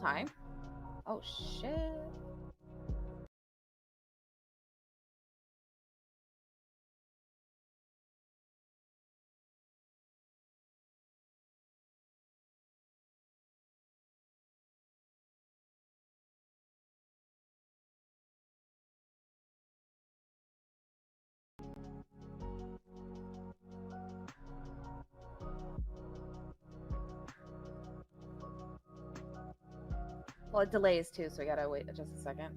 time. Oh shit. Well, it delays too, so I gotta wait just a second.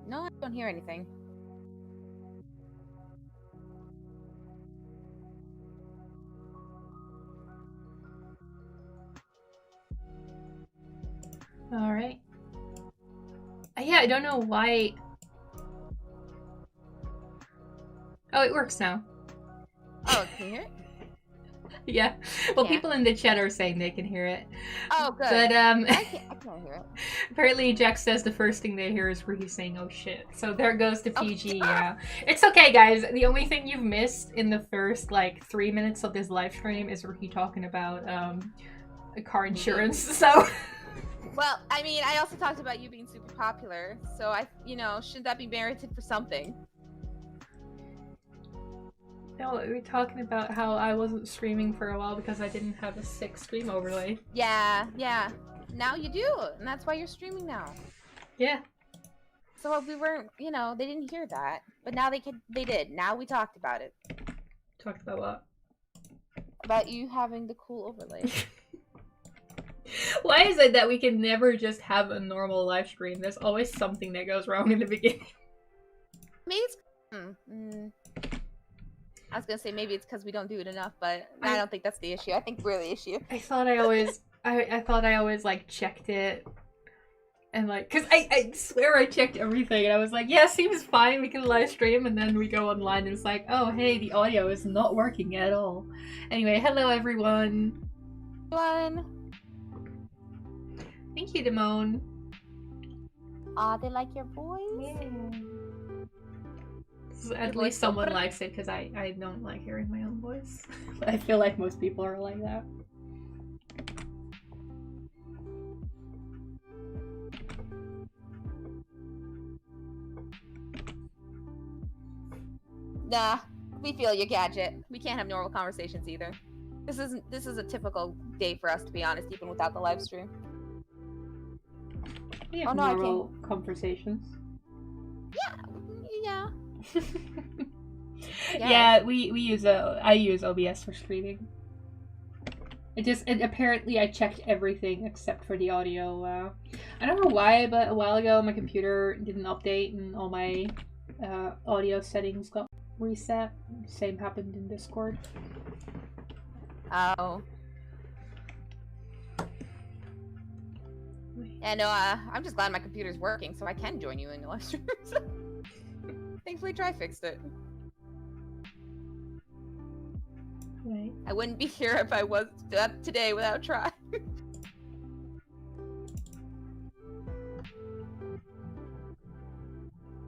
No, I don't hear anything. All right. Yeah, I don't know why. Oh, it works now. Oh, can you hear it? Yeah. Well, Yeah. people in the chat are saying they can hear it. Oh, good. But I can't hear it. apparently Jack says the first thing they hear is where he's saying, "Oh shit." So there goes to Oh. PG. Yeah. It's okay, guys. The only thing you've missed in the first like 3 minutes of this live stream is Ricky talking about car insurance. So. Well, I mean, I also talked about you being super popular, so shouldn't that be merited for something? No, we were talking about how I wasn't streaming for a while because I didn't have a sick stream overlay. Yeah. Now you do, and that's why you're streaming now. Yeah. So we weren't, they didn't hear that, but now they did. Now we talked about it. Talked about what? About you having the cool overlay. Why is it that we can never just have a normal live stream? There's always something that goes wrong in the beginning. Maybe it's... I was gonna say maybe it's because we don't do it enough, but I don't think that's the issue. I think we're the issue. I thought I always like checked it, and like, cause I swear I checked everything, and I was like, yeah, seems fine, we can live stream, and then we go online, and it's like, oh hey, the audio is not working at all. Anyway, hello everyone. Thank you, Damone. Aw, they like your voice? Yeah. At least someone likes it, because I don't like hearing my own voice. I feel like most people are like that. Nah, we feel your gadget. We can't have normal conversations either. This is a typical day for us, to be honest, even without the live stream. We have normal conversations. Yeah. Yeah, I use OBS for streaming. Apparently I checked everything except for the audio. I don't know why, but a while ago my computer didn't update and all my audio settings got reset. Same happened in Discord. Oh. Yeah, no, I'm just glad my computer's working, so I can join you in the live stream. Thankfully, Try fixed it. Right. I wouldn't be here if I was up today without Try.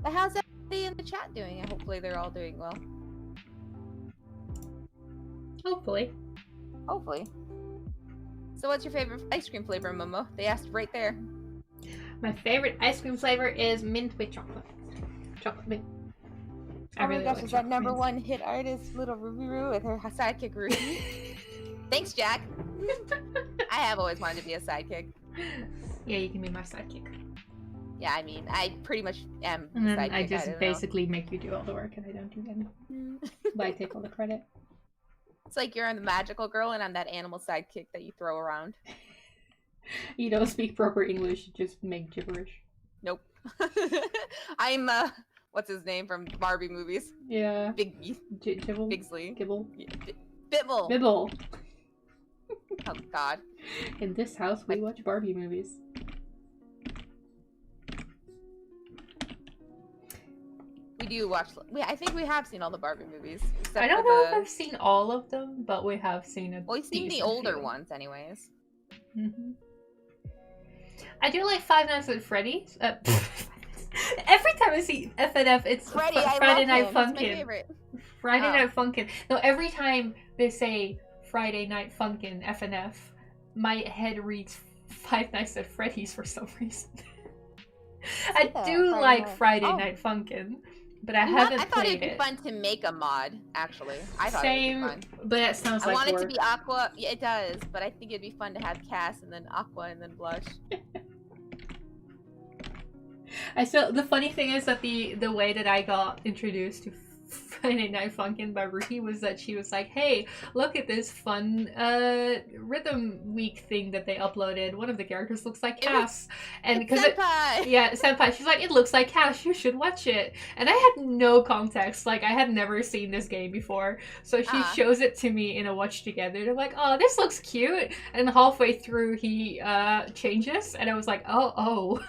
But how's everybody in the chat doing? Hopefully they're all doing well. Hopefully. Hopefully. So what's your favorite ice cream flavor, Momo? They asked right there. My favorite ice cream flavor is mint with chocolate. Chocolate mint. Oh my gosh, is that #1 hit artist Little Ruby Roo with her sidekick Ruby? Thanks, Jack. I have always wanted to be a sidekick. Yeah, you can be my sidekick. Yeah, I mean, I pretty much am. And then I just basically make you do all the work and I don't do anything. But I take all the credit. It's like you're the magical girl and I'm that animal sidekick that you throw around. You don't speak proper English, you just make gibberish. Nope. I'm, what's his name from Barbie movies? Yeah. Gibble? Bigsley. Gibble? Bibble. Bibble. Oh, God. In this house, we watch Barbie movies. We do watch. I think we have seen all the Barbie movies. I don't know if I've seen all of them, but we have seen it. Well, we've seen the older ones, anyways. I do like Five Nights at Freddy's. Every time I see FNF, it's Freddy, Friday Night He's my Funkin'. favorite. Friday Night Funkin'. No, every time they say Friday Night Funkin' FNF, my head reads Five Nights at Freddy's for some reason. I do like Friday Night Funkin', but I haven't I thought played it'd be fun to make a mod, actually. I thought Same, it'd be fun. but it sounds like I want work. it to be Aqua. Yeah, it does, but I think it'd be fun to have Cass and then Aqua and then Blush. The funny thing is that the way that I got introduced to Friday Night Funkin' by Ruhi was that she was like, hey, look at this fun rhythm week thing that they uploaded. One of the characters looks like Cass. And because Senpai. She's like, it looks like Cass, you should watch it. And I had no context, like I had never seen this game before. So she shows it to me in a watch together. They're like, oh, this looks cute. And halfway through he changes and I was like, oh.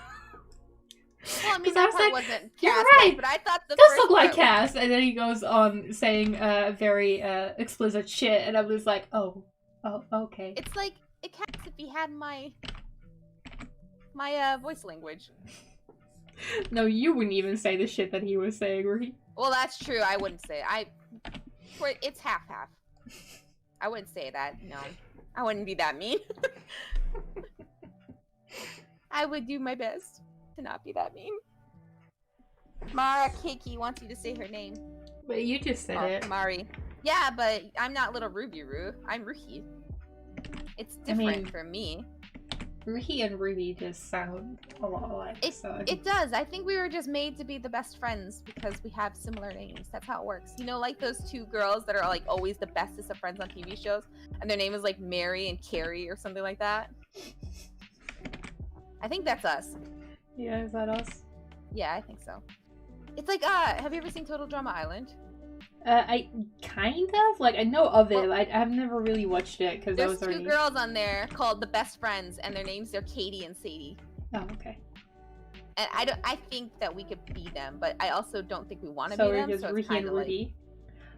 Well, I mean, that part wasn't Cass, right. But I thought the does first look like Cass, and then he goes on saying very explicit shit, and I was like, oh, okay. It's like Cass if he had my voice language. No, you wouldn't even say the shit that he was saying, Ruhi. Well, that's true. I wouldn't say it's half. I wouldn't say that. No, I wouldn't be that mean. I would do my best to not be that mean. Mara Keiki wants you to say her name. But you just said it. Mari. Yeah, but I'm not little Ruby Roo. I'm Ruhi. It's different for me. Ruhi and Ruby just sound a lot alike. It does. I think we were just made to be the best friends because we have similar names. That's how it works. You know, like those two girls that are like always the bestest of friends on TV shows, and their name is like Mary and Carrie or something like that. I think that's us. Yeah, is that us? Yeah, I think so. It's like, have you ever seen Total Drama Island? I kind of like I know of it. I've never really watched it because there's two girls on there called the best friends, and their names are Katie and Sadie. Oh, okay. And I think that we could be them, but I also don't think we want to be them. So we're just Ruhi and Ruby.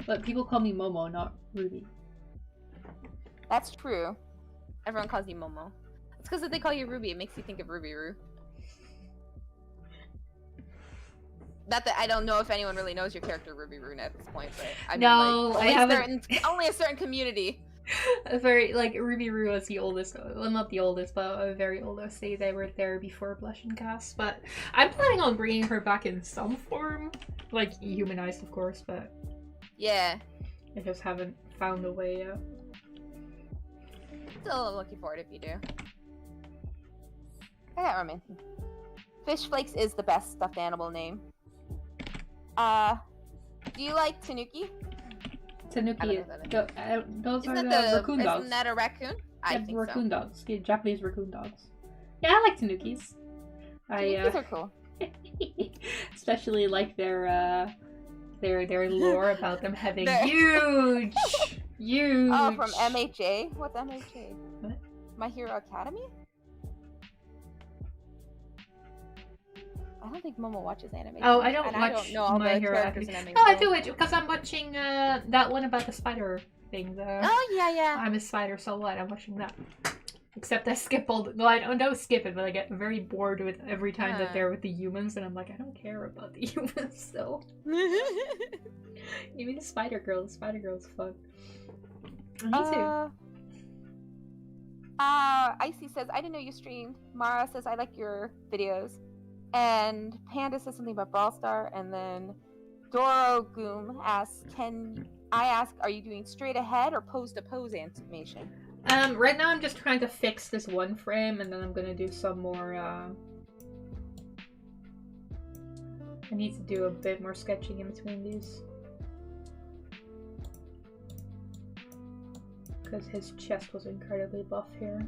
But people call me Momo, not Ruby. That's true. Everyone calls you Momo. It's because if they call you Ruby, it makes you think of Ruby Roo. Not that I don't know if anyone really knows your character Ruby Roo at this point, but I mean, like, I haven't. Only a certain community. A very like Ruby Roo was the oldest. Well, not the oldest, but a very old OC. They were there before Blush and Cass. But I'm planning on bringing her back in some form, like humanized, of course. But yeah, I just haven't found a way yet. Still looking forward if you do. I got Roman. Fish Flakes is the best stuffed animal name. Do you like Tanuki? Tanuki. Those are the raccoon dogs. Isn't that a raccoon? I think raccoon dogs. The Japanese raccoon dogs. Yeah, I like Tanukis. Tanukis are cool. Especially like their lore about them having huge. Oh, from MHA? What's MHA? What? My Hero Academy? I don't think Momo watches anime. Oh, I don't watch I don't know all My the Hero characters Academy. in No, I do it because I'm watching that one about the spider thing. Oh yeah. I'm a spider, so what? I'm watching that. Except I skip all the... No, I don't skip it, but I get very bored with every time that they're with the humans, and I'm like, I don't care about the humans, so... Even the Spider Girl. The Spider Girl's fun. Me too. Icy says, I didn't know you streamed. Mara says, I like your videos. And Panda says something about Brawl Star, and then Doro Goom asks, are you doing straight ahead or pose to pose animation? Right now I'm just trying to fix this one frame, and then I'm gonna do some more, I need to do a bit more sketching in between these. Because his chest was incredibly buff here.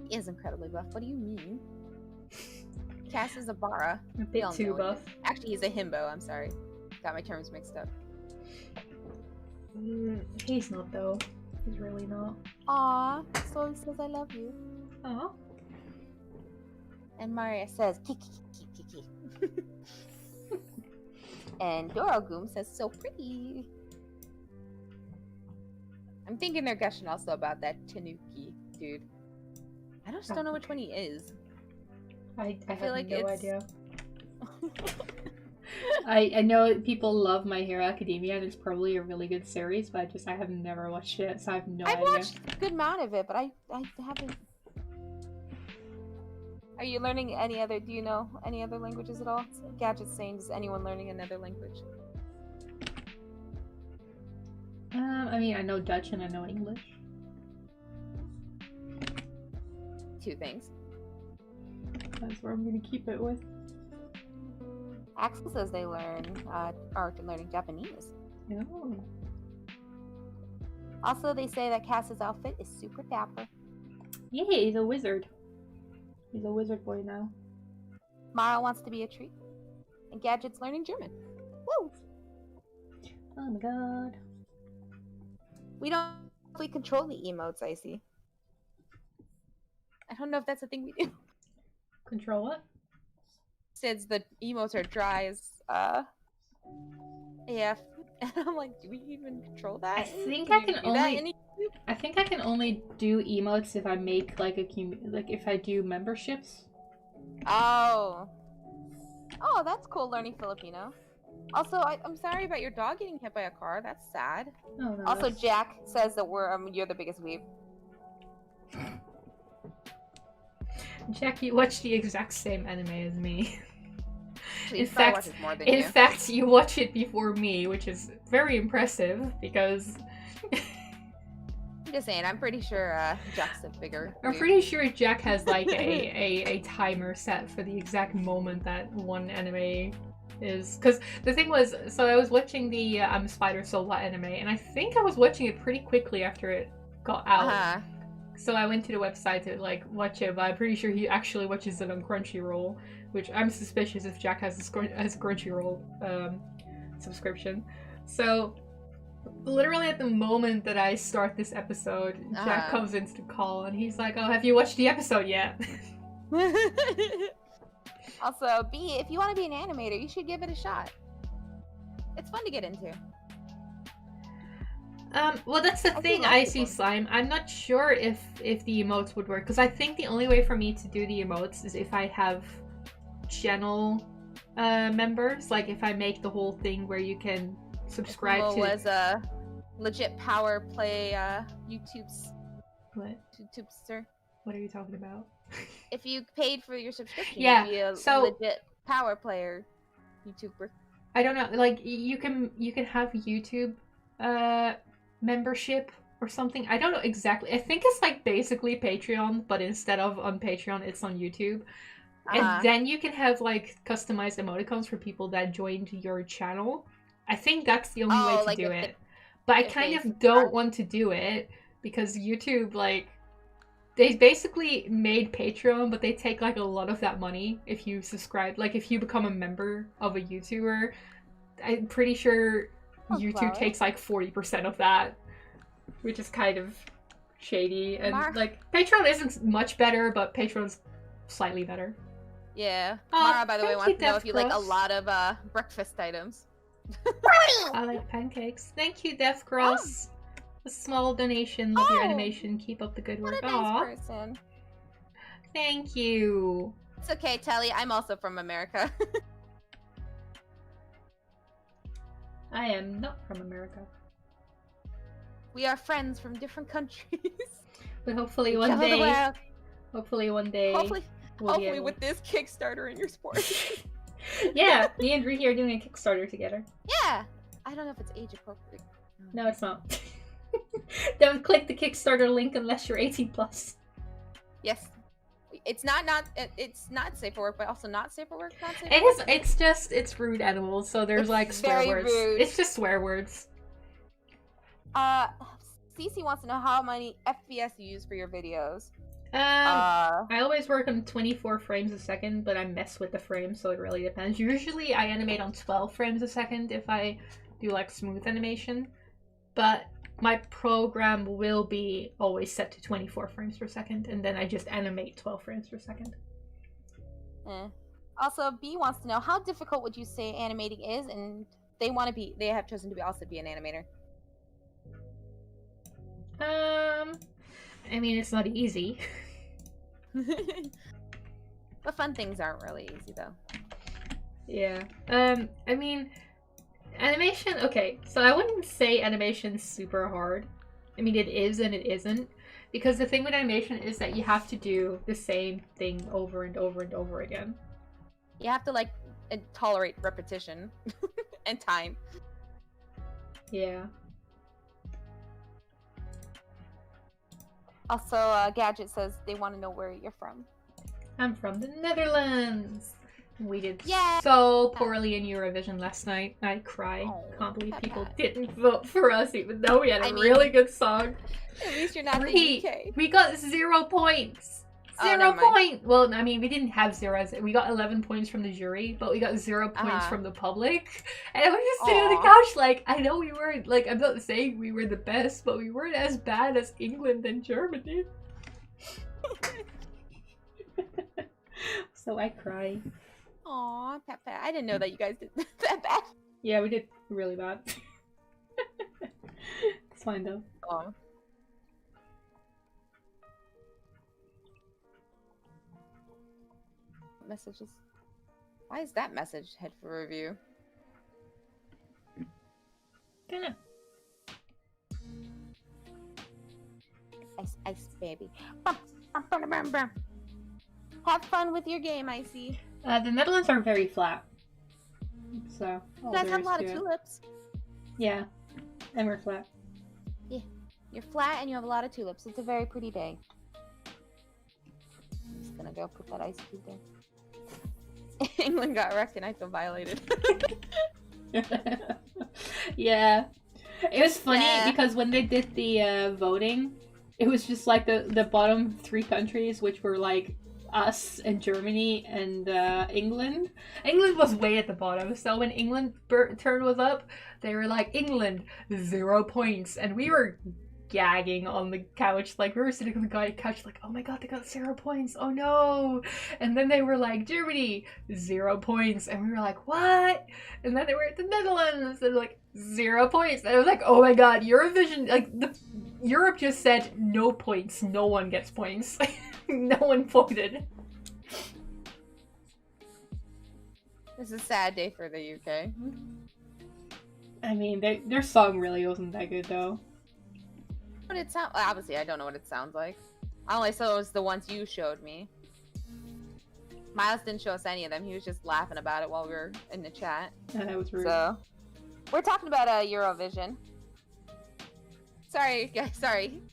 He is incredibly buff. What do you mean? Cass is a Bara. A bit too buff. Actually, he's a himbo. I'm sorry. Got my terms mixed up. He's not, though. He's really not. Aww. Soul says I love you. Aww. And Maria says, Kiki. And Dorogoom says, so pretty. I'm thinking they're gushing also about that Tanuki dude. I just don't know which one he is. I have like no idea. I know people love My Hero Academia, and it's probably a really good series, but I have never watched it, so I have no idea. I've watched a good amount of it, but I haven't. Are you learning any other? Do you know any other languages at all? Gadget's saying, is anyone learning another language? I mean, I know Dutch and I know English. 2 things. That's where I'm gonna keep it with. Axel says they are learning Japanese. Oh. Also, they say that Cass's outfit is super dapper. Yeah, he's a wizard. He's a wizard boy now. Mara wants to be a tree. And Gadget's learning German. Woo! Oh my god. We don't really control the emotes, I see. I don't know if that's a thing we do. Control what? Since the emotes are dry as AF. And I'm like, do we even control that? I think can I can only. I think I can only do emotes if I make like if I do memberships. Oh. Oh, that's cool. Learning Filipino. Also, I'm sorry about your dog getting hit by a car. That's sad. Oh, no, also, Jack says that you're the biggest weeb. Jack, you watch the exact same anime as me. In fact, you watch it before me, which is very impressive because. I'm just saying, I'm pretty sure Jack's a bigger. I'm pretty sure Jack has like a timer set for the exact moment that one anime is. Because the thing was, so I was watching the I'm Spider Soul anime, and I think I was watching it pretty quickly after it got out. So I went to the website to like watch it, but I'm pretty sure he actually watches it on Crunchyroll, which I'm suspicious if Jack has a Crunchyroll subscription. So literally at the moment that I start this episode, Jack comes into the call and he's like, "Oh, have you watched the episode yet?" Also, B, if you want to be an animator, you should give it a shot. It's fun to get into. Well, that's the thing, Icy Slime. I'm not sure if the emotes would work, because I think the only way for me to do the emotes is if I have channel members. Like, if I make the whole thing where you can subscribe to... was a legit power play YouTube's... What? YouTube's, What are you talking about? If you paid for your subscription, yeah, you'd be a so, legit power player YouTuber. I don't know, like, you can have YouTube membership or something. I don't know exactly. I think it's like basically Patreon, but instead of on Patreon, it's on YouTube. And then you can have like customized emoticons for people that joined your channel. I think that's the only way to do it. But I kind of don't want to do it because YouTube, like, they basically made Patreon, but they take like a lot of that money if you subscribe. Like, if you become a member of a YouTuber, I'm pretty sure YouTube takes like 40% of that, which is kind of shady. And like, Patreon isn't much better, but Patreon's slightly better. Yeah. Mara, by the way, wants to know if you like a lot of breakfast items. I like pancakes. Thank you, Death Cross. A small donation. Love your animation. Keep up the good work. What a nice person. Thank you. It's okay, Telly. I'm also from America. I am not from America. We are friends from different countries. But hopefully one day. Hopefully one day. Hopefully with this Kickstarter in your sport. Yeah, me and Ricky are doing a Kickstarter together. Yeah. I don't know if it's age appropriate. No, it's not. Don't click the Kickstarter link unless you're 18 plus. Yes. It's not safe for work, but also not safe for work. Not safe it is. It's just rude animals. So there's like swear words. Rude. It's just swear words. Cece wants to know how many FPS you use for your videos. I always work on 24 frames a second, but I mess with the frames, so it really depends. Usually I animate on 12 frames a second if I do like smooth animation, but my program will be always set to 24 frames per second, and then I just animate 12 frames per second. Also, B wants to know how difficult would you say animating is, and they have chosen to also be an animator. I mean, it's not easy. But fun things aren't really easy, though. Yeah. I mean, animation, okay, so I wouldn't say animation's super hard. I mean, it is and it isn't. Because the thing with animation is that you have to do the same thing over and over and over again. You have to, like, tolerate repetition and time. Yeah. Also, Gadget says they want to know where you're from. I'm from the Netherlands. We did Yay! so poorly in Eurovision last night. I cry. Oh, Can't believe that people bad. didn't vote for us, even though we had a really good song. At least you're not the UK. We got 0 points. 0 points. Well, I mean, we didn't have zeros. We got 11 points from the jury, but we got 0 points from the public. And I was just sitting on the couch, like, I know we weren't, like, I'm not saying we were the best, but we weren't as bad as England and Germany. So I cry. Aw, Pat. I didn't know that you guys did that bad. Yeah, we did really bad. It's fine though. Oh. Messages. Why is that message head for review? Kinda. Ice, baby. Have fun with your game, Icy. The Netherlands are very flat. So, you guys have a lot of tulips. Yeah, and we're flat. Yeah, you're flat and you have a lot of tulips. It's a very pretty day. I'm just gonna go put that ice cube there. England got wrecked and I feel violated. Yeah. It was funny because when they did the voting, it was just like the bottom 3 countries, which were like us and Germany and England. England was way at the bottom, so when England turn was up, they were like, England, 0 points, and we were gagging on the couch, like we were sitting on the couch like, oh my god, they got 0 points, oh no. And then they were like, Germany, 0 points, and we were like, what? And then they were at the Netherlands and like 0 points, and I was like, oh my god, Eurovision, like Europe just said no points, no one gets points. No one voted. This is a sad day for the UK. I mean, their song really wasn't that good though. What it sound? Obviously, I don't know what it sounds like. I only saw it was the ones you showed me. Miles didn't show us any of them. He was just laughing about it while we were in the chat. Yeah, that was rude. So, we're talking about Eurovision. Sorry, guys. Sorry.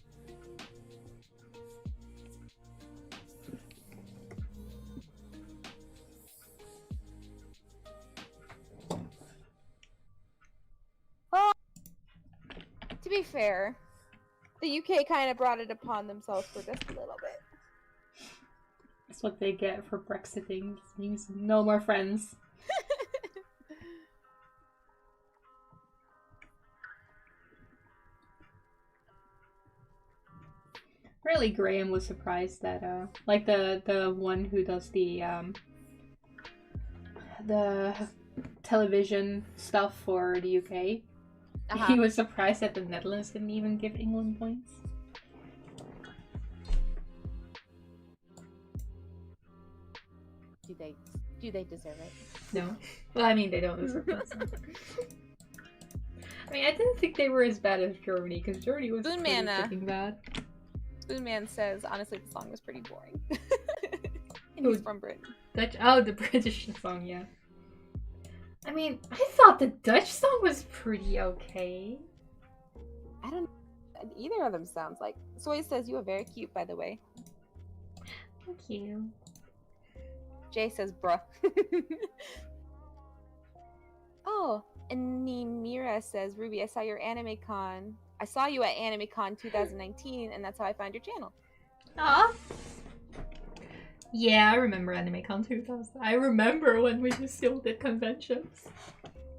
Well, to be fair, the UK kind of brought it upon themselves for just a little bit. That's what they get for Brexiting. It means no more friends. Really, Graham was surprised that like the one who does the television stuff for the UK. He was surprised that the Netherlands didn't even give England points. Do they deserve it? No. Well, I mean, they don't deserve it. I mean, I didn't think they were as bad as Germany, because Germany was pretty freaking bad. Spoonman says, honestly, the song was pretty boring. And he's from Britain. Oh, the British song, yeah. I mean, I thought the Dutch song was pretty okay. I don't know. Either of them sounds like. Soy says, you are very cute, by the way. Thank you. Jay says, bruh. Oh, and Nimira says, Ruby, I saw your AnimeCon. I saw you at AnimeCon 2019, and that's how I found your channel. Aw. Yeah, I remember AnimeCon 2000. I remember when we just still did conventions.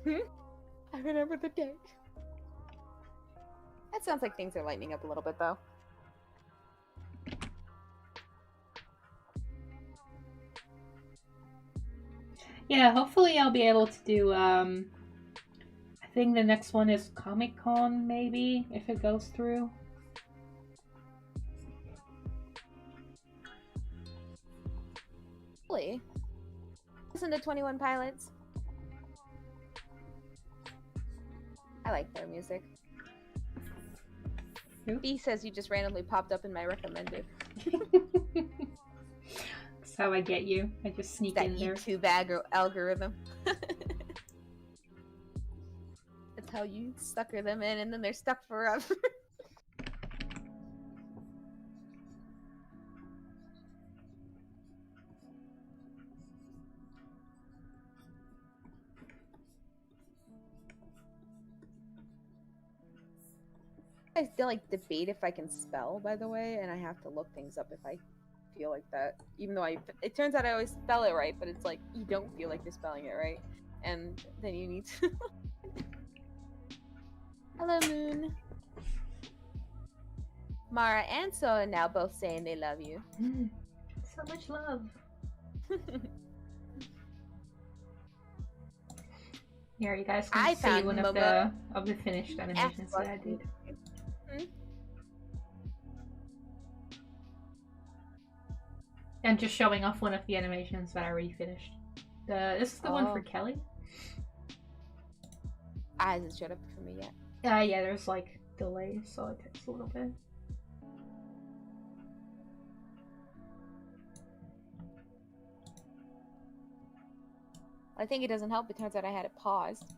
I remember the day. That sounds like things are lightening up a little bit, though. Yeah, hopefully I'll be able to do, I think the next one is Comic-Con, maybe, if it goes through. Really? Listen to 21 Pilots. I like their music. Who? B says you just randomly popped up in my recommended. That's how I get you. I just sneak That in there. YouTube algorithm. That's how you sucker them in, and then they're stuck forever. I still like debate if I can spell, by the way, and I have to look things up if I feel like that. Even though it turns out I always spell it right, but it's like you don't feel like you're spelling it right, and then you need to. Hello, Moon. Mara and Soa now both saying they love you. So much love. Here, you guys can see one of the finished animations that I did. And just showing off one of the animations that I already finished. This is the one for Kelly. It hasn't showed up for me yet. Yeah, there's like delays, so it takes a little bit. I think it doesn't help. It turns out I had it paused.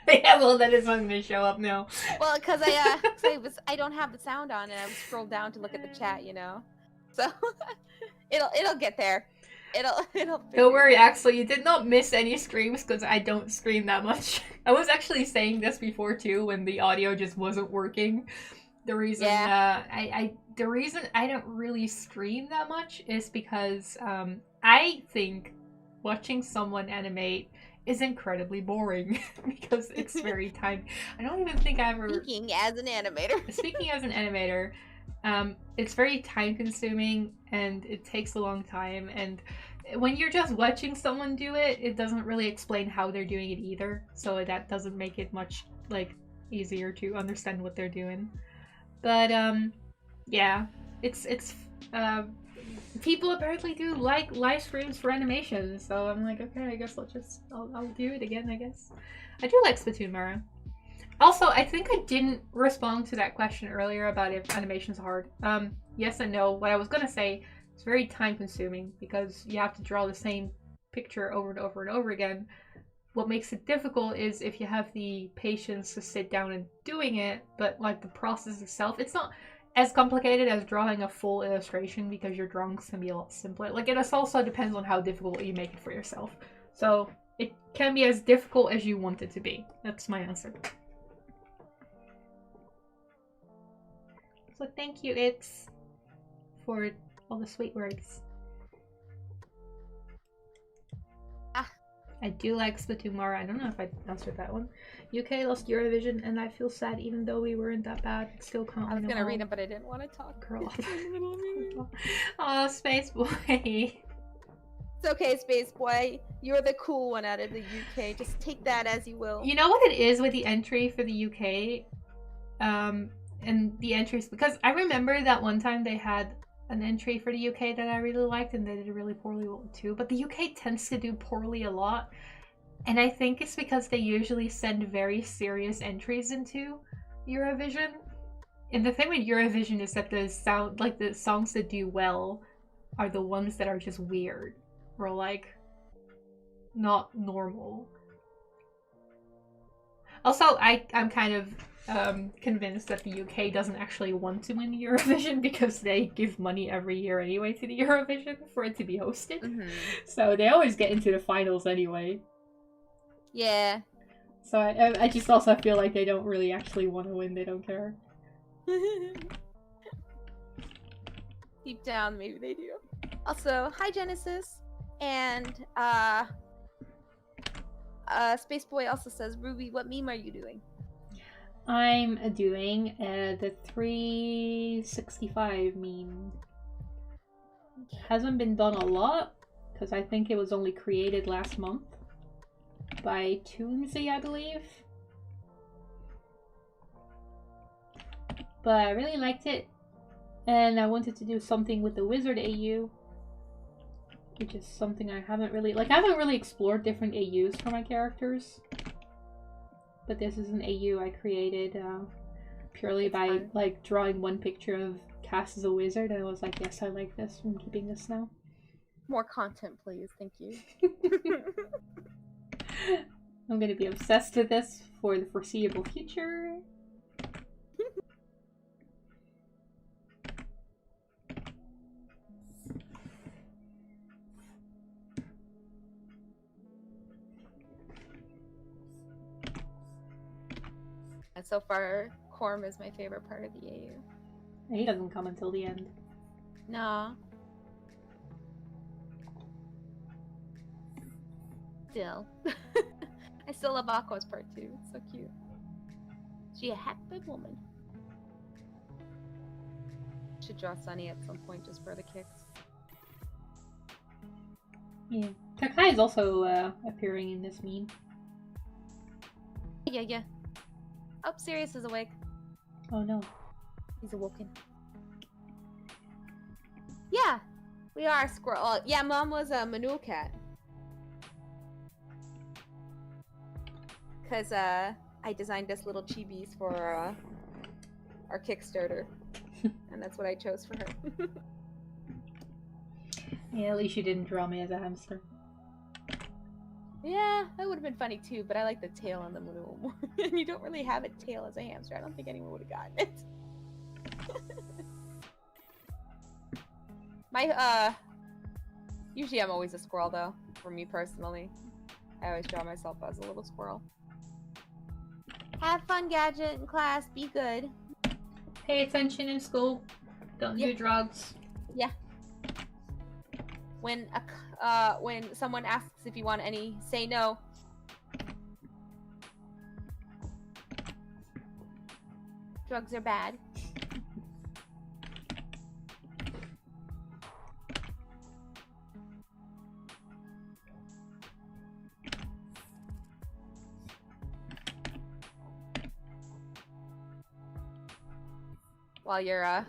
Yeah, well, that is not going to show up now. Well, because I don't have the sound on, and I scrolled down to look at the chat, you know. So it'll get there. It'll. Don't worry, Axel. You did not miss any screams because I don't scream that much. I was actually saying this before too when the audio just wasn't working. The reason the reason I don't really scream that much is because I think watching someone animate is incredibly boring because it's very time. I don't even think I ever. Speaking as an animator, it's very time consuming and it takes a long time. And when you're just watching someone do it, it doesn't really explain how they're doing it either. So that doesn't make it much like easier to understand what they're doing. But yeah, it's people apparently do like live streams for animation, so I'm like, okay, I guess I'll do it again, I guess. I do like Splatoon, Mara. Also, I think I didn't respond to that question earlier about if animation's hard. Yes and no. What I was gonna say, it's very time consuming because you have to draw the same picture over and over and over again. What makes it difficult is if you have the patience to sit down and doing it, but like the process itself, it's not as complicated as drawing a full illustration because your drawings can be a lot simpler. Like, it also depends on how difficult you make it for yourself. So it can be as difficult as you want it to be. That's my answer. So thank you, It's, for all the sweet words. I do like Splatoon, Mara. I don't know if I answered that one. UK lost Eurovision, and I feel sad even though we weren't that bad. It still can't. I was gonna read them, but I didn't want to talk. Girl. Oh, Space Boy. It's okay, Space Boy. You're the cool one out of the UK. Just take that as you will. You know what it is with the entry for the UK? And the entries, because I remember that one time they had an entry for the UK that I really liked and they did really poorly too, but the UK tends to do poorly a lot, and I think it's because they usually send very serious entries into Eurovision. And the thing with Eurovision is that the songs that do well are the ones that are just weird or like not normal. Also, I'm kind of convinced that the UK doesn't actually want to win Eurovision because they give money every year anyway to the Eurovision for it to be hosted. Mm-hmm. So they always get into the finals anyway. Yeah. So I just also feel like they don't really actually want to win. They don't care. Deep down, maybe they do. Also, hi Genesis, and Space Boy also says, Ruby, what meme are you doing? I'm doing the 365 meme. It hasn't been done a lot, because I think it was only created last month by Toonsy, I believe. But I really liked it, and I wanted to do something with the Wizard AU, which is something I haven't really explored different AUs for my characters. but this is an AU I created purely It's by fun. like drawing one picture of Cass as a wizard, and I was like, yes, I like this. I'm keeping this now. More content, please. Thank you. I'm gonna be obsessed with this for the foreseeable future. And so far, Corm is my favorite part of the AU. He doesn't come until the end. Nah. Still. I still love Aqua's part too. It's so cute. She a happy woman. Should draw Sunny at some point just for the kicks. Yeah. Takai is also appearing in this meme. Yeah. Oh, Sirius is awake. Oh no. He's awoken. Yeah, we are a squirrel. Oh, yeah, Mom was a Manul cat. Because I designed this little chibis for our Kickstarter. And that's what I chose for her. Yeah, at least you didn't draw me as a hamster. Yeah, that would have been funny too, but I like the tail on the Manul more. And you don't really have a tail as a hamster. I don't think anyone would have gotten it. Usually I'm always a squirrel though, for me personally. I always draw myself as a little squirrel. Have fun, Gadget, in class. Be good. Pay attention in school. Don't do drugs. Yeah. When someone asks if you want any, say no. Drugs are bad. While you're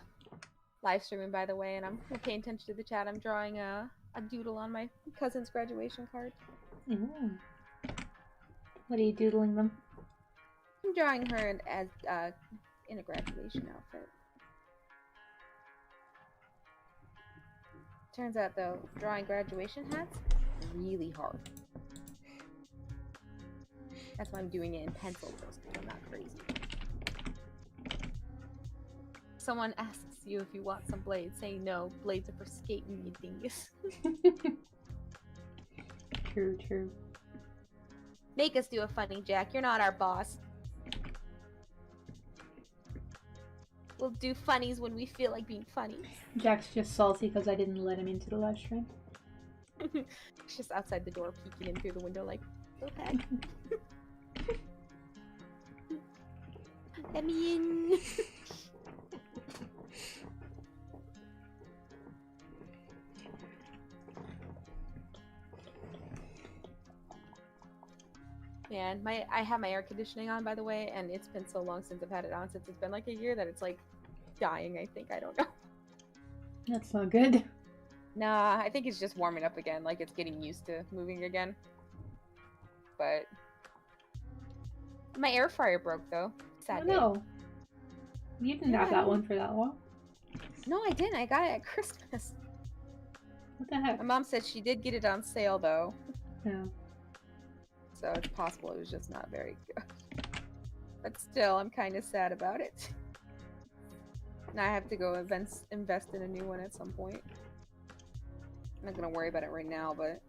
live streaming, by the way, and I'm paying attention to the chat, I'm drawing a doodle on my cousin's graduation card. Ooh. What are you doodling them? I'm drawing her as in a graduation outfit. Turns out, though, drawing graduation hats is really hard. That's why I'm doing it in pencil first, because I'm not crazy. Someone asks you if you want some blades, say no. Blades are for skating, you dingus. True. Make us do a funny, Jack. You're not our boss. We'll do funnies when we feel like being funny. Jack's just salty because I didn't let him into the live stream. He's just outside the door, peeking in through the window, like, okay. Let me in. Man, I have my air conditioning on, by the way, and it's been so long since I've had it on, since it's been like a year, that it's like dying, I think. I don't know. That's not good. Nah, I think it's just warming up again, like it's getting used to moving again. But my air fryer broke, though. Sad day. No. You didn't have that one for that long. No, I didn't. I got it at Christmas. What the heck? My mom said she did get it on sale, though. Yeah. So it's possible it was just not very good. But still, I'm kind of sad about it. Now I have to go invest in a new one at some point. I'm not gonna worry about it right now, but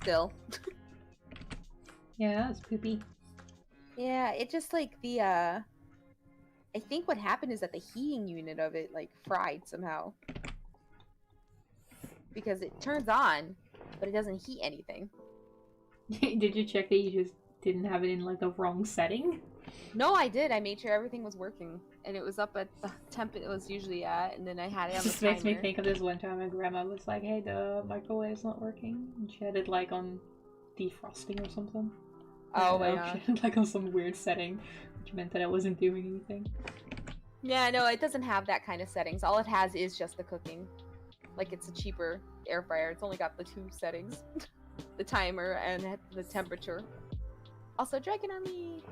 still. Yeah, that's poopy. Yeah, it just like the I think what happened is that the heating unit of it like fried somehow. Because it turns on, but it doesn't heat anything. Did you check that you just didn't have it in like the wrong setting? No, I did. I made sure everything was working, and it was up at the temp it was usually at, and then I had it on the This makes me timer. think of this one time my grandma was like, "Hey, the microwave's not working," and she had it like on defrosting or something. Oh my She god. had it like on some weird setting, which meant that it wasn't doing anything. Yeah, no, it doesn't have that kind of settings. All it has is just the cooking. Like, it's a cheaper air fryer. It's only got the two settings. The timer and the temperature. Also, Dragon Army.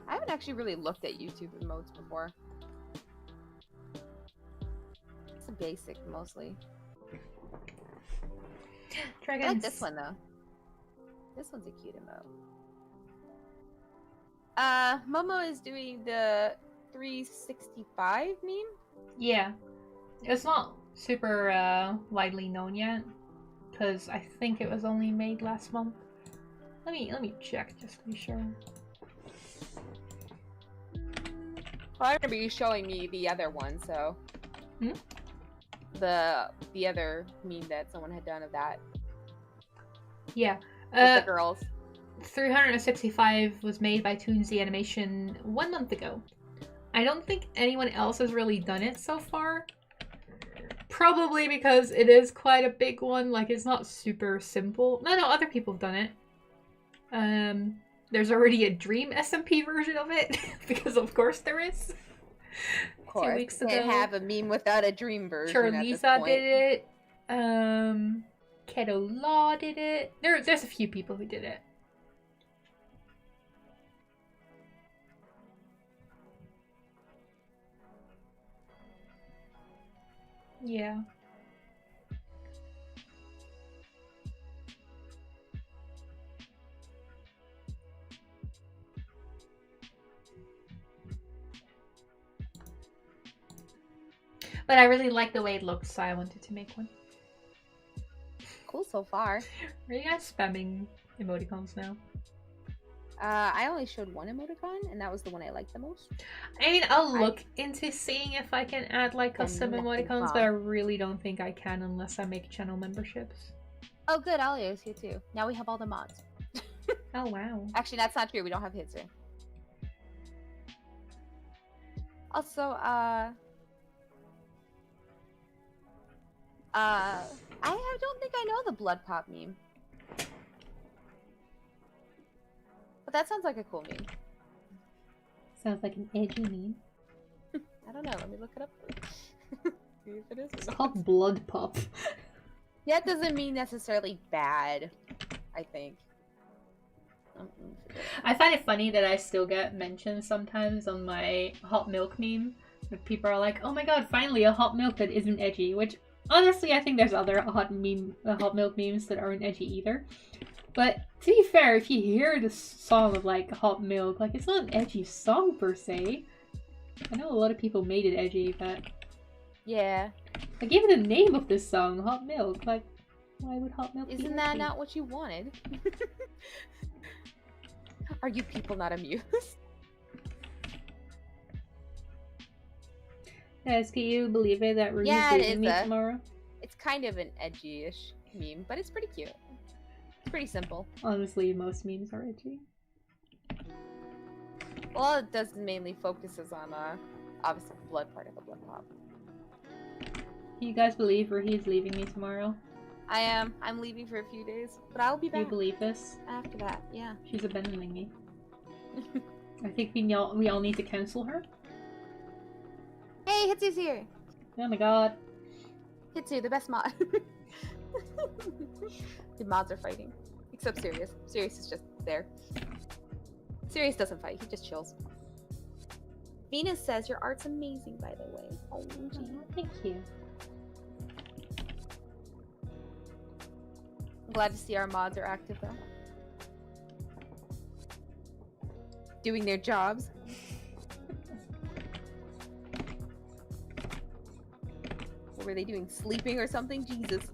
I haven't actually really looked at YouTube emotes before. It's a basic mostly. Dragons. I like this one though. This one's a cute emote. Momo is doing the 365 meme. Yeah, it's not super widely known yet, because I think it was only made last month. Let me check just to be sure. Well, I remember you showing me the other one, so the other meme that someone had done of that. Yeah, with the girls. 365 was made by Toonsy Animation 1 month ago. I don't think anyone else has really done it so far. Probably because it is quite a big one. Like, it's not super simple. No, other people have done it. There's already a Dream SMP version of it. Because of course there is. Of course. 2 weeks ago. Can't have a meme without a Dream version. Charliza did it. Keto Law did it. There's a few people who did it. Yeah. But I really like the way it looks, so I wanted to make one. Cool so far. Are you guys spamming emoticons now? I only showed one emoticon, and that was the one I liked the most. I mean, I'll look into seeing if I can add like custom emoticons, but I really don't think I can unless I make channel memberships. Oh good, Alio's here too. Now we have all the mods. Oh wow. Actually, that's not true. We don't have Hitsu. Also, I don't think I know the blood pop meme. But that sounds like a cool meme. Sounds like an edgy meme. I don't know. Let me look it up. See if it is. It's called blood pop. Yeah, it doesn't mean necessarily bad, I think. I find it funny that I still get mentioned sometimes on my hot milk meme. People are like, oh my god, finally a hot milk that isn't edgy. Which, honestly, I think there's other hot milk memes that aren't edgy either. But to be fair, if you hear the song of like hot milk, like it's not an edgy song per se. I know a lot of people made it edgy, but yeah, I gave it a name of this song, Hot Milk. Like, why would hot milk? Isn't that not what you wanted? Are you people not amused? Guys, can you believe it that Ruby's leaving me tomorrow? It's kind of an edgy-ish meme, but it's pretty cute. It's pretty simple. Honestly, most memes are edgy. Well, it does mainly focuses on obviously the blood part of the blood pop. Can you guys believe Ruhi's leaving me tomorrow? I am. I'm leaving for a few days, but I'll be back. Do you believe this? After that, yeah. She's abandoning me. I think we all need to cancel her. Hey, Hitsu's here! Oh my god. Hitsu, the best mod. The mods are fighting. Except Sirius. Sirius is just there. Sirius doesn't fight, he just chills. Venus says your art's amazing, by the way. Oh, gee. Thank you. I'm glad to see our mods are active, though. Doing their jobs. What were they doing? Sleeping or something? Jesus.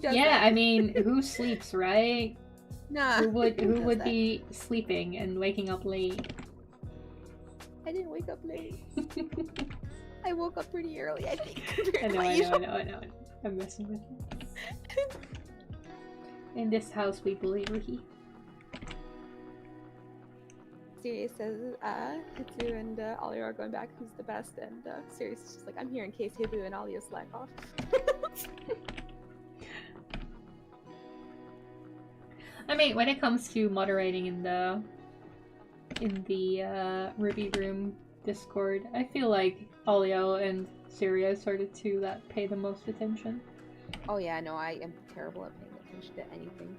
Yeah, I mean, who sleeps, right? Nah. Who would be sleeping and waking up late? I didn't wake up late. I woke up pretty early, I think. I know. I'm messing with you. In this house, we believe Ruhi. Sirius says, Hitsu and Alio are going back. Who's the best? And Sirius is just like, I'm here in case Hibu and Alio slack off. I mean, when it comes to moderating in the Ruby Room Discord, I feel like Alio and Sirius are the two that pay the most attention. Oh yeah, no, I am terrible at paying attention to anything.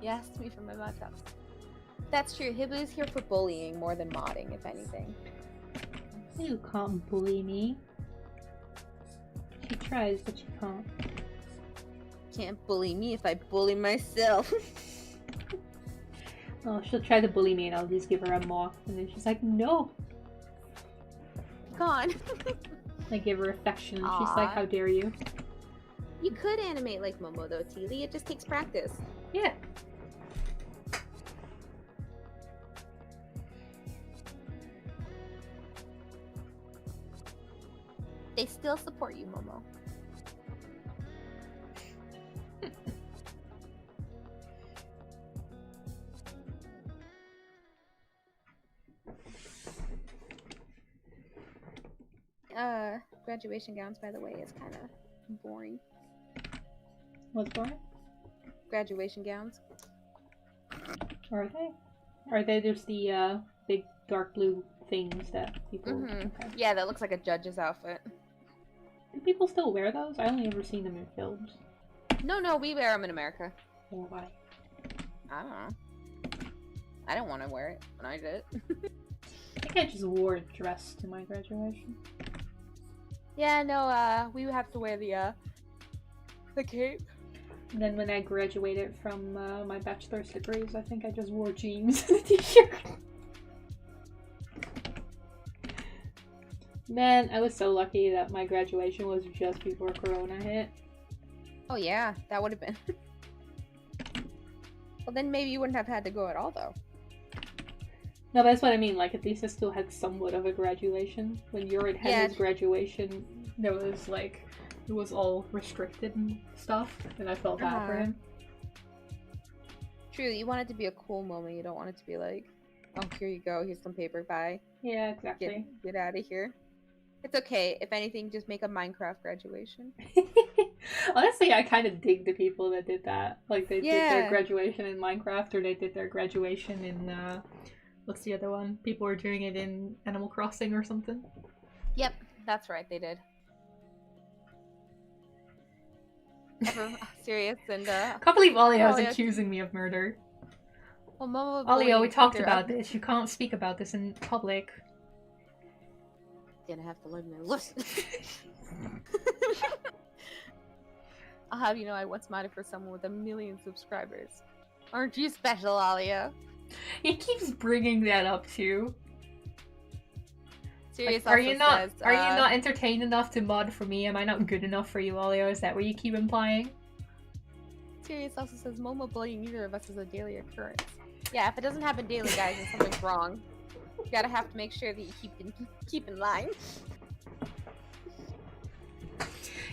You asked me for my mod jobs. That's true. Ghibli is here for bullying more than modding, if anything. You can't bully me. She tries, but she can't. Can't bully me if I bully myself. Oh, she'll try to bully me and I'll just give her a mock. And then she's like, no! Gone. I give her affection and she's like, how dare you? You could animate like Momo though, Teely. It just takes practice. Yeah. They still support you, Momo. Graduation gowns, by the way, is kind of boring. What's boring? Graduation gowns. Are they? Are they just the big dark blue things that people... Mm-hmm. Okay. Yeah, that looks like a judge's outfit. Do people still wear those? I only ever seen them in films. No, we wear them in America. Or why? I don't know. I didn't want to wear it when I did. I think I just wore a dress to my graduation. Yeah, no, we would have to wear the cape. And then when I graduated from my bachelor's degrees, I think I just wore jeans and a t-shirt. Man, I was so lucky that my graduation was just before Corona hit. Oh yeah, that would have been. Well, then maybe you wouldn't have had to go at all, though. No, that's what I mean. Like, at least I still had somewhat of a graduation. When Yurid had his graduation, there was like, it was all restricted and stuff, and I felt bad for him. True, you want it to be a cool moment. You don't want it to be like, oh, here you go, here's some paper, bye. Yeah, exactly. Get out of here. It's okay. If anything, just make a Minecraft graduation. Honestly, I kind of dig the people that did that. Like, they did their Yeah. graduation in Minecraft, or they did their graduation in, what's the other one? People were doing it in Animal Crossing or something. Yep, that's right, they did. Serious and I can't believe Olio is yeah. accusing me of murder. Well, Momo Olio, we talked Twitter about up. this. You can't speak about this in public. Gonna have to learn my lesson. I'll have you know I once modded for someone with 1 million subscribers. Aren't you special, Alia? He keeps bringing that up too. Serious Like, are also you not says, are you not entertained enough to mod for me? Am I not good enough for you, Olio? Is that what you keep implying? Serious also says Momo bullying either of us is a daily occurrence. Yeah, if it doesn't happen daily, guys, then something's wrong. You gotta have to make sure that you keep in line.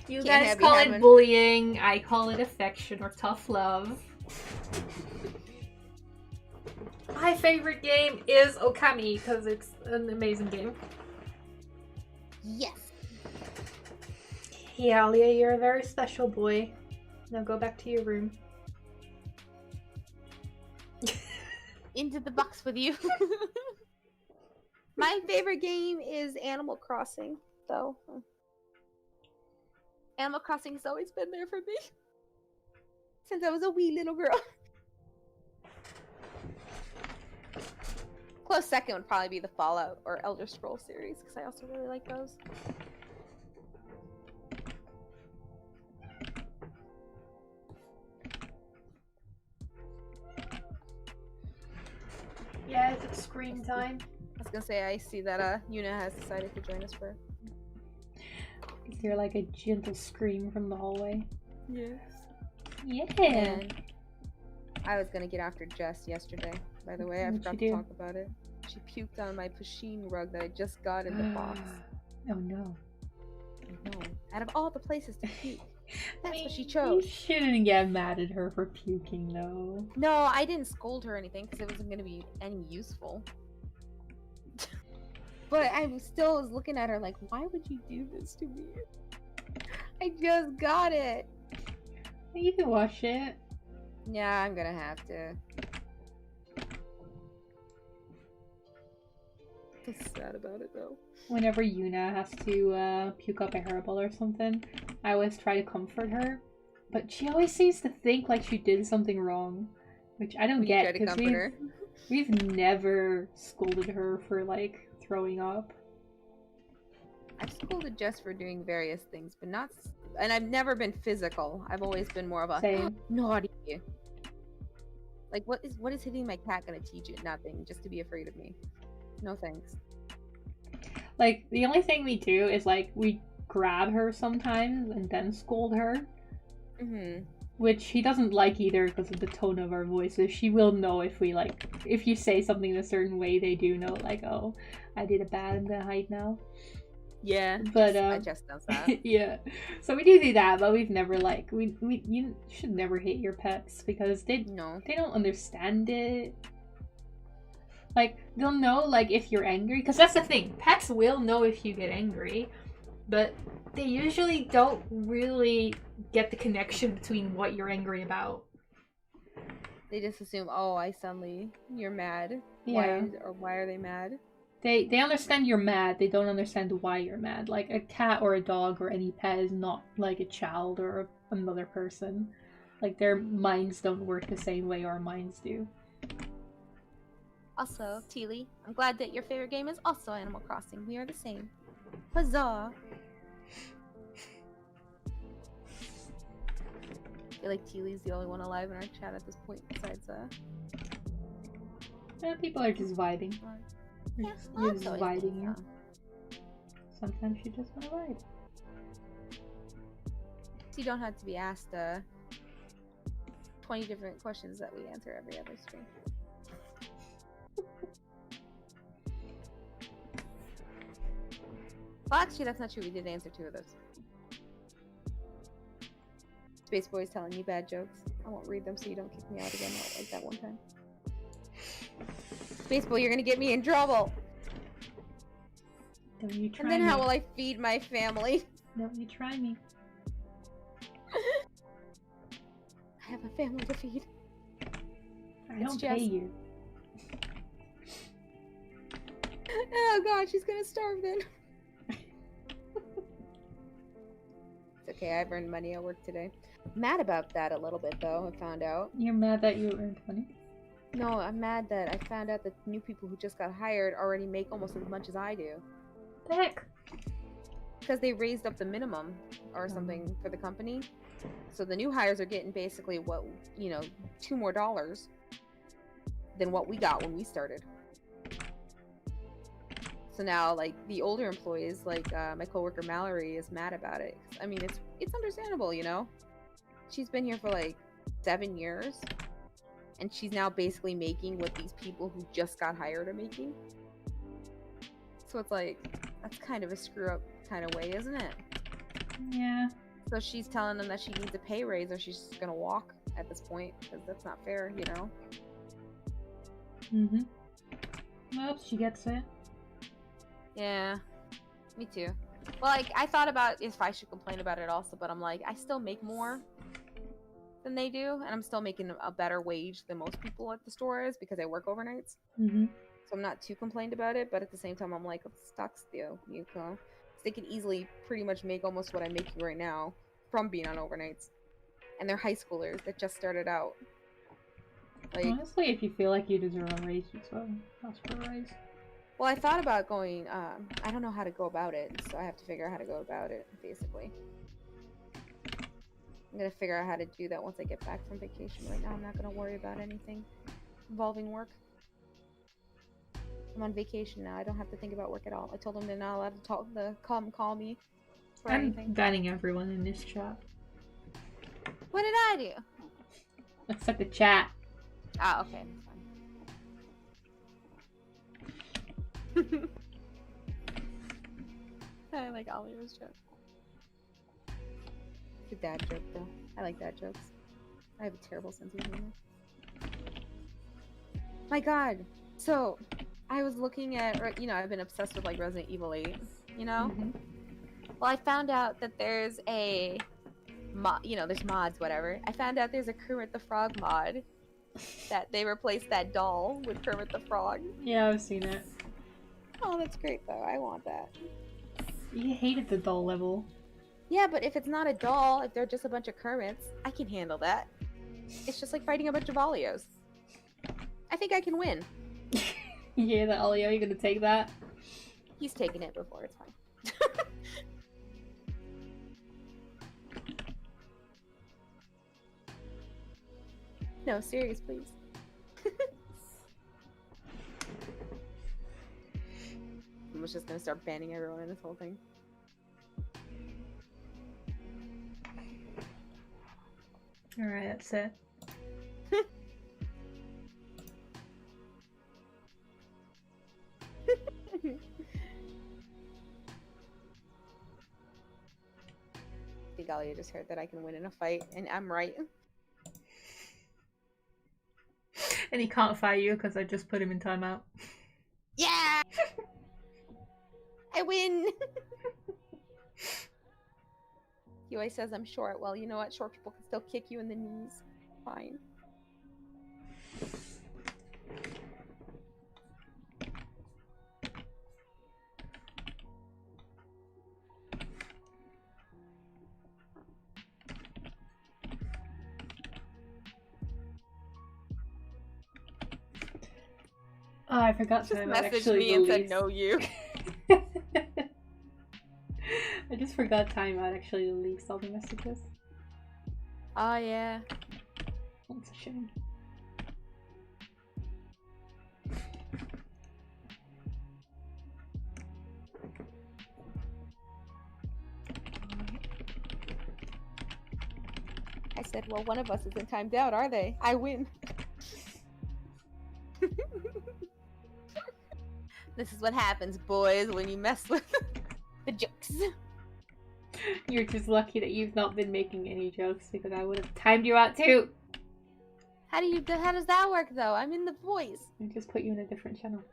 You Can't guys have call you it having- bullying. I call it affection or tough love. My favorite game is Okami because it's an amazing game. Yes. Yeah, Alia, you're a very special boy. Now go back to your room. Into the box with you. My favorite game is Animal Crossing, though. Animal Crossing has always been there for me. Since I was a wee little girl. Close second would probably be the Fallout or Elder Scrolls series, because I also really like those. Yeah, it's screen time. I was gonna say, I see that Yuna has decided to join us for... Is there like a gentle scream from the hallway? Yes. Yeah. And I was gonna get after Jess yesterday, by the way. I What'd forgot she to do? talk about it. She puked on my Pusheen rug that I just got in the box. Oh no. No. Out of all the places to puke. That's what she You chose. shouldn't get mad at her for puking though. No, I didn't scold her or anything because it wasn't going to be any useful. But I still was looking at her like, why would you do this to me? I just got it. You can watch it. Yeah, I'm gonna have to. I'm sad about it though. Whenever Yuna has to puke up a hairball or something, I always try to comfort her, but she always seems to think like she did something wrong, which I don't get because we've never scolded her for like throwing up. I've scolded Jess for doing various things, but not. And I've never been physical. I've always been more of a naughty. Like what is hitting my cat gonna teach it? Nothing. Just to be afraid of me. No thanks. Like the only thing we do is like we grab her sometimes and then scold her. Mm-hmm. Which she doesn't like either because of the tone of our voices. She will know if we if you say something in a certain way, they do know like, oh, I did a bad, I'm gonna hide now. Yeah, but I just knows that. Yeah, so we do that, but we've never you should never hate your pets because they don't understand it. Like they'll know like if you're angry, because that's the thing. Pets will know if you get angry, but they usually don't really get the connection between what you're angry about. They just assume, oh, you're mad. Yeah. Why are they mad? They understand you're mad. They don't understand why you're mad. Like a cat or a dog or any pet is not like a child or another person. Like their minds don't work the same way our minds do. Also, Teely, I'm glad that your favorite game is also Animal Crossing. We are the same. Huzzah! I feel like Teely's the only one alive in our chat at this point besides people are just vibing. Yeah, you're just vibing you. Sometimes you just want to vibe. So you don't have to be asked 20 different questions that we answer every other stream. Well, actually, that's not true. We did answer 2 of those. Space Boy's telling you bad jokes. I won't read them so you don't kick me out again like that one time. Space Boy, you're gonna get me in trouble! Don't you try and then me. How will I feed my family? Don't you try me. I have a family to feed. I don't pay you. Oh god, she's gonna starve then. It's okay, I've earned money at work today. Mad about that a little bit though, I found out. You're mad that you earned money? No, I'm mad that I found out that new people who just got hired already make almost as much as I do. The heck? Because they raised up the minimum or something for the company. So the new hires are getting basically what, $2 more than what we got when we started. So now, like, the older employees, like my coworker Mallory, is mad about it. I mean, it's understandable, She's been here for like 7 years, and she's now basically making what these people who just got hired are making. So it's like, that's kind of a screw up kind of way, isn't it? Yeah. So she's telling them that she needs a pay raise or she's just gonna walk at this point, because that's not fair, Mm-hmm. Well, she gets it. Yeah, me too. Well, like, I thought about if I should complain about it also, but I'm like, I still make more than they do, and I'm still making a better wage than most people at the store is because I work overnights. Mm-hmm. So I'm not too complained about it, but at the same time, I'm like, it sucks, Yuko. They could easily pretty much make almost what I'm making right now from being on overnights. And they're high schoolers that just started out. Like, honestly, if you feel like you deserve a raise, just ask for a raise. Well, I thought about going, I don't know how to go about it, so I have to figure out how to go about it, basically. I'm gonna figure out how to do that once I get back from vacation. Right now, I'm not gonna worry about anything involving work. I'm on vacation now. I don't have to think about work at all. I told them they're not allowed to call me for anything. I'm banning everyone in this chat. What did I do? Except the chat. Ah, okay. That's fine. I like Oliver's joke. It's a dad joke, though. I like dad jokes. I have a terrible sense of humor. My god. So, I was looking at, I've been obsessed with, like, Resident Evil 8, Mm-hmm. Well, I found out that there's a there's mods, whatever. I found out there's a Kermit the Frog mod that they replaced that doll with Kermit the Frog. Yeah, I've seen it. Oh, that's great though. I want that. You hated the doll level. Yeah, but if it's not a doll, if they're just a bunch of Kermits, I can handle that. It's just like fighting a bunch of Olios. I think I can win. You hear that, Olio? You gonna take that? He's taken it before, it's fine. No, serious, please. I was just gonna start banning everyone in this whole thing. Alright, that's it. I think Alia just heard that I can win in a fight, and I'm right. And he can't fight you because I just put him in timeout. Yeah! I win! He always says I'm short. Well, you know what? Short people can still kick you in the knees. Fine. Oh, I forgot Just timeout messaged actually me and said released. no you. I just forgot timeout actually released all the messages. Oh yeah. That's a shame. I said, well, one of us isn't timed out, are they? I win. This is what happens, boys, when you mess with the jokes. You're just lucky that you've not been making any jokes because I would have timed you out too. How does that work though? I'm in the voice. I just put you in a different channel.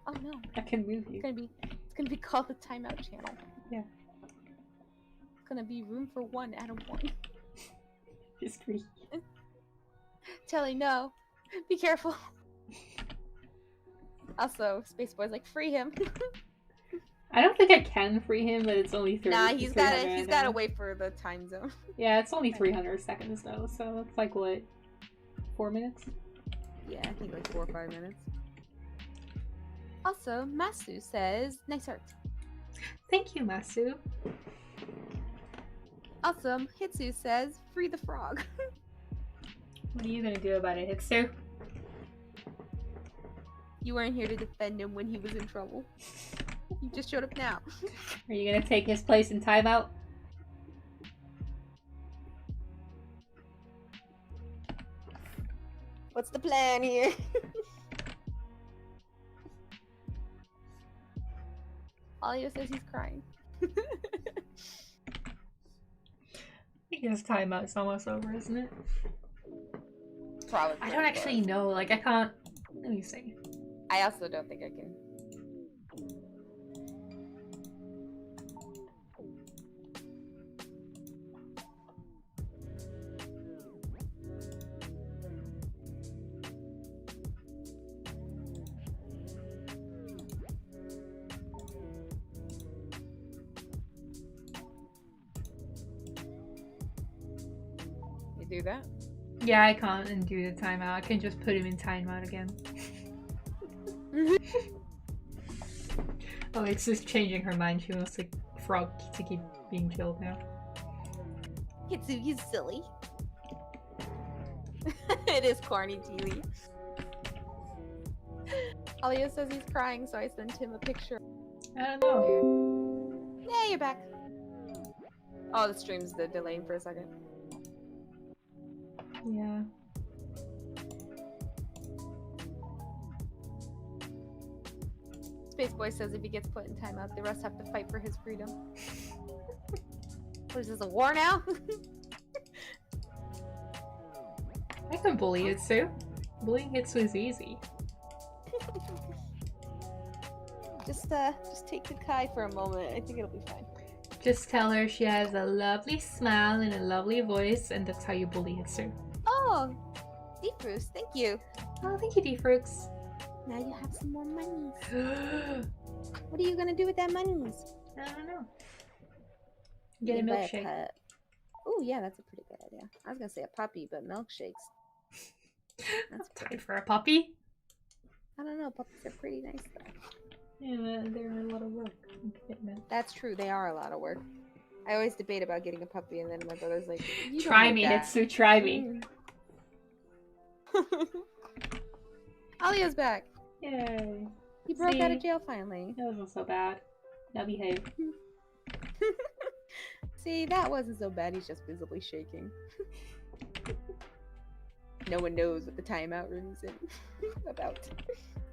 Oh no. I can move you. It's gonna be called the timeout channel. Yeah. It's gonna be room for one out of one. Just free. Telly, no. Be careful. Also, Space Boy's like, free him. I don't think I can free him, but it's only 30. Nah, he's gotta wait for the time zone. Yeah, it's only 300 seconds though, so it's like what, 4 minutes? Yeah, I think like 4 or 5 minutes. Also, Masu says, nice art. Thank you, Masu. Awesome. Hitsu says, free the frog. What are you gonna do about it, Hitsu? You weren't here to defend him when he was in trouble. You just showed up now. Are you gonna take his place in timeout? What's the plan here? Alio says he's crying. I guess timeout's almost over, isn't it? Probably. I don't actually know, like I can't... Let me see. I also don't think I can. You do that? Yeah, I can't undo the timeout. I can just put him in timeout again. Oh, it's just changing her mind. She wants the frog to keep being killed now. Hitsuki's silly. It is corny, TV. Alio says he's crying, so I sent him a picture. I don't know. Yeah, you're back. Oh, the stream's delaying for a second. Yeah. Space Boy says if he gets put in timeout, the rest have to fight for his freedom. What is this, a war now? I can bully Hitsu. Bullying Hitsu is easy. Just take the Kai for a moment. I think it'll be fine. Just tell her she has a lovely smile and a lovely voice, and that's how you bully her, sir. Oh, Defroos, thank you. Oh, thank you, Defrooks. Now you have some more monies. What are you gonna do with that monies? I don't know. Get a milkshake. Oh yeah, that's a pretty good idea. I was gonna say a puppy, but milkshakes. That's time for a puppy. I don't know. Puppies are pretty nice though. Yeah, they're a lot of work. That's true. They are a lot of work. I always debate about getting a puppy, and then my brother's like, "Try me, Hitsu. Try me." Alia's back. Yay! He broke out of jail finally. That wasn't so bad. Now behave. See, that wasn't so bad. He's just visibly shaking. No one knows what the timeout room is about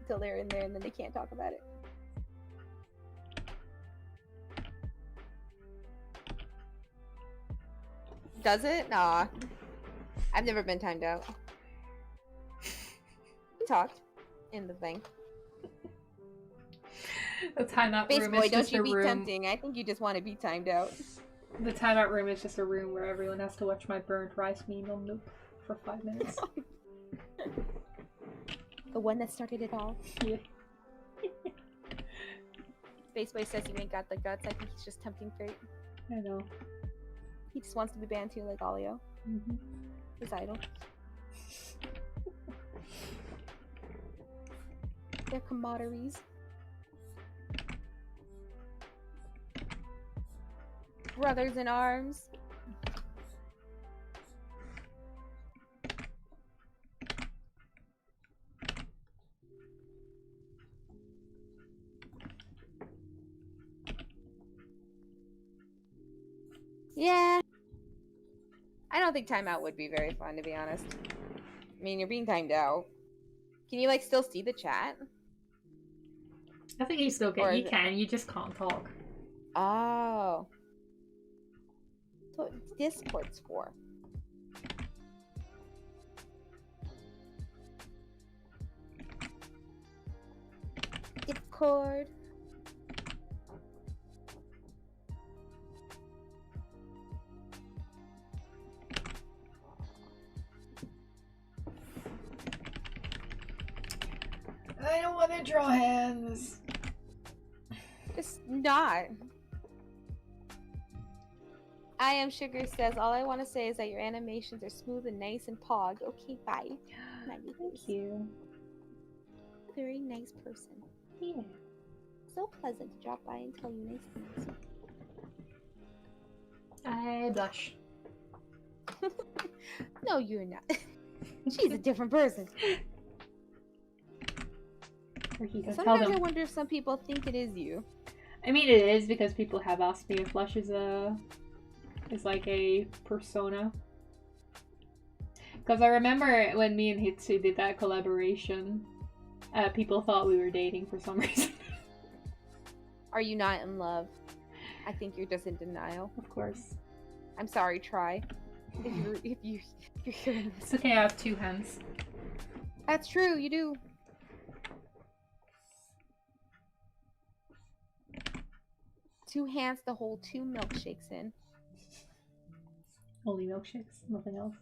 until they're in there, and then they can't talk about it. Does it? Nah. I've never been timed out. We talked in the thing. The timeout Face room boy, is just don't you a be room. tempting. I think you just want to be timed out. The timeout room is just a room where everyone has to watch my burnt rice meme on loop for 5 minutes. The one that started it all. Yeah. Spaceboy says you ain't got the guts. I think he's just tempting fate. I know. He just wants to be banned too, like Alio. His idol. They're camaraderies. Brothers in arms. Yeah. I don't think timeout would be very fun, to be honest. I mean, you're being timed out. Can you, like, still see the chat? I think you still can. You can. You just can't talk. Oh. So Discord's for. Discord. I don't want to draw hands. Just not. I Am Sugar says, all I want to say is that your animations are smooth and nice and pog. Okay, bye. Thank you. Very nice person. Yeah. So pleasant to drop by and tell you nice things. I blush. No, you're not. She's a different person. Sometimes I wonder if some people think it is you. I mean, it is because people have asked me if Blush is like a persona. Because I remember when me and Hitsu did that collaboration, people thought we were dating for some reason. Are you not in love? I think you're just in denial. Of course. I'm sorry, try. If you're hearing this. It's okay, I have 2 hands. That's true, you do. 2 hands to hold 2 milkshakes in. Only milkshakes, nothing else.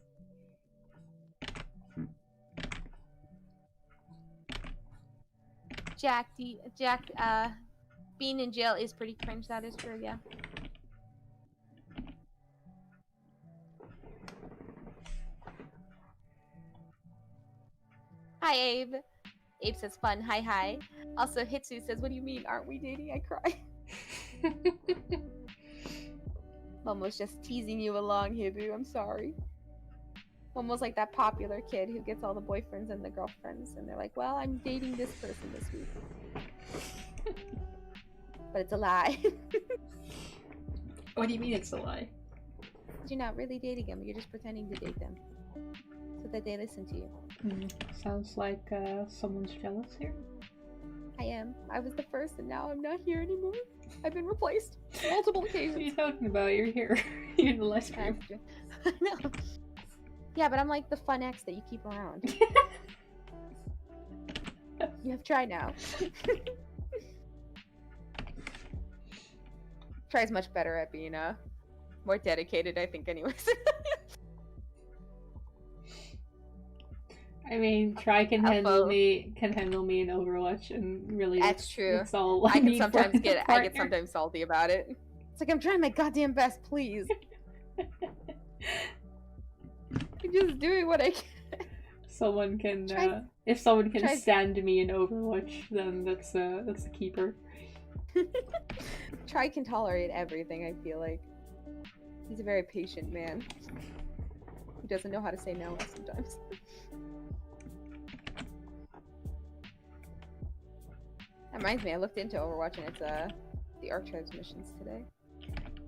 Jack, being in jail is pretty cringe, that is true, yeah. Hi, Abe. Abe says fun, hi. Also, Hitsu says, what do you mean, aren't we dating? I cry. Mom was just teasing you along, Hibu. I'm sorry. Mom was like that popular kid who gets all the boyfriends and the girlfriends, and they're like, well, I'm dating this person this week. But it's a lie. What do you mean it's a lie? You're not really dating them, you're just pretending to date them. So that they listen to you. Sounds like someone's jealous here. I am. I was the first and now I'm not here anymore. I've been replaced. Multiple occasions. What are you talking about? You're here. You're in the live stream. I know. Yeah, but I'm like the fun ex that you keep around. You have tried now. Tries much better at being more dedicated, I think, anyways. I mean, Try can handle me in Overwatch, and really that's true. That's all I can sometimes get sometimes salty about it. It's like I'm trying my goddamn best, please. I'm just doing what I can. Someone can if someone can stand me in Overwatch, then that's a keeper. Try can tolerate everything, I feel like. He's a very patient man. He doesn't know how to say no sometimes. That reminds me, I looked into Overwatch and it's the Archives missions today.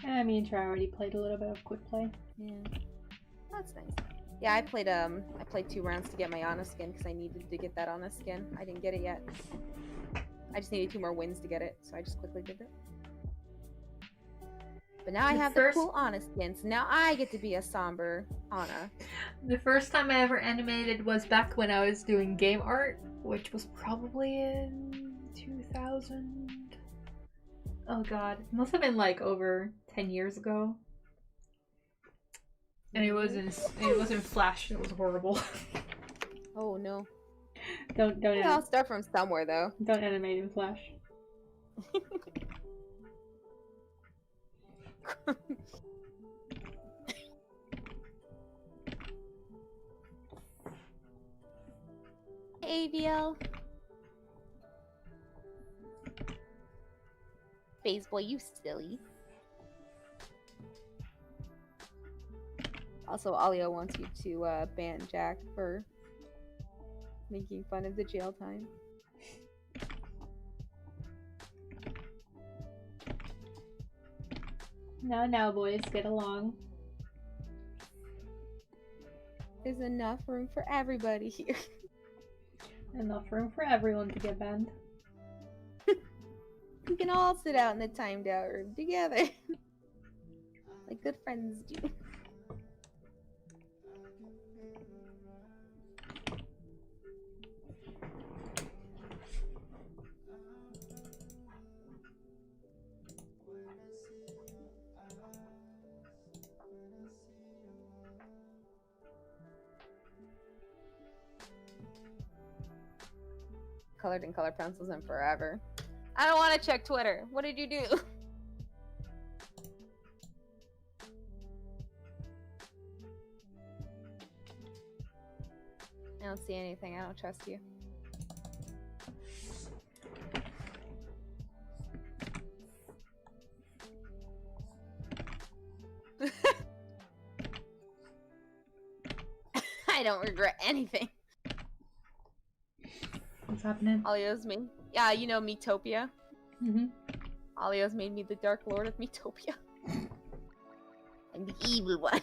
I mean, Try already played a little bit of quick play. Yeah. That's nice. Yeah, I played 2 rounds to get my Ana skin because I needed to get that Ana skin. I didn't get it yet. I just needed 2 more wins to get it, so I just quickly did it. But now I have the cool Ana skin, so now I get to be a somber Ana. The first time I ever animated was back when I was doing game art, which was probably in 2000. Oh god, it must have been like over 10 years ago. And it was in Flash. It was horrible. Oh no! Don't. I'll start from somewhere though. Don't animate in Flash. AVL. Phase boy, you silly. Also, Alio wants you to ban Jack for making fun of the jail time. Now, boys, get along. There's enough room for everybody here. Enough room for everyone to get banned. We can all sit out in the timed out room together. Like good friends do. Colored in color pencils in forever. I don't want to check Twitter. What did you do? I don't see anything. I don't trust you. I don't regret anything. What's happening? Alio's me. Yeah, you know Metopia? Mm-hmm. Alio's made me the Dark Lord of Metopia. I'm the evil one.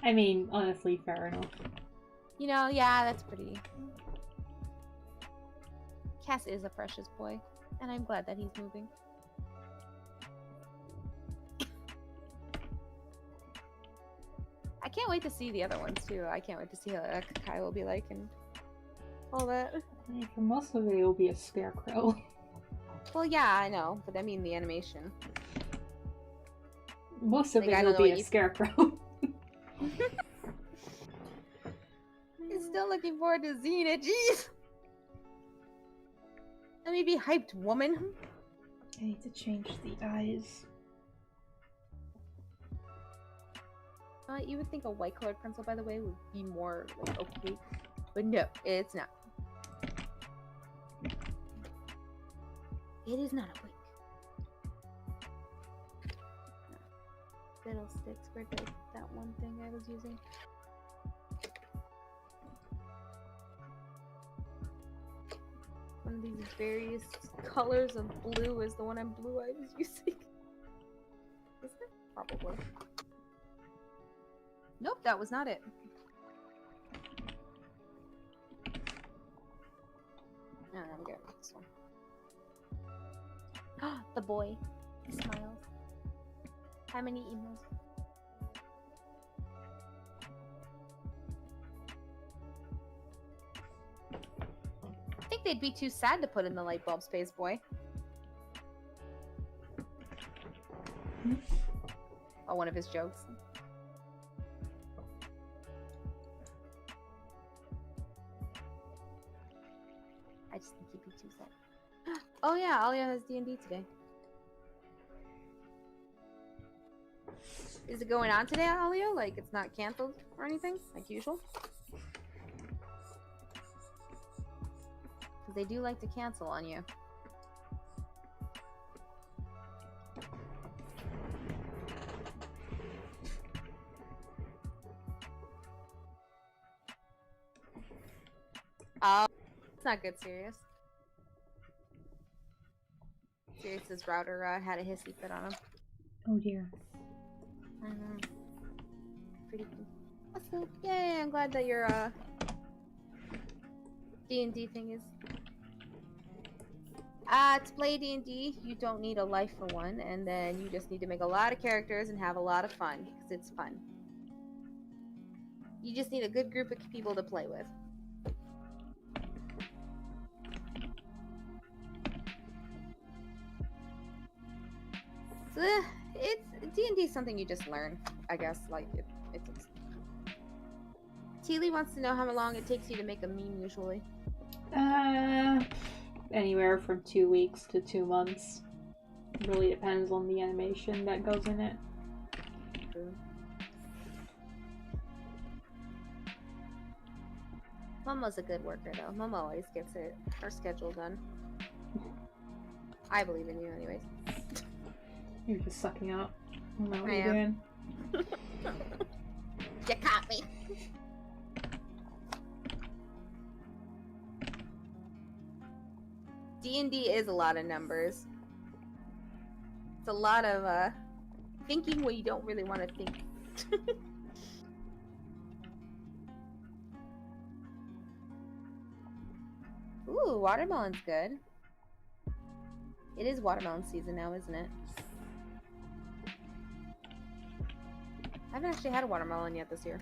I mean, honestly, fair enough. You know, yeah, that's pretty. Cass is a precious boy, and I'm glad that he's moving. I can't wait to see the other ones, too. I can't wait to see how Kai will be like and all that. I mean, for most of it will be a scarecrow. Well, yeah, I know, but I mean the animation. Most of it will be a scarecrow. I'm still looking forward to Xena, jeez! Let me be hyped, woman. I need to change the eyes. You would think a white colored pencil, by the way, would be more like okay, but no, it's not. It is not a wig. Fiddlesticks, where'd that one thing I was using? One of these various colors of blue is the one I'm blue I was using. Is it? Probably. Nope, that was not it. No, I'm good with this one. The boy. He smiles. How many emails? I think they'd be too sad to put in the light bulb space boy. one of his jokes. I just think he'd be too sad. Oh yeah, Alia has D&D today. Is it going on today, Alia? Like, it's not canceled or anything, like usual? Because they do like to cancel on you. Oh, it's not good, Sirius. Sirius's router had a hissy fit on him. Oh dear. I know. Pretty cool. Also, yay, I'm glad that your D&D thing is... to play D&D, you don't need a life for one, and then you just need to make a lot of characters and have a lot of fun, because it's fun. You just need a good group of people to play with. So, it's D&D is something you just learn, I guess. Like it's. Teely wants to know how long it takes you to make a meme usually. Anywhere from 2 weeks to 2 months. Really depends on the animation that goes in it. True. Momo's a good worker though. Momo always gets her schedule done. I believe in you, anyways. You're just sucking up. I don't know what I you're am. doing. You caught me. D&D is a lot of numbers. It's a lot of thinking when you don't really want to think. Ooh, watermelon's good. It is watermelon season now, isn't it? I haven't actually had a watermelon yet this year.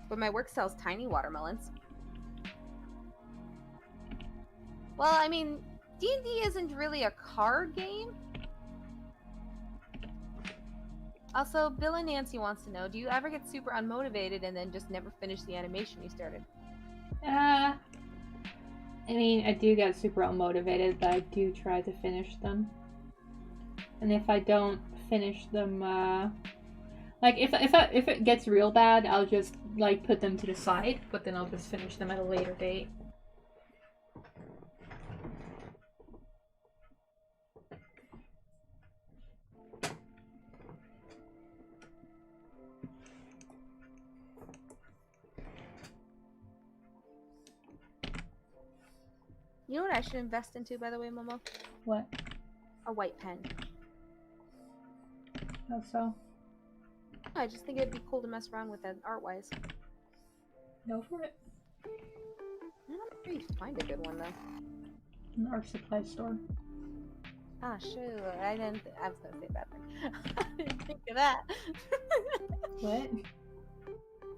But my work sells tiny watermelons. Well, I mean, D&D isn't really a card game. Also, Bill and Nancy wants to know, do you ever get super unmotivated and then just never finish the animation you started? I mean, I do get super unmotivated, but I do try to finish them. And if I don't finish them, like if it gets real bad, I'll just like put them to the side, but then I'll just finish them at a later date. You know what I should invest into, by the way, Momo? What? A white pen. How so? I just think it'd be cool to mess around with that art-wise. Go for it. I don't know where you find a good one, though. An art supply store. Ah, shoot. I was gonna say a bad thing. I didn't think of that. What?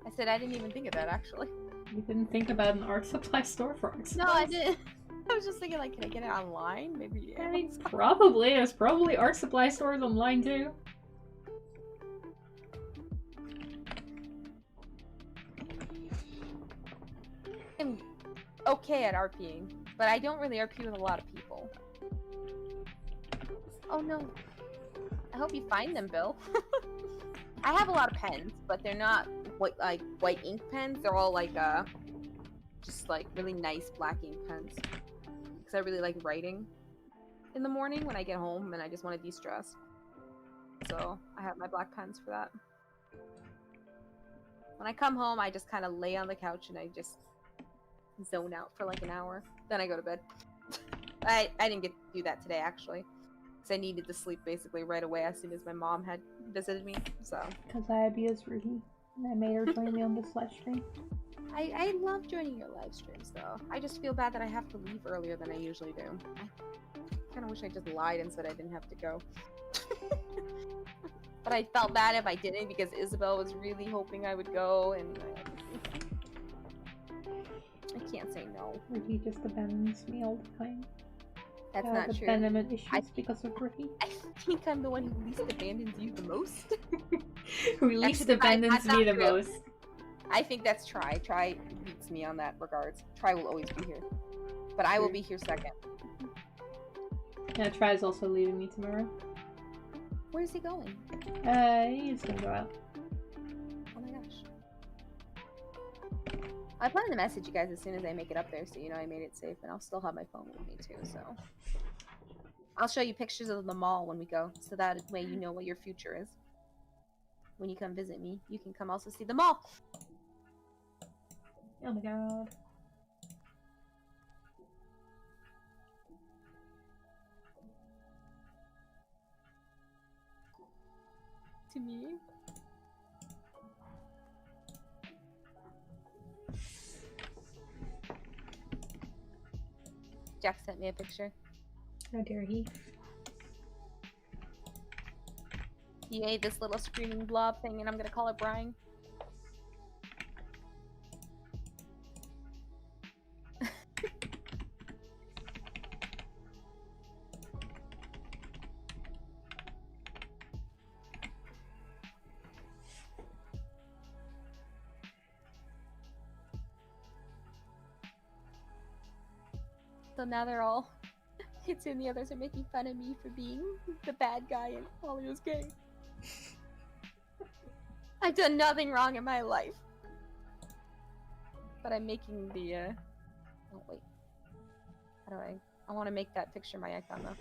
I said I didn't even think of that, actually. You didn't think about an art supply store for art supplies? No, I didn't. I was just thinking, like, can I get it online? Maybe. I mean, probably. There's probably art supply stores online, too. I'm okay at RPing, but I don't really RP with a lot of people. Oh no. I hope you find them, Bill. I have a lot of pens, but they're not white ink pens. They're all like just like really nice black ink pens. Because I really like writing in the morning when I get home and I just want to de-stress. So I have my black pens for that. When I come home, I just kind of lay on the couch and I just zone out for like an hour. Then I go to bed. I didn't get to do that today, actually. Because I needed to sleep basically right away as soon as my mom had visited me, so. Because I abused Ruhi. And I made her join me on this live stream. I love joining your live streams, though. I just feel bad that I have to leave earlier than I usually do. I kind of wish I just lied and said I didn't have to go. But I felt bad if I didn't because Isabel was really hoping I would go, and I can't say no. Ruhi just abandons me all the time. That's not true. Abandonment issues because of Ricky. I think I'm the one who least abandons you the most. Who least abandons me the most. I think that's Try. Try beats me on that regards. Try will always be here. But I will be here second. Yeah, Try's also leaving me tomorrow. Where's he going? He's gonna go out. Oh my gosh. I plan to message you guys as soon as I make it up there, so you know I made it safe, and I'll still have my phone with me too, so. I'll show you pictures of the mall when we go, so that way you know what your future is. When you come visit me, you can come also see the mall. Oh my god. To me. Jack sent me a picture. How dare he? He ate this little screaming blob thing, and I'm gonna call it Brian. So now they're all, it's and the others are making fun of me for being the bad guy in Hollywood's game. I've done nothing wrong in my life. But I'm making the, oh wait. How do I want to make that picture my icon though.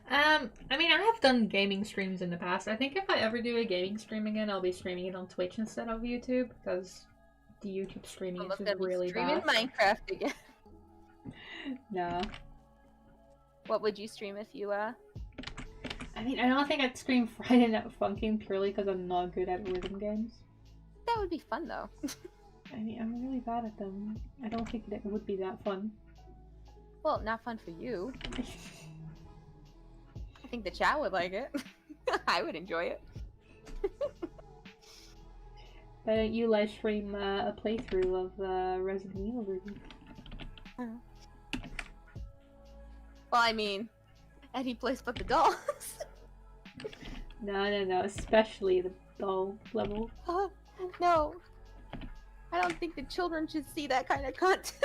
I mean, I have done gaming streams in the past. I think if I ever do a gaming stream again, I'll be streaming it on Twitch instead of YouTube, because the YouTube streaming is just really bad. Streaming Minecraft again. No. What would you stream if you, I mean, I don't think I'd stream Friday Night Funkin' purely because I'm not good at rhythm games. That would be fun, though. I mean, I'm really bad at them. I don't think it would be that fun. Well, not fun for you. I think the chat would like it. I would enjoy it. Why don't you live stream a playthrough of Resident Evil version? Well, I mean, any place but the dolls. No, especially the doll level. No. I don't think the children should see that kind of content.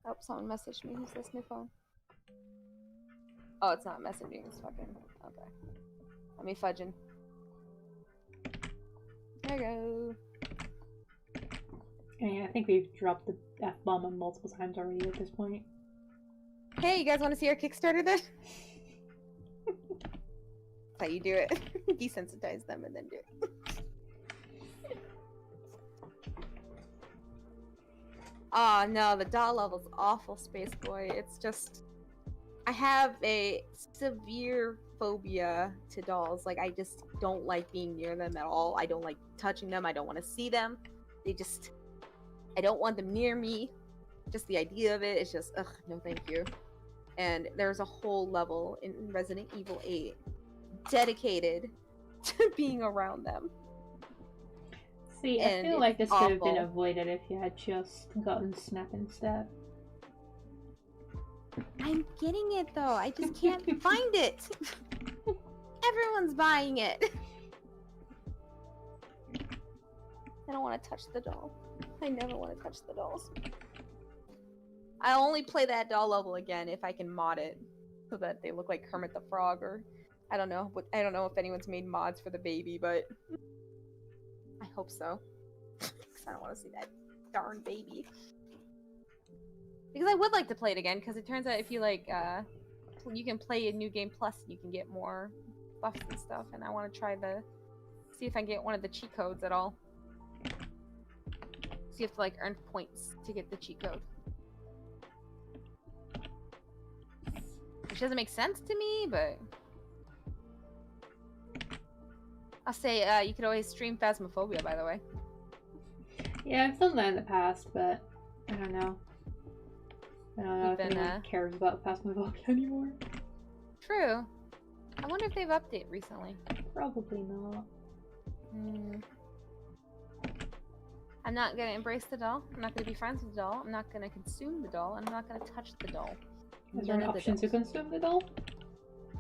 Oh, someone messaged me. Who's this new phone? Oh, it's not messaging. It's fucking... Okay. Let me fudging. There you go. Yeah, I think we've dropped the F-bomb on multiple times already at this point. Hey, you guys want to see our Kickstarter then? That's how you do it. Desensitize them and then do it. Oh no, the doll level's awful, Space Boy. It's just... I have a severe phobia to dolls. Like, I just don't like being near them at all. I don't like touching them. I don't want to see them. They just... I don't want them near me. Just the idea of it is just, ugh, no thank you. And there's a whole level in Resident Evil 8 dedicated to being around them. See, I feel like this could have been avoided if you had just gotten Snap instead. I'm getting it though, I just can't find it. Everyone's buying it. I don't want to touch the doll. I never want to touch the dolls. I only play that doll level again if I can mod it so that they look like Kermit the Frog, or I don't know. I don't know if anyone's made mods for the baby, but I hope so. Because I don't want to see that darn baby. Because I would like to play it again, because it turns out if you like, you can play a New Game Plus and you can get more buffs and stuff, and I want to try see if I can get one of the cheat codes at all. So you have to like earn points to get the cheat code. Which doesn't make sense to me, but... I'll say, you could always stream Phasmophobia, by the way. Yeah, I've done that in the past, but I don't know. I don't know if anyone cares about pacman anymore. True. I wonder if they've updated recently. Probably not. I'm not gonna embrace the doll. I'm not gonna be friends with the doll. I'm not gonna consume the doll. And I'm not gonna touch the doll. Is there an option to consume the doll?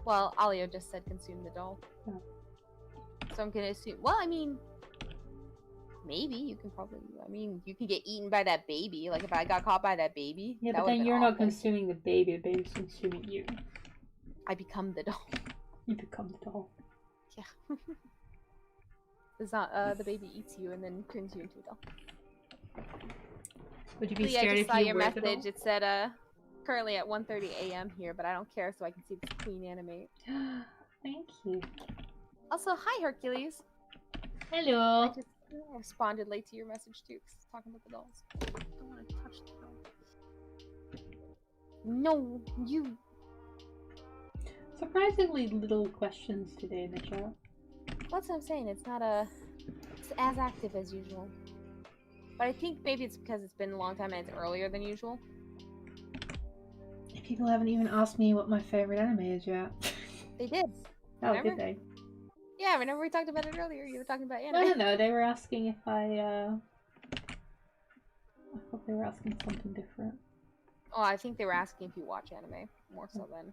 Well, Alio just said consume the doll. Oh. So I'm gonna assume. Well, I mean, maybe you can probably. I mean, you can get eaten by that baby. Like if I got caught by that baby. Yeah, but then you're not consuming the baby. The baby's consuming you. I become the doll. You become the doll. Yeah. It's not. The baby eats you and then turns you into a doll. Would you be Lee, scared I just if saw you your were message. the doll? It said currently at 1:30 a.m. here, but I don't care, so I can see this queen animate. Thank you. Also, hi Hercules. Hello. I just responded late to your message too, because talking about the dolls. I don't want to touch the doll. No, you. Surprisingly little questions today in the chat. That's what I'm saying. It's not it's as active as usual. But I think maybe it's because it's been a long time and it's earlier than usual. People haven't even asked me what my favorite anime is yet. They did. Oh, Remember? did they? Yeah, remember we talked about it earlier? You were talking about anime. No, they were asking if I thought they were asking something different. Oh, I think they were asking if you watch anime, more so than...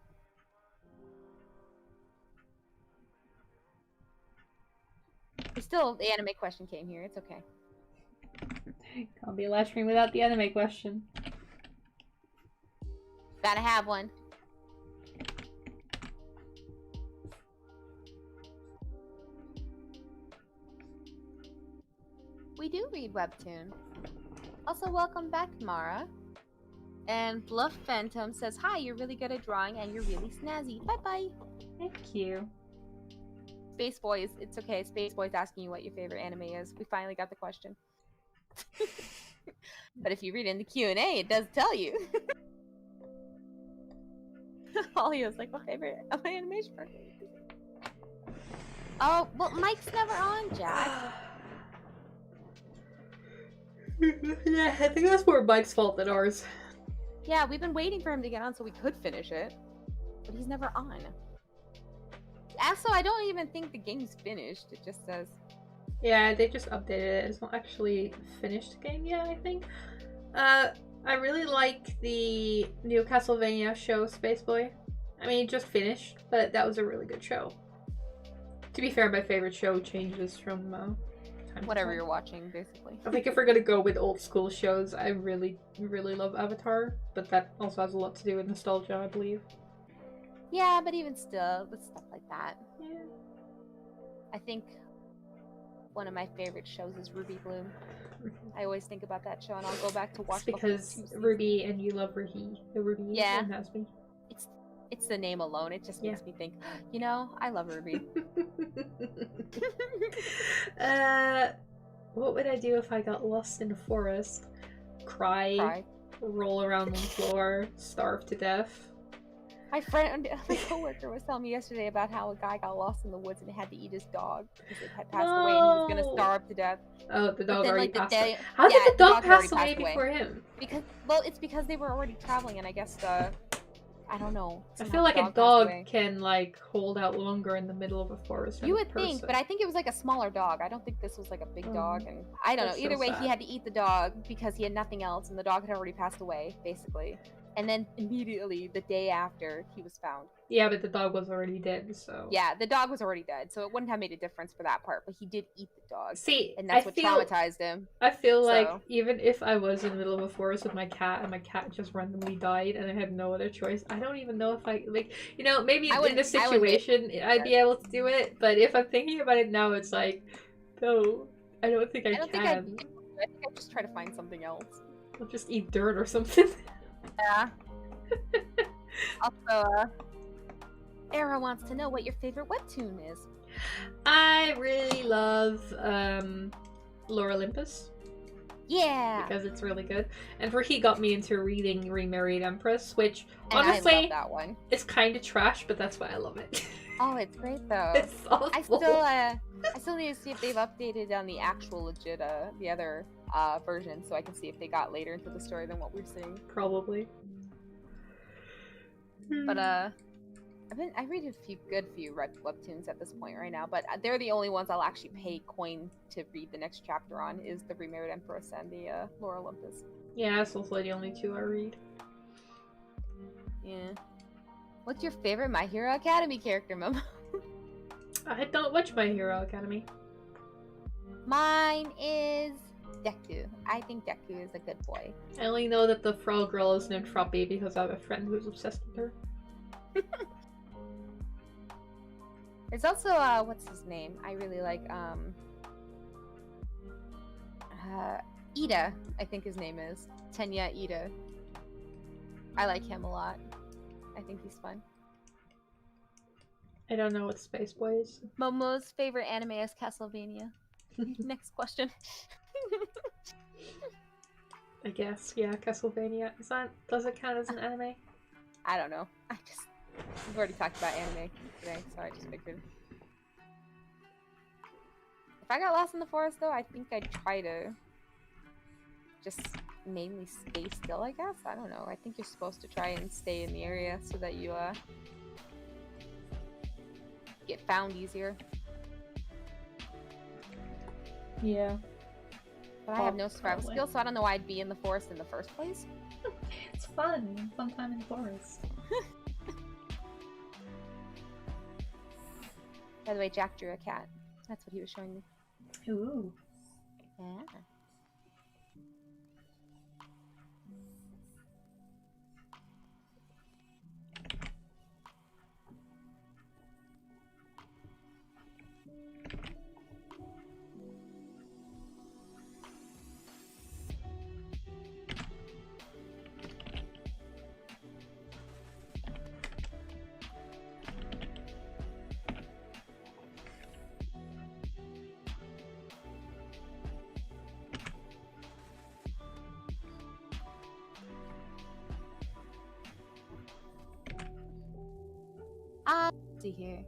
But still, the anime question came here. It's okay. Can't be a live stream without the anime question. Gotta have one. We do read webtoon. Also, welcome back, Mara. And Bluff Phantom says, hi, you're really good at drawing and you're really snazzy. Bye-bye. Thank you. Space Boys, it's okay. Space Boys asking you what your favorite anime is. We finally got the question. But if you read in the Q&A, it does tell you. Olio's like, my favorite animation person. Oh, well, Mike's never on, Jack. Yeah, I think that's more Mike's fault than ours. Yeah, we've been waiting for him to get on so we could finish it. But he's never on. Also, I don't even think the game's finished. It just says... Yeah, they just updated it. It's not actually finished game yet, I think. I really like the new Castlevania show, Space Boy. I mean, it just finished, but that was a really good show. To be fair, my favorite show changes from time whatever to time. You're watching, basically. I think if we're gonna go with old school shows, I really love Avatar, but that also has a lot to do with nostalgia, I believe. Yeah, but even still, with stuff like that. Yeah. I think one of my favorite shows is Ruby Bloom. I always think about that show, and I'll go back to watch the whole 2 seasons. Ruby and you love Ruby. The Ruby yeah. and Hasby. It's the name alone. It just makes me think, you know, I love Ruby. What would I do if I got lost in the forest? Cry. Roll around on the floor, starve to death. My coworker was telling me yesterday about how a guy got lost in the woods and had to eat his dog because it had passed away and he was gonna starve to death. Oh, the dog already passed away. How did the dog pass away before him? It's because they were already traveling, and I guess I don't know. I feel like a dog can like hold out longer in the middle of a forest. You would think, but I think it was like a smaller dog. I don't think this was like a big dog, and I don't know. Either way, he had to eat the dog because he had nothing else, and the dog had already passed away, basically. And then immediately, the day after, he was found. Yeah, but the dog was already dead, so... Yeah, the dog was already dead, so it wouldn't have made a difference for that part, but he did eat the dog. See, and that's what traumatized him. I feel like even if I was in the middle of a forest with my cat, and my cat just randomly died, and I had no other choice, I don't even know if I, like, you know, maybe in this situation, I'd be able to do it, but if I'm thinking about it now, it's like, no, I don't think I can. I think I'd just try to find something else. I'll just eat dirt or something. Yeah. Also, Era wants to know what your favorite webtoon is. I really love Lore Olympus. Yeah. Because it's really good. And he got me into reading Remarried Empress, which and honestly I love that one. It's kind of trash, but that's why I love it. Oh, it's great though. It's awful. I still need to see if they've updated on the actual legit the other version, so I can see if they got later into the story than what we're seeing. Probably. But I read a good few webtoons at this point right now, but they're the only ones I'll actually pay coin to read the next chapter on. Is the Remarried Empress and the Lore Olympus. Yeah, that's also the only two I read. Yeah. What's your favorite My Hero Academy character, Momo? I don't watch My Hero Academy. Mine is Deku. I think Deku is a good boy. I only know that the frog girl is named Froppy because I have a friend who's obsessed with her. There's also what's his name? I really like Ida, I think his name is. Tenya Ida. I like him a lot. I think he's fun. I don't know what Space Boy is. Momo's favorite anime is Castlevania. Next question. I guess, yeah, Castlevania. Does it count as an anime? I don't know. We've already talked about anime today, so I just figured. If I got lost in the forest, though, I think I'd try to just mainly stay still, I guess? I don't know. I think you're supposed to try and stay in the area so that you, get found easier. Yeah. But I have no survival skills, so I don't know why I'd be in the forest in the first place. It's fun. Fun time in the forest. By the way, Jack drew a cat. That's what he was showing me. Ooh. Yeah. Let's see here.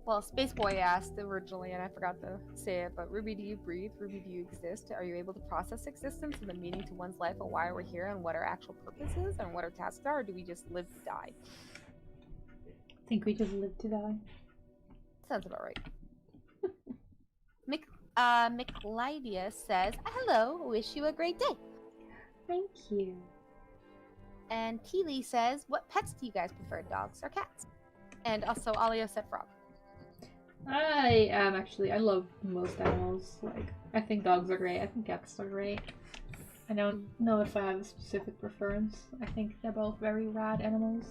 Well, Space Boy asked originally, and I forgot to say it, but Ruby, do you breathe? Ruby, do you exist? Are you able to process existence and the meaning to one's life and why we're here and what our actual purpose is and what our tasks are, or do we just live to die? I think we just live to die. Sounds about right. Miclydia says, hello, wish you a great day. Thank you. And Keely says, what pets do you guys prefer, dogs or cats? And also, Alio said frog. I love most animals. Like, I think dogs are great. I think cats are great. I don't know if I have a specific preference. I think they're both very rad animals.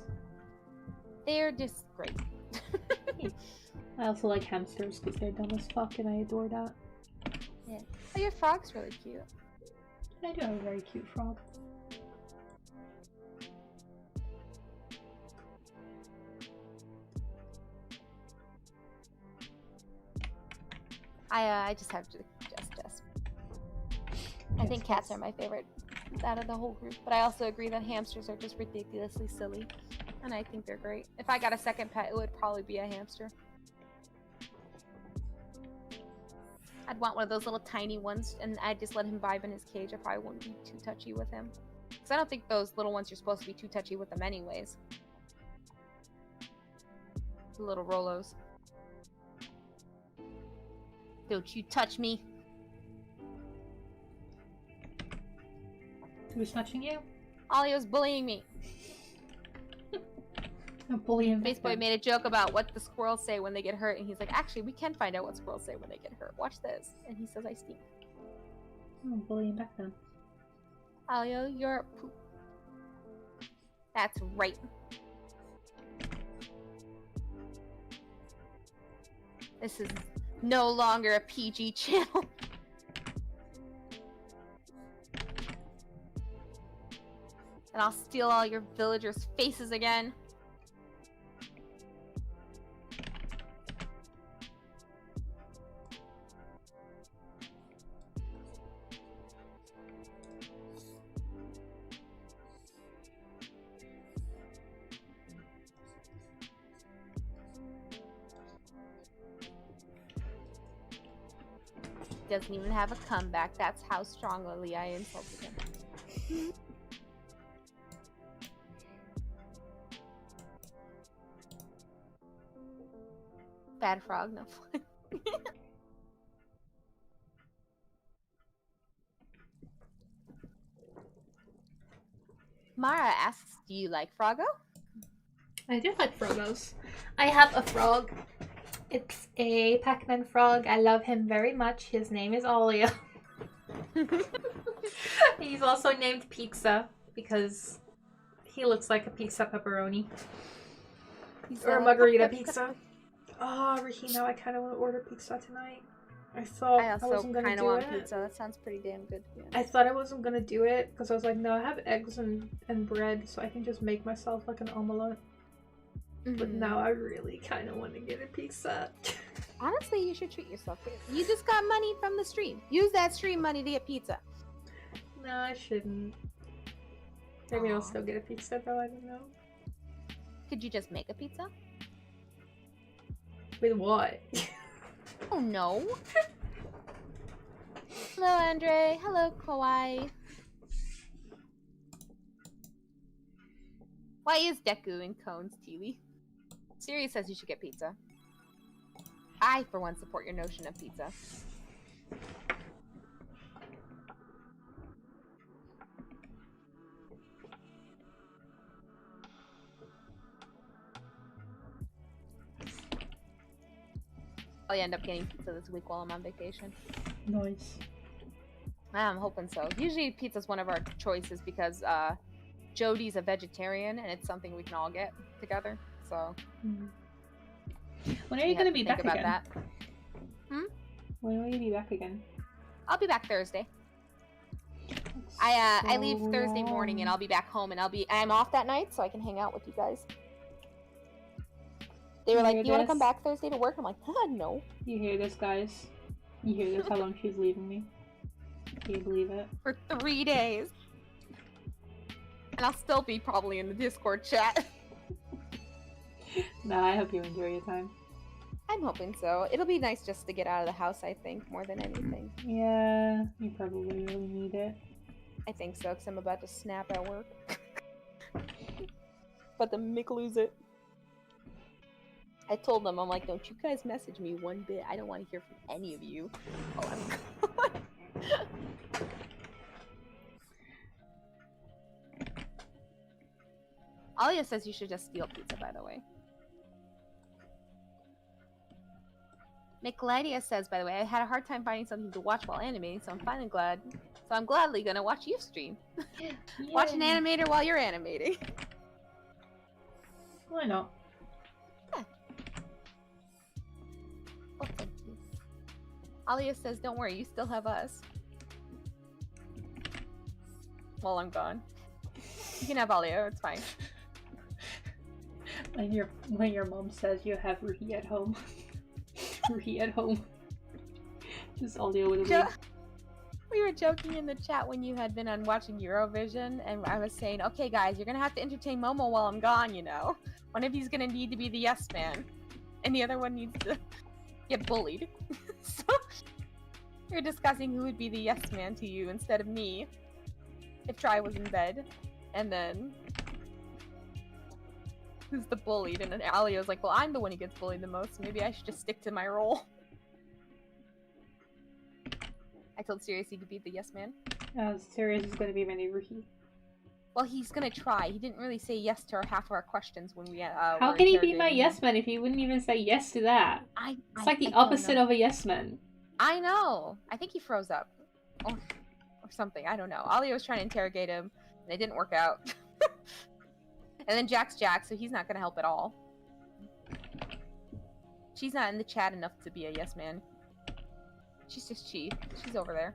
They're just great. I also like hamsters because they're dumb as fuck and I adore that. Yeah. Oh, your frog's really cute. I do have a very cute frog. I just have to just. I think cats are my favorite out of the whole group, but I also agree that hamsters are just ridiculously silly, and I think they're great. If I got a second pet, it would probably be a hamster. I'd want one of those little tiny ones, and I'd just let him vibe in his cage. I probably wouldn't be too touchy with him, because I don't think those little ones you're supposed to be too touchy with them anyways. The little Rolos. Don't you touch me. Who's touching you? Alio's bullying me. A bully and Space Boy made a joke about what the squirrels say when they get hurt, and he's like, actually, we can find out what squirrels say when they get hurt. Watch this. And he says, I stink. Oh, bullying back then. Alio, you're a poop. That's right. This is no longer a PG channel. And I'll steal all your villagers' faces again. doesn't even have a comeback. That's how strongly I insulted him. Bad frog, no fun. Mara asks, do you like Froggo? I do like Froggos. I have a frog. It's a Pacman frog. I love him very much. His name is Olio. He's also named Pizza because he looks like a pizza pepperoni. Or a margarita pizza. Oh, Ricky, now I kind of want to order pizza tonight. I thought I wasn't gonna do it. Pizza. That sounds pretty damn good. I thought I wasn't gonna do it because I was like, no, I have eggs and bread, so I can just make myself like an omelette. But now I really kind of want to get a pizza. Honestly, you should treat yourself. You just got money from the stream. Use that stream money to get pizza. No, I shouldn't. Maybe I'll still get a pizza though, I don't know. Could you just make a pizza? With what? Oh no. Hello, Andre. Hello, Kawaii. Why is Deku in cones, Teely? Siri says you should get pizza. I, for one, support your notion of pizza. I'll end up getting pizza this week while I'm on vacation. Nice. I'm hoping so. Usually pizza's one of our choices because Jody's a vegetarian and it's something we can all get together. So when are you going to be back again? That. When will you be back again? I'll be back Thursday. I leave Thursday morning and I'll be back home and I'm off that night so I can hang out with you guys. They were like, do you want to come back Thursday to work? I'm like, no. You hear this, guys? You hear this? How long she's leaving me? Can you believe it? For 3 days. And I'll still be probably in the Discord chat. Nah, I hope you enjoy your time. I'm hoping so. It'll be nice just to get out of the house, I think, more than anything. Yeah, you probably really need it. I think so, because I'm about to snap at work. But the Mick lose it. I told them, I'm like, don't you guys message me one bit. I don't want to hear from any of you. Oh, I'm gone. Alia says you should just steal pizza, by the way. Nicolaidia says, by the way, I had a hard time finding something to watch while animating, so I'm finally glad. So I'm gladly gonna watch you stream. Watch an animator while you're animating. Why not? Yeah. Oh, thank you. Alia says, don't worry, you still have us. While I'm gone. You can have Alia, it's fine. When your mom says you have Ruhi at home. Ruhi at home. Just Alia with a wig. We were joking in the chat when you had been on watching Eurovision, and I was saying, okay guys, you're gonna have to entertain Momo while I'm gone, you know? One of you's gonna need to be the yes man, and the other one needs to get bullied. So, we were discussing who would be the yes man to you instead of me, if Try was in bed, and then who's the bullied, and then Alia was like, well, I'm the one who gets bullied the most, so maybe I should just stick to my role. I told Sirius he could be the yes man. Sirius is going to be my new Ruhi. Well, he's gonna try. He didn't really say yes to half of our questions when we How can he be my yes man if he wouldn't even say yes to that? It's like the opposite of a yes man. I know. I think he froze up. Or something. I don't know. Alia was trying to interrogate him, and it didn't work out. And then Jack's Jack, so he's not gonna help at all. She's not in the chat enough to be a yes man. She's just Chi. She's over there.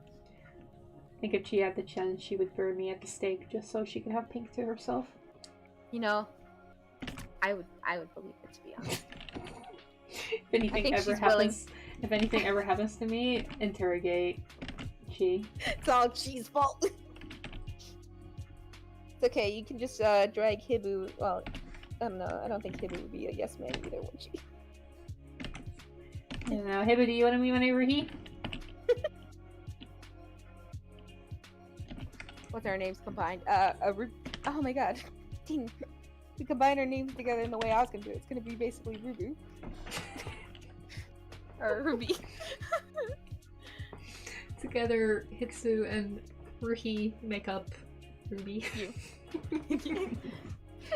I think if she had the chance, she would burn me at the stake just so she could have Pink to herself. You know, I would believe it, to be honest. If anything ever happens to me, interrogate Chi. It's all Chi's fault. It's okay. You can just drag Hibu. Well, I don't know. I don't think Hibu would be a yes man either, would she? I don't know. Hibu, do you want to be my Ruhi? what's our names combined? Oh my god. Ding. We combine our names together in the way I was gonna do it. It's gonna be basically Rubu. Or Ruby. Together, Hitsu and Ruhi make up Ruby.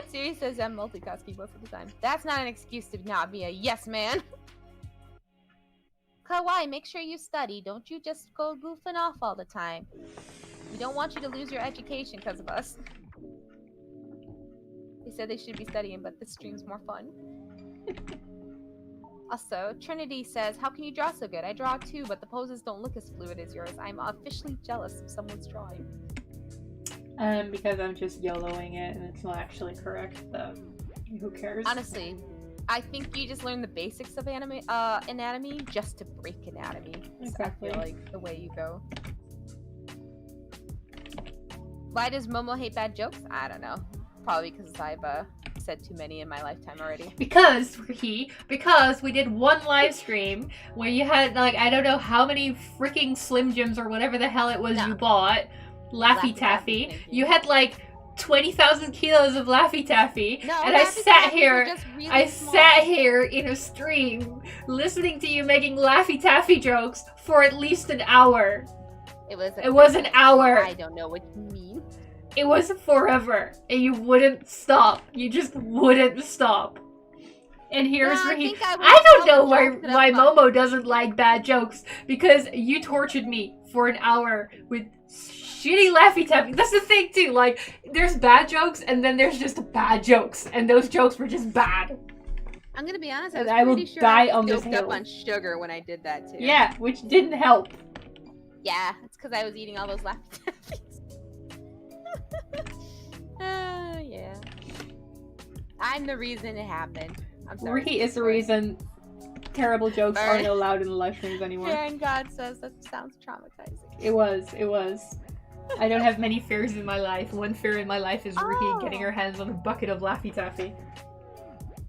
Siri says I'm multitasking most of the time. That's not an excuse to not be a yes man. Kawaii, make sure you study. Don't you just go goofing off all the time. We don't want you to lose your education because of us. They said they should be studying, but this stream's more fun. Also, Trinity says, how can you draw so good? I draw too, but the poses don't look as fluid as yours. I'm officially jealous of someone's drawing. Because I'm just YOLOing it and it's not actually correct, but who cares? Honestly, I think you just learn the basics of anatomy just to break anatomy. Exactly. I feel like the way you go. Why does Momo hate bad jokes? I don't know. Probably because I've said too many in my lifetime already. Because we did one live stream where you had like I don't know how many freaking Slim Jims or whatever the hell it was you bought. Laffy Taffy. You had like 20,000 kilos of Laffy Taffy, no, and I sat here. Really sat here in a stream listening to you making Laffy Taffy jokes for at least an hour. It was an hour. I don't know what you mean. It was forever, and you wouldn't stop. You just wouldn't stop. And here's Raheem. I don't know why Momo doesn't like bad jokes, because you tortured me for an hour with shitty Laffy Taffy. That's the thing too, like, there's bad jokes, and then there's just bad jokes, and those jokes were just bad. I'm gonna be honest, I will sure die on this hill. Up on sugar when I did that too. Yeah, which didn't help. Yeah, it's because I was eating all those Laffy Taffies. Yeah. I'm the reason it happened. I'm sorry. Ricky is the reason terrible jokes aren't allowed in the live streams anymore. Fear and God says that sounds traumatizing. It was. I don't have many fears in my life. One fear in my life is Ricky getting her hands on a bucket of Laffy Taffy.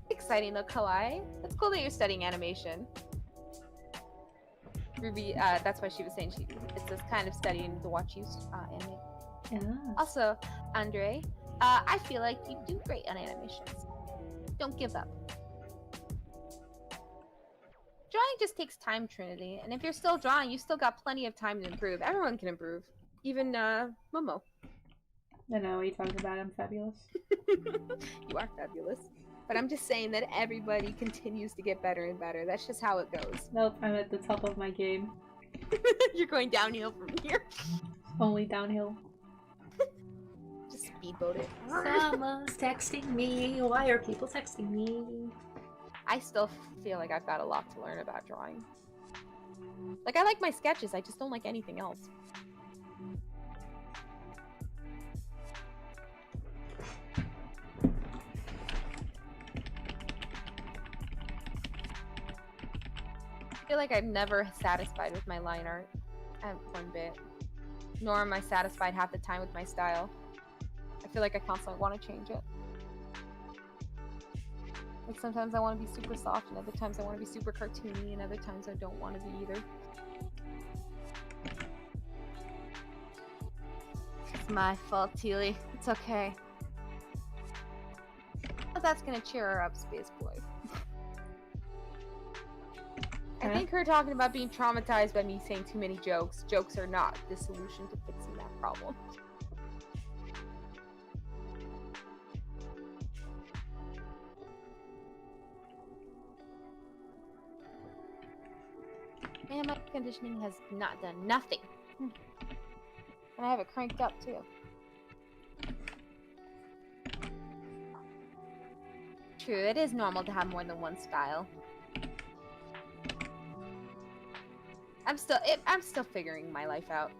Exciting though, Kawaii. That's cool that you're studying animation. Ruby, that's why she was saying it's this kind of studying to watch you animate. Yeah. Also, Andre, I feel like you do great on animations. Don't give up. Drawing just takes time, Trinity, and if you're still drawing, you still got plenty of time to improve. Everyone can improve. Even, Momo. I know what you're talking about. I'm fabulous. You are fabulous. But I'm just saying that everybody continues to get better and better. That's just how it goes. Nope, I'm at the top of my game. You're going downhill from here. Only downhill. Just speedboat it. Someone's texting me. Why are people texting me? I still feel like I've got a lot to learn about drawing. Like, I like my sketches, I just don't like anything else. I feel like I'm never satisfied with my line art. One bit. Nor am I satisfied half the time with my style. I feel like I constantly want to change it. Like sometimes I want to be super soft, and other times I want to be super cartoony, and other times I don't want to be either. It's my fault, Teely. It's okay. But that's gonna cheer her up, Space Boy. I think her talking about being traumatized by me saying too many jokes. Jokes are not the solution to fixing that problem. Man, my conditioning has not done nothing. And I have it cranked up too. True, it is normal to have more than one style. I'm still figuring my life out.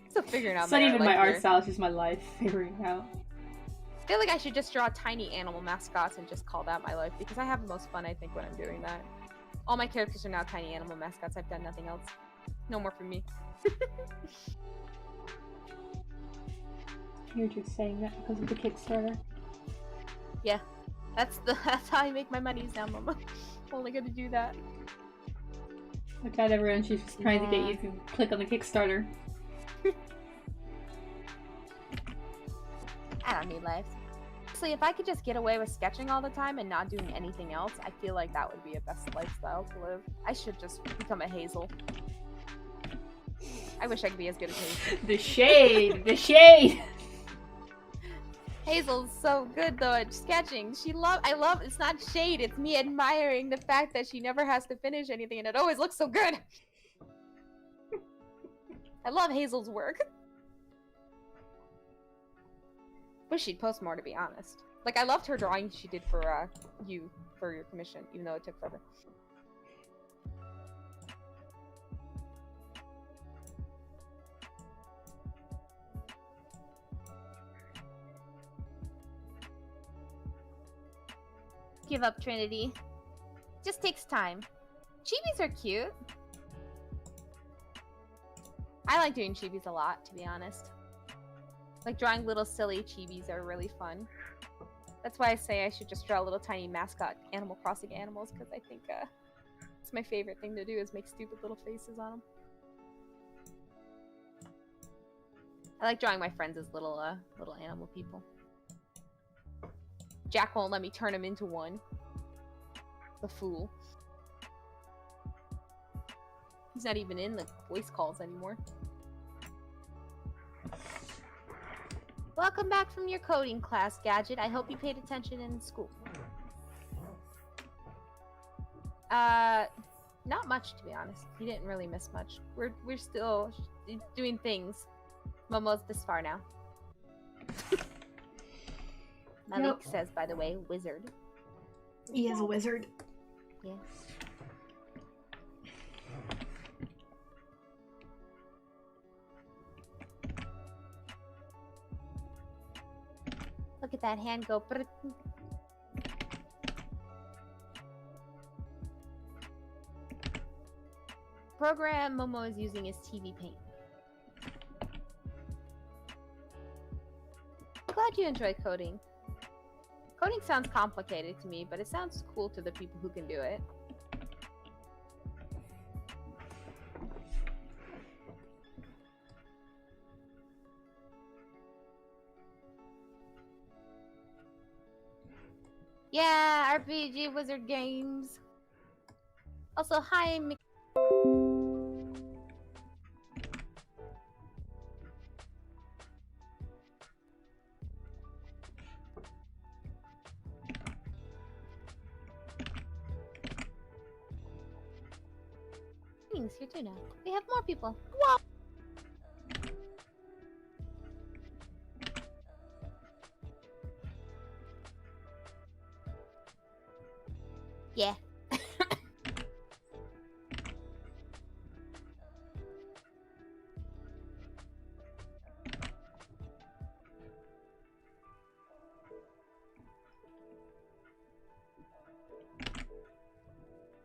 Still figuring out. It's not even my art style; it's just my life figuring out. I feel like I should just draw tiny animal mascots and just call that my life, because I have the most fun, I think, when I'm doing that. All my characters are now tiny animal mascots. I've done nothing else. No more for me. You're just saying that because of the Kickstarter. Yeah, that's how I make my monies now, Mama. Only gonna do that. Look at everyone, she's just trying to get you to click on the Kickstarter. army life. Honestly, if I could just get away with sketching all the time and not doing anything else, I feel like that would be a best lifestyle to live. I should just become a Hazel. I wish I could be as good as Hazel. The shade! The shade! Hazel's so good though at sketching. I love, it's not shade, it's me admiring the fact that she never has to finish anything and it always looks so good. I love Hazel's work. Wish she'd post more, to be honest. Like, I loved her drawing she did for you for your commission, even though it took forever. Give up, Trinity. Just takes time. Chibis are cute. I like doing chibis a lot, to be honest. Like, drawing little silly chibis are really fun. That's why I say I should just draw little tiny mascot Animal Crossing animals, because I think it's my favorite thing to do is make stupid little faces on them. I like drawing my friends as little animal people. Jack won't let me turn him into one. The fool. He's not even in the voice calls anymore. Welcome back from your coding class, Gadget. I hope you paid attention in school. Not much, to be honest. You didn't really miss much. We're still doing things. Momo's this far now. Malik says, by the way, wizard. He is a wizard. Yes. Look at that hand go. Program Momo is using is TVPaint. I'm glad you enjoy coding. Coding sounds complicated to me, but it sounds cool to the people who can do it. Yeah, RPG Wizard Games. Also, hi, here too now. We have more people. Whoa! Yeah.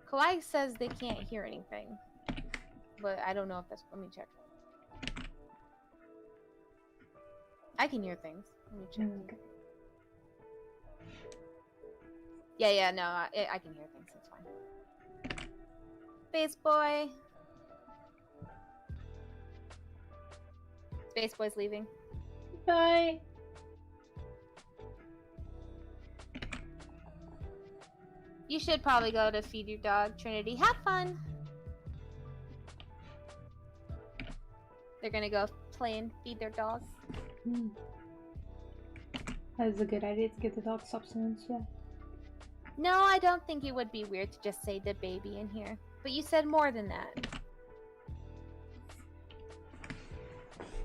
Kawaii says they can't hear anything. But I don't know if that's... Let me check. I can hear things. Let me check. Okay. Yeah, no, I can hear things. That's fine. Space Boy. Space Boy's leaving. Bye. You should probably go to feed your dog, Trinity. Have fun! They're gonna go play and feed their dog. That's a good idea to get the dog substance, yeah. No, I don't think it would be weird to just say the baby in here. But you said more than that.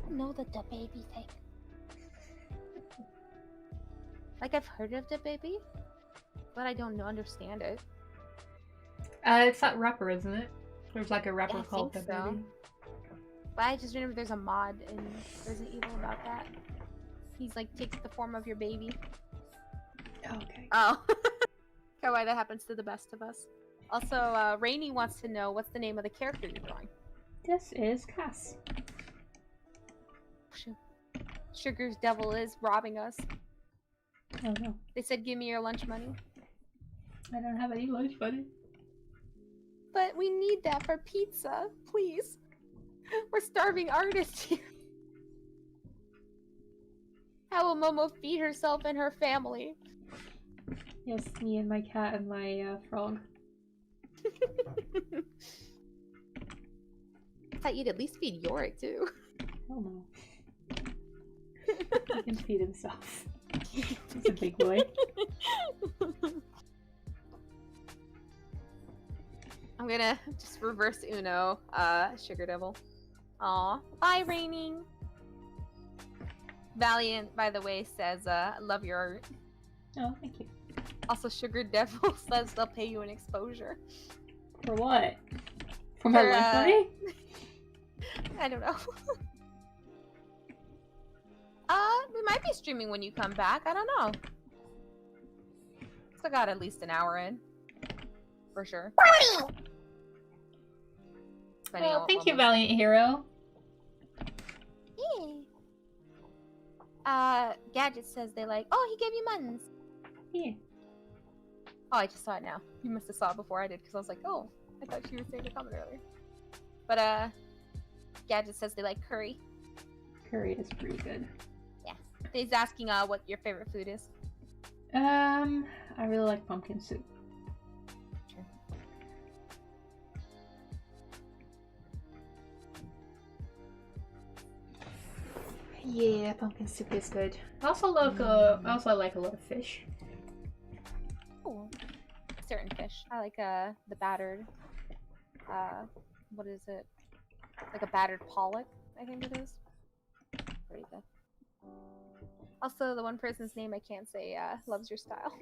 No, the baby thing. Like, I've heard of the baby, but I don't understand it. It's that rapper, isn't it? There's like a rapper called The so. Baby. But I just remember there's a mod in Resident Evil about that. He's like, takes the form of your baby. Okay. Oh. Why that happens to the best of us. Also, Rainy wants to know what's the name of the character you're drawing. This is Cass. Sugar's devil is robbing us. Oh no. They said, give me your lunch money. I don't have any lunch money. But we need that for pizza, please. We're starving artists here. How will Momo feed herself and her family? Yes, me and my cat and my frog. I thought you'd at least feed Yorick too. Oh no. He can feed himself. He's a big boy. I'm gonna just reverse Uno, Sugar Devil. Aw. Bye, Raining. Valiant, by the way, says, love your art. Oh, thank you. Also, Sugar Devil says they'll pay you an exposure. For what? For my lunch money? I don't know. We might be streaming when you come back. I don't know. Still got at least an hour in. For sure. Well, thank you, Valiant Hero. Yeah. Gadget says they like, oh, he gave you muttons. Yeah. Oh, I just saw it now. You must have saw it before I did, because I was like, oh, I thought she was saying a comment earlier. But, Gadget says they like curry. Curry is pretty good. Yeah. He's asking, what your favorite food is. I really like pumpkin soup. Sure. Yeah, pumpkin soup is good. I also like a lot of fish. Cool. Certain fish. I like the battered. What is it? Like a battered pollock, I think it is. Pretty good. Also, the one person's name I can't say loves your style.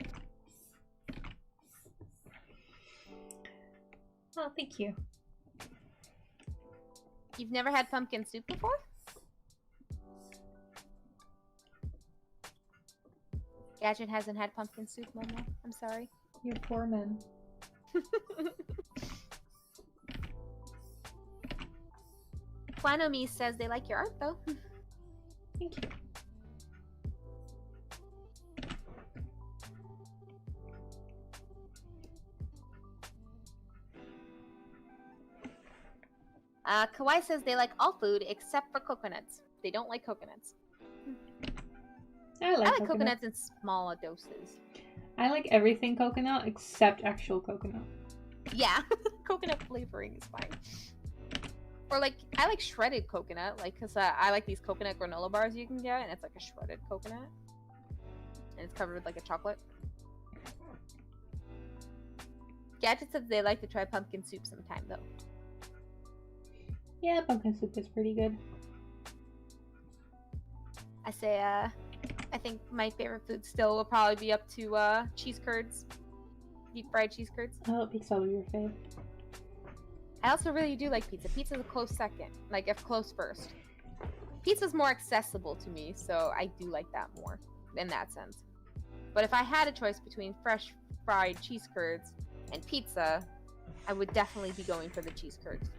Oh, thank you. You've never had pumpkin soup before? Gadget hasn't had pumpkin soup, Momo. I'm sorry. You poor man. Flanomi says they like your art, though. Thank you. Kawaii says they like all food except for coconuts. They don't like coconuts. I like coconuts in small doses. I like everything coconut except actual coconut. Yeah, coconut flavoring is fine. Or like, I like shredded coconut, like, cause I like these coconut granola bars you can get, and it's like a shredded coconut, and it's covered with like a chocolate. Gadget said they like to try pumpkin soup sometime though. Yeah, pumpkin soup is pretty good. I say, I think my favorite food still will probably be up to cheese curds, deep fried cheese curds. Oh, pizza will be your fave. I also really do like pizza. Pizza's a close second, like if close first. Pizza's more accessible to me, so I do like that more in that sense. But if I had a choice between fresh fried cheese curds and pizza, I would definitely be going for the cheese curds.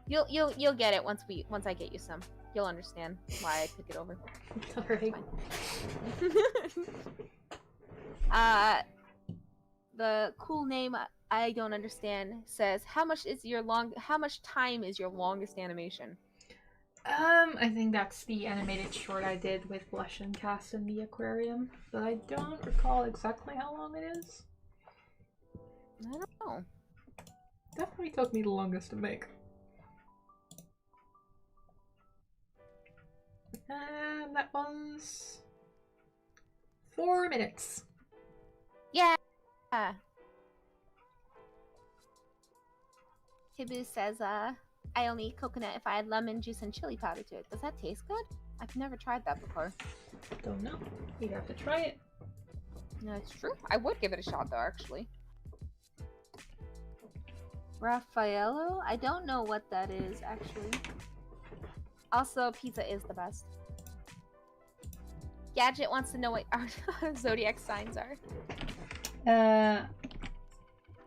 You'll get it once I get you some. You'll understand why I took it over. Alright. The cool name I don't understand says how much time is your longest animation? I think that's the animated short I did with Blush and Cast in the aquarium, but I don't recall exactly how long it is. I don't know. Definitely took me the longest to make. And that one's 4 minutes. Yeah. Hibu says, I only eat coconut if I add lemon juice and chili powder to it. Does that taste good? I've never tried that before. Don't know. You'd have to try it. No, it's true. I would give it a shot though, actually. Raffaello? I don't know what that is, actually. Also, pizza is the best. Gadget wants to know what our zodiac signs are.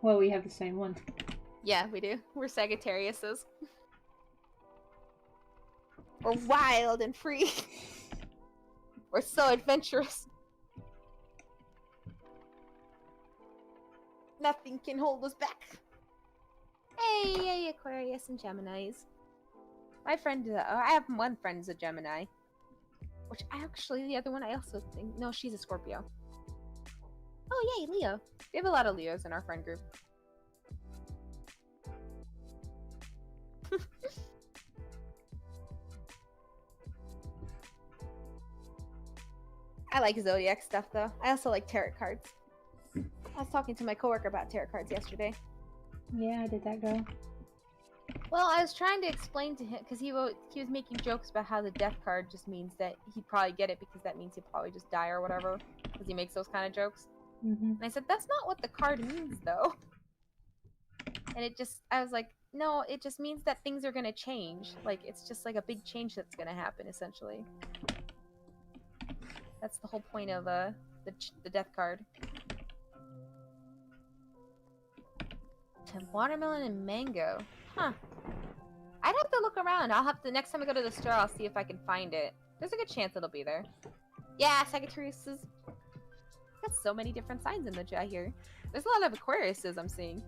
Well, we have the same one. Yeah, we do. We're Sagittariuses. We're wild and free. We're so adventurous. Nothing can hold us back. Hey, Aquarius and Geminis. My friend, I have one friend who's a Gemini. Which actually, the other one I also think... No, she's a Scorpio. Oh, yay, Leo. We have a lot of Leos in our friend group. I like zodiac stuff, though. I also like tarot cards. I was talking to my coworker about tarot cards yesterday. Yeah, how did that go? Well, I was trying to explain to him, because he was making jokes about how the death card just means that he'd probably get it because that means he'll probably just die or whatever, because he makes those kind of jokes. And I said, that's not what the card means, though. And I was like, no, it just means that things are going to change. Like, it's just like a big change that's going to happen, essentially. That's the whole point of the death card. Watermelon and mango. Huh. I'd have to look around. Next time I go to the store, I'll see if I can find it. There's a good chance it'll be there. Yeah, Sagittarius is... Got so many different signs in the chat here. There's a lot of Aquariuses I'm seeing.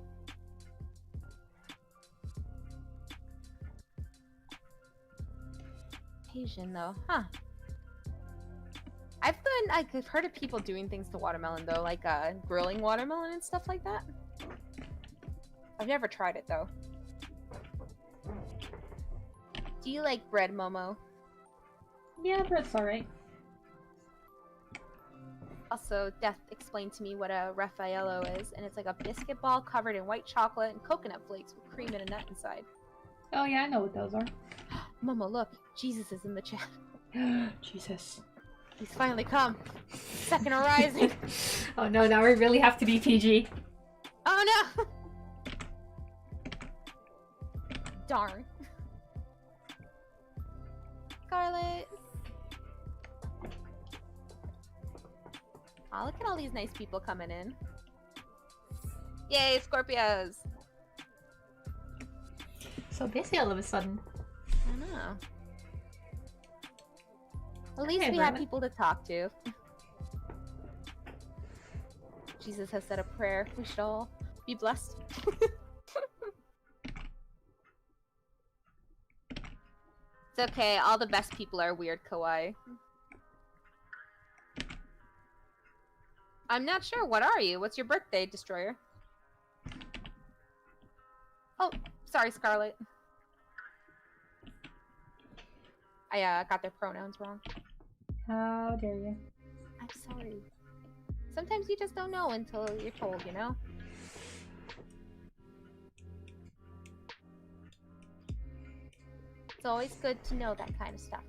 Asian though, huh? I've heard of people doing things to watermelon though, like grilling watermelon and stuff like that. I've never tried it though. Do you like bread, Momo? Yeah, bread's alright. Also, Death explained to me what a Raffaello is, and it's like a biscuit ball covered in white chocolate and coconut flakes with cream and a nut inside. Oh yeah, I know what those are. Momo, look, Jesus is in the chat. Jesus. He's finally come. Second Horizon. Oh no, now we really have to be PG. Oh no! Darn. Scarlet. Oh, look at all these nice people coming in. Yay, Scorpios! So busy all of a sudden. I know. At least we have people to talk to. Jesus has said a prayer. We should all be blessed. It's okay, all the best people are weird, Kawaii. I'm not sure, what are you? What's your birthday, Destroyer? Oh, sorry, Scarlet. I got their pronouns wrong. How dare you? I'm sorry. Sometimes you just don't know until you're told, you know? It's always good to know that kind of stuff.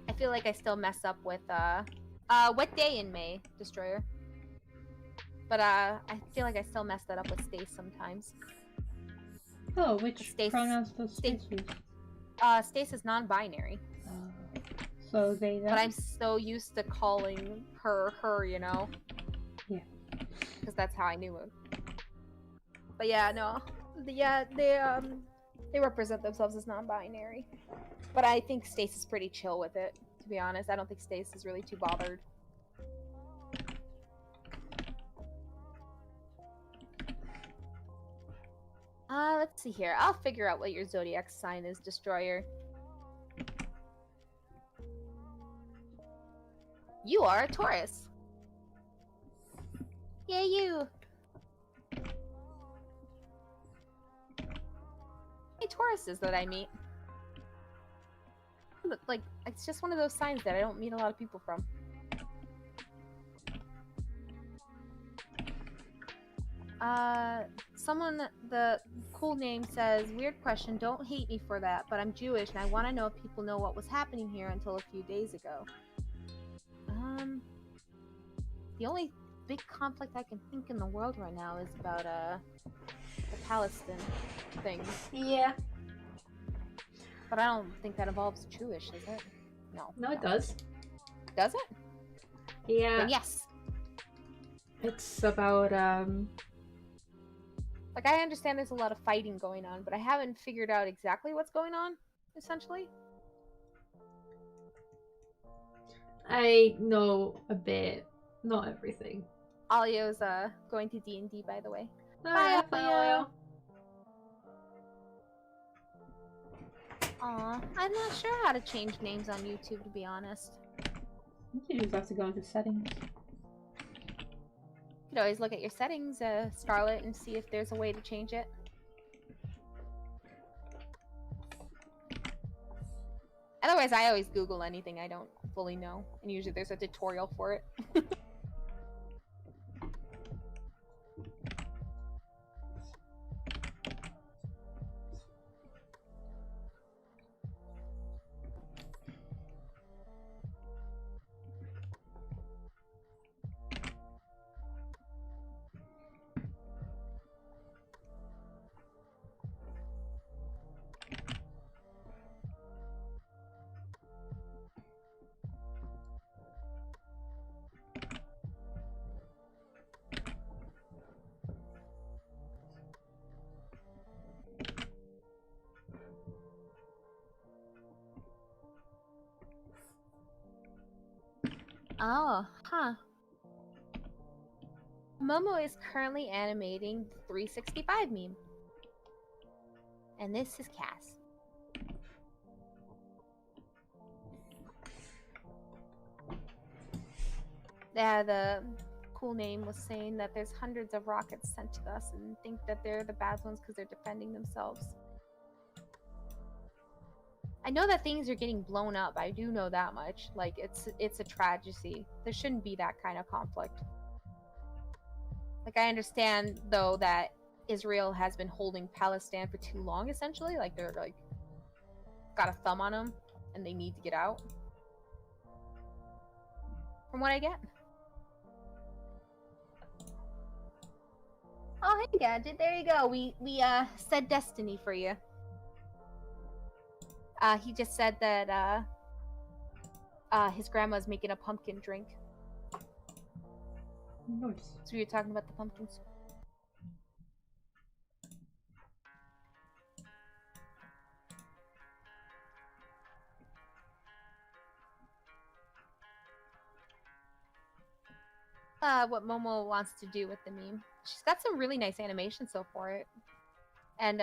I feel like I still mess up with, what day in May, Destroyer? But, I feel like I still mess that up with Stace sometimes. Oh, which pronouns does Stace use? Stace is non-binary. So they them? But I'm so used to calling her, you know? Yeah. Because that's how I knew it. But yeah, no. Yeah, they represent themselves as non-binary. But I think Stace is pretty chill with it, to be honest. I don't think Stace is really too bothered. Let's see here. I'll figure out what your zodiac sign is, Destroyer. You are a Taurus. Yay, you! Hey, Tauruses that I meet. Like, it's just one of those signs that I don't meet a lot of people from. Someone, the cool name says, weird question, don't hate me for that, but I'm Jewish and I want to know if people know what was happening here until a few days ago. The only big conflict I can think in the world right now is about, the Palestine thing. Yeah. But I don't think that involves Jewish, does it? No. No, it does. Does it? Yeah. Then yes. It's about, Like, I understand there's a lot of fighting going on, but I haven't figured out exactly what's going on, essentially. I know a bit. Not everything. Alio's, going to D&D, by the way. Alright, Bye, Alio! Aw, I'm not sure how to change names on YouTube, to be honest. You just have to go into settings. You could always look at your settings, Scarlet, and see if there's a way to change it. Otherwise, I always Google anything I don't fully know, and usually there's a tutorial for it. Oh, huh. Momo is currently animating the 365 meme. And this is Cass. Yeah, the cool name was saying that there's hundreds of rockets sent to us and think that they're the bad ones because they're defending themselves. I know that things are getting blown up. I do know that much. Like, it's a tragedy. There shouldn't be that kind of conflict. Like, I understand, though, that Israel has been holding Palestine for too long, essentially. Like, they're, like, got a thumb on them, and they need to get out. From what I get. Oh, hey, Gadget. There you go. We said destiny for you. He just said that, his grandma's making a pumpkin drink. Nice. So we were talking about the pumpkins. What Momo wants to do with the meme. She's got some really nice animations so for it. And,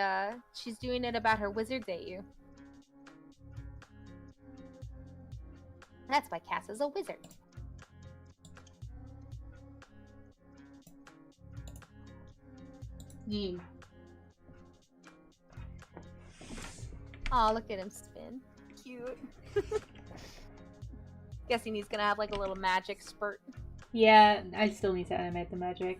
she's doing it about her wizards AU. That's why Cass is a wizard. Yeah. Aw, look at him spin. Cute. Guessing he's gonna have like a little magic spurt. Yeah, I still need to animate the magic.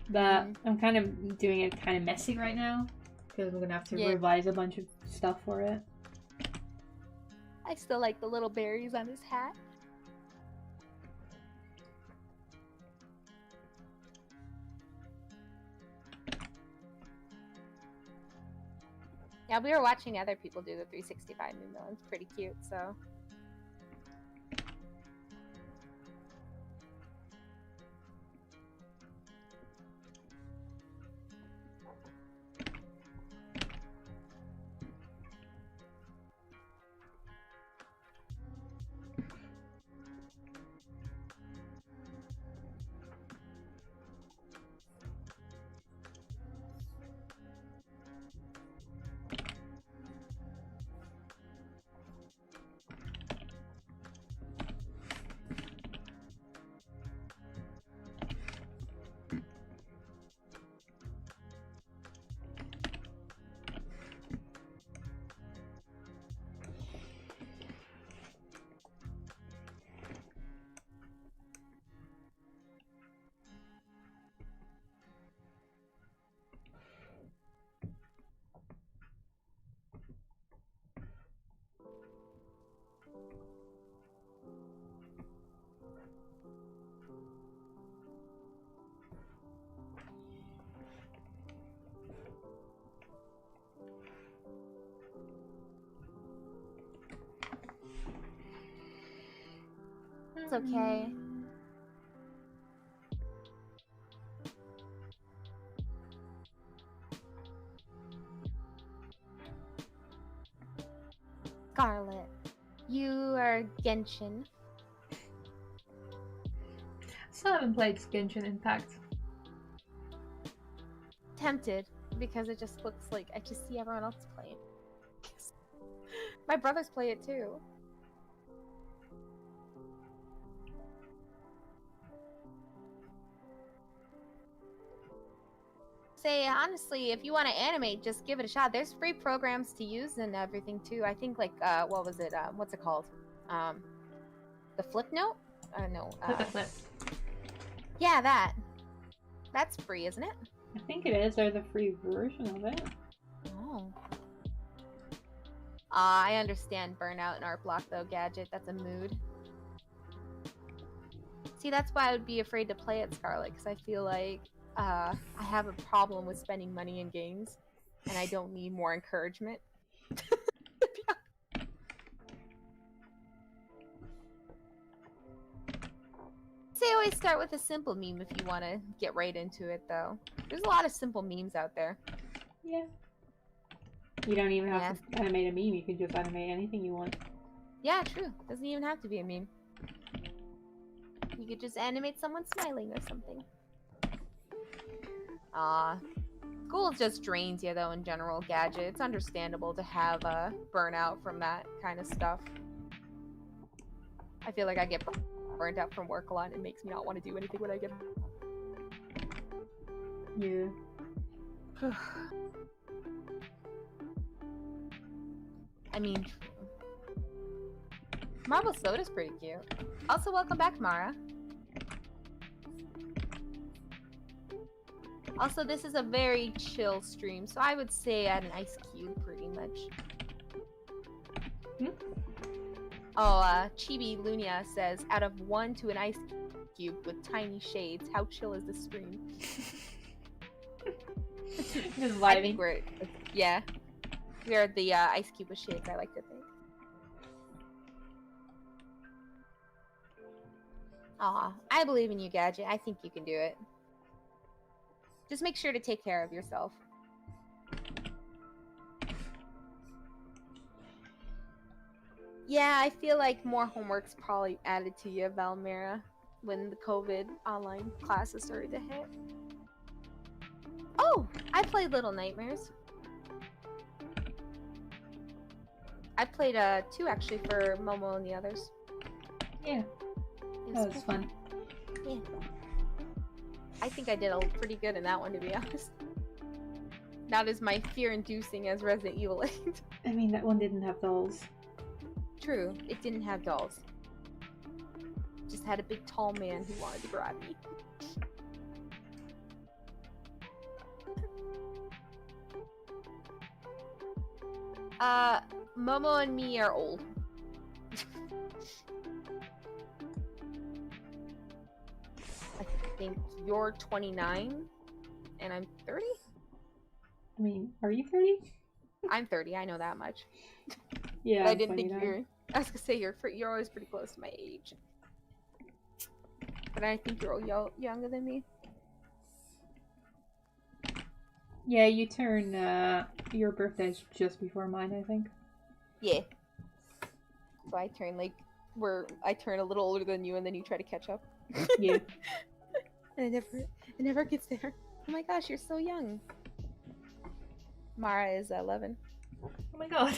But I'm kind of doing it kind of messy right now. Because we're gonna have to revise a bunch of stuff for it. I still like the little berries on his hat. Yeah, we were watching other people do the 365 meme though. It's pretty cute, so. It's okay. Scarlet, you are Genshin. Still haven't played Genshin Impact. Tempted, because it just looks like I just see everyone else playing. My brothers play it too. Say, honestly, if you want to animate, just give it a shot. There's free programs to use and everything too. I think like what was it? What's it called? The Flip Note? No. Flip. Yeah, that. That's free, isn't it? I think it is. There's a free version of it. Oh. I understand burnout and art block though, Gadget. That's a mood. See, that's why I would be afraid to play it, Scarlet, because I feel like I have a problem with spending money in games, and I don't need more encouragement. Say always start with a simple meme if you want to get right into it, though. There's a lot of simple memes out there. Yeah. You don't even have to animate a meme. You can just animate anything you want. Yeah, true. Doesn't even have to be a meme. You could just animate someone smiling or something. School just drains you, though, in general, Gadget. It's understandable to have a burnout from that kind of stuff. I feel like I get burnt out from work a lot, and it makes me not want to do anything when I get home. Yeah. I mean, Marble Soda's pretty cute. Also, welcome back, Mara. Also, this is a very chill stream, so I would say add an ice cube, pretty much. Oh, Chibi Lunia says, out of 1 to an ice cube with tiny shades, how chill is this stream? Just vibing. Yeah. We're the ice cube with shades, I like to think. Aw, I believe in you, Gadget. I think you can do it. Just make sure to take care of yourself. Yeah, I feel like more homework's probably added to you, Valmera, when the COVID online classes started to hit. Oh, I played Little Nightmares. I played 2 actually for Momo and the others. Yeah, that was fun. Yeah. I think I did pretty good in that one, to be honest. Not as my fear-inducing as Resident Evil 8. I mean, that one didn't have dolls. True, it didn't have dolls. Just had a big tall man who wanted to grab me. Momo and me are old. I think you're 29 and I'm 30? I mean, are you 30? I'm 30, I know that much. Yeah, I didn't think you're... I was gonna say you're always pretty close to my age. But I think you're younger than me. Yeah, you turn, your birthday's just before mine, I think. Yeah. So I turn I turn a little older than you and then you try to catch up. Yeah. And it never gets there. Oh my gosh, you're so young. Mara is 11. Oh my god.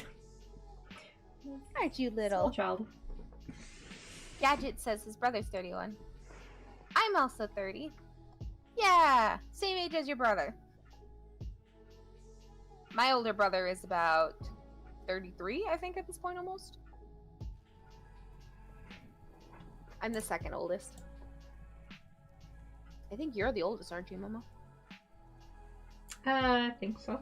Aren't you little? Small child. Gadget says his brother's 31. I'm also 30. Yeah, same age as your brother. My older brother is about 33, I think, at this point, almost. I'm the second oldest. I think you're the oldest, aren't you, Momo? I think so.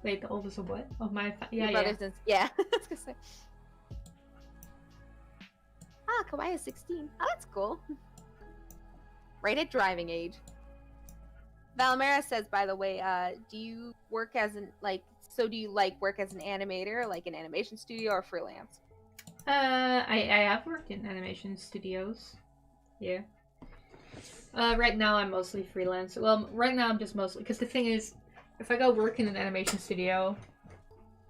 Wait, the oldest of what? Of my... Yeah, yeah. I was gonna say. Ah, Kawaii's 16. Oh, that's cool. Right at driving age. Valamera says, by the way, do you work as an, do you, work as an animator, like an animation studio, or freelance? I have worked in animation studios. Yeah. Right now I'm mostly freelance. Well, right now I'm just mostly... Because the thing is, if I go work in an animation studio,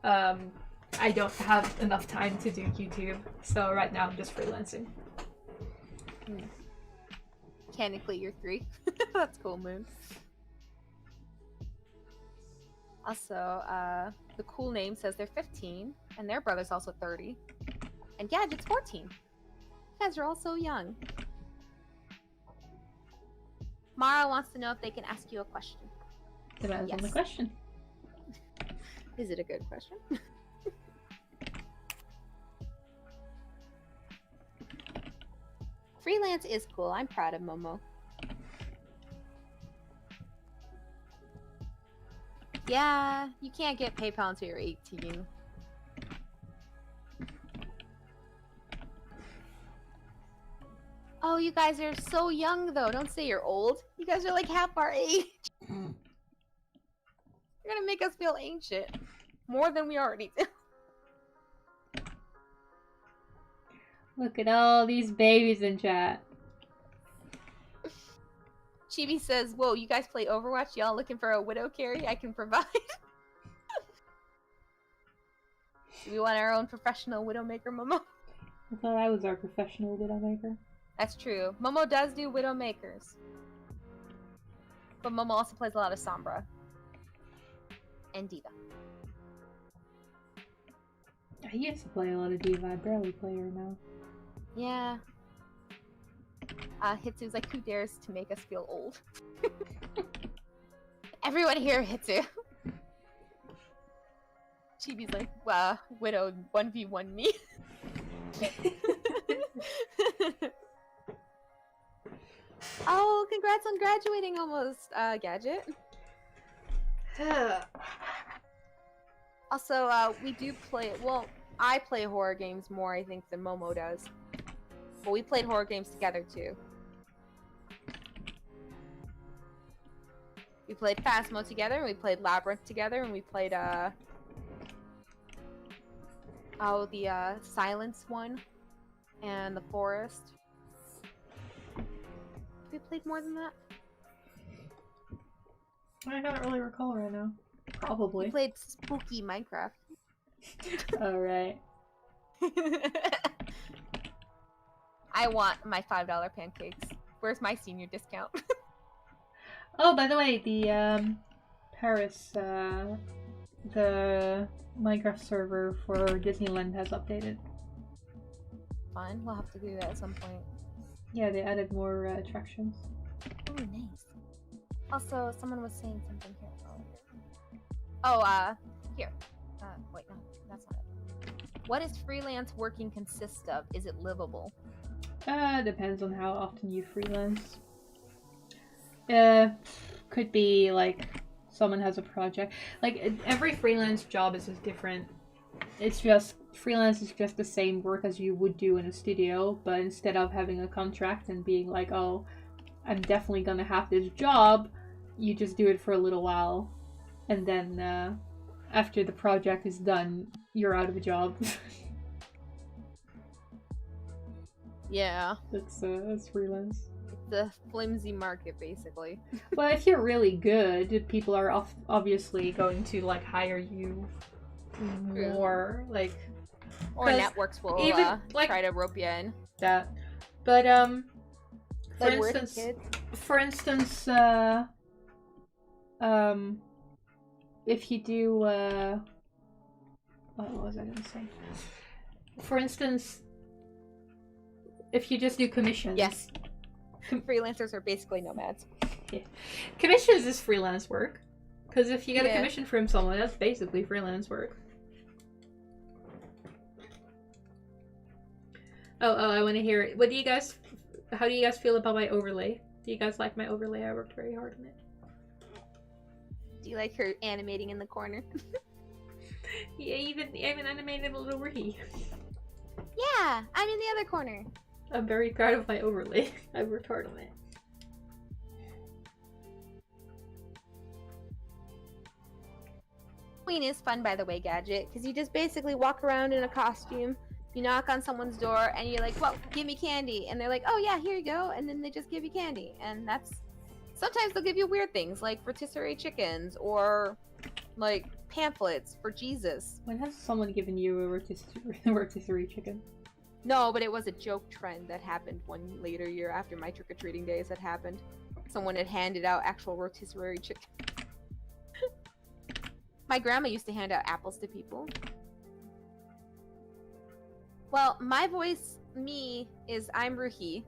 I don't have enough time to do YouTube. So right now I'm just freelancing. Mechanically, you're 3. That's cool, Moon. Also, the cool name says they're 15. And their brother's also 30. And Gadget's 14. You guys are all so young. Mara wants to know if they can ask you a question. Depends on the question. Is it a good question? Freelance is cool. I'm proud of Momo. Yeah, you can't get PayPal until you're 18. Oh, you guys are so young, though. Don't say you're old. You guys are like half our age. You're gonna make us feel ancient. More than we already do. Look at all these babies in chat. Chibi says, whoa, you guys play Overwatch? Y'all looking for a widow carry I can provide? Do we want our own professional widowmaker, Momo? I thought I was our professional widowmaker. That's true. Momo does do widowmakers. But Momo also plays a lot of Sombra. And Diva. I used to play a lot of Diva. I barely play her now. Yeah. Hitsu's like, who dares to make us feel old? Everyone here, Hitsu. Chibi's like, widow 1v1 me. Oh, congrats on graduating almost, Gadget. Also, we do play, well, I play horror games more, I think, than Momo does. But we played horror games together, too. We played Phasmo together, and we played Labyrinth together, and we played, the, Silence one, and The Forest. We played more than that? I can't really recall right now. Probably. We played spooky Minecraft. Alright. I want my $5 pancakes. Where's my senior discount? Oh, by the way, the Paris, the Minecraft server for Disneyland has updated. Fun. We'll have to do that at some point. Yeah, they added more attractions. Oh, nice. Also, someone was saying something here. Oh, here. Wait, no, that's not it. What does freelance working consist of? Is it livable? Depends on how often you freelance. Could be like someone has a project. Like every freelance job is just different. It's just freelance is just the same work as you would do in a studio, but instead of having a contract and being like, oh, I'm definitely gonna have this job, you just do it for a little while, and then after the project is done, you're out of a job. Yeah. That's freelance. The flimsy market, basically. Well, if you're really good, people are obviously going to like hire you more, like. Or networks will even like, try to rope you in. That, but for instance, if you do what was I gonna say? For instance, if you just do commissions. Yes. Freelancers are basically nomads. Yeah. Commissions is freelance work. Because if you get a commission from someone, that's basically freelance work. Oh, I want to hear it. How do you guys feel about my overlay? Do you guys like my overlay? I worked very hard on it. Do you like her animating in the corner? Yeah, I even animated a little Ricky. Yeah, I'm in the other corner. I'm very proud of my overlay. I worked hard on it. Halloween is fun, by the way, Gadget, because you just basically walk around in a costume, you knock on someone's door, and you're like, well, give me candy. And they're like, oh yeah, here you go. And then they just give you candy. And that's... Sometimes they'll give you weird things, like rotisserie chickens, or, like, pamphlets for Jesus. When has someone given you a rotisserie chicken? No, but it was a joke trend that happened one later year after my trick-or-treating days had happened. Someone had handed out actual rotisserie chicken. My grandma used to hand out apples to people. Well, my voice, I'm Ruhi.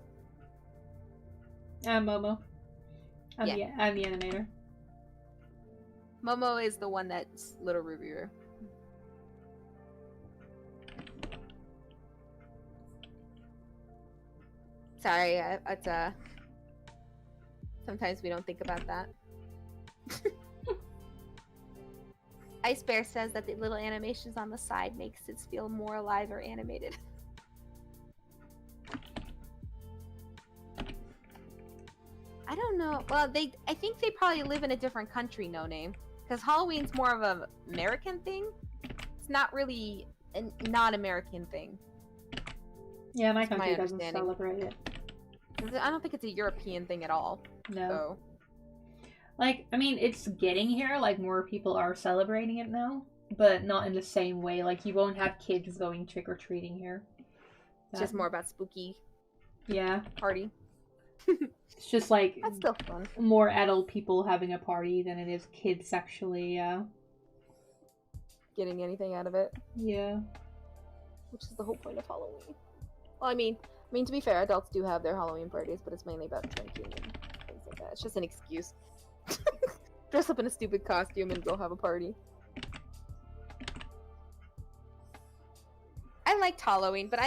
I'm Momo. I'm Yeah. I'm the animator. Momo is the one that's Little Reviewer. Sorry, it's sometimes we don't think about that. Ice Bear says that the little animations on the side makes it feel more alive or animated. I don't know. Well, I think they probably live in a different country, No Name, because Halloween's more of an American thing. It's not really a non-American thing. Yeah, my country doesn't celebrate it. I don't think it's a European thing at all. No. So. Like, I mean, it's getting here. Like, more people are celebrating it now, but not in the same way. Like, you won't have kids going trick-or-treating here. It's just more about spooky. Yeah. Party. It's just like that's still fun. More adult people having a party than it is kids actually getting anything out of it. Yeah. Which is the whole point of Halloween. Well, I mean, to be fair, adults do have their Halloween parties, but it's mainly about drinking and things like that. It's just an excuse. Dress up in a stupid costume and go have a party. I liked Halloween, but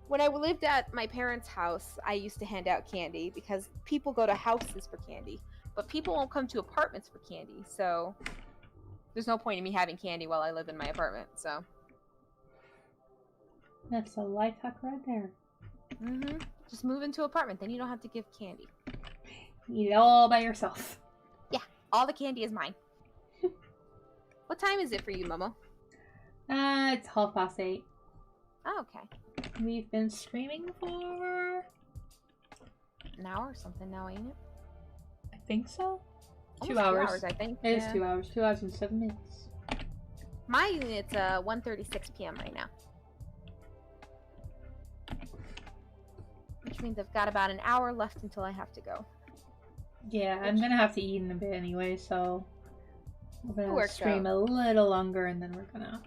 when I lived at my parents' house, I used to hand out candy because people go to houses for candy, but people won't come to apartments for candy, so there's no point in me having candy while I live in my apartment, so. That's a life hack right there. Mm-hmm. Just move into an apartment, then you don't have to give candy. Eat it all by yourself. Yeah, all the candy is mine. What time is it for you, Momo? It's 8:30. Oh, okay. We've been streaming for an hour or something now, ain't it? I think so. Almost 2 hours. 2 hours, I think. It is 2 hours. 2 hours and 7 minutes. My unit's 1:36 p.m. right now. Which means I've got about an hour left until I have to go. Yeah, I'm gonna have to eat in a bit anyway, so I'm gonna stream out. a little longer and then we're gonna...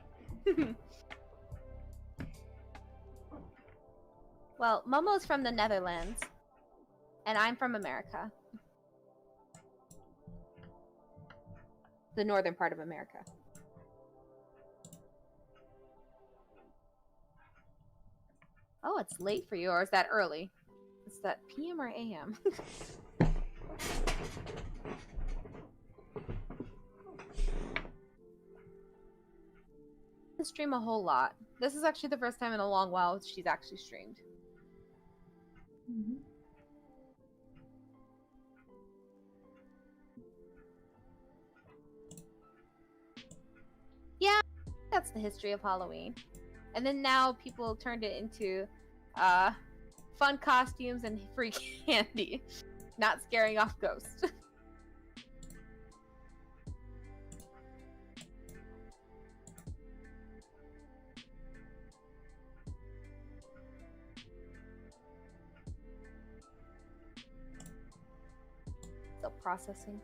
Well, Momo's from the Netherlands, and I'm from America. The northern part of America. Oh, it's late for you, or is that early? Is that PM or AM? I stream a whole lot. This is actually the first time in a long while she's actually streamed. Mm-hmm. Yeah, that's the history of Halloween. And then now people turned it into fun costumes and free candy, not scaring off ghosts. Still processing.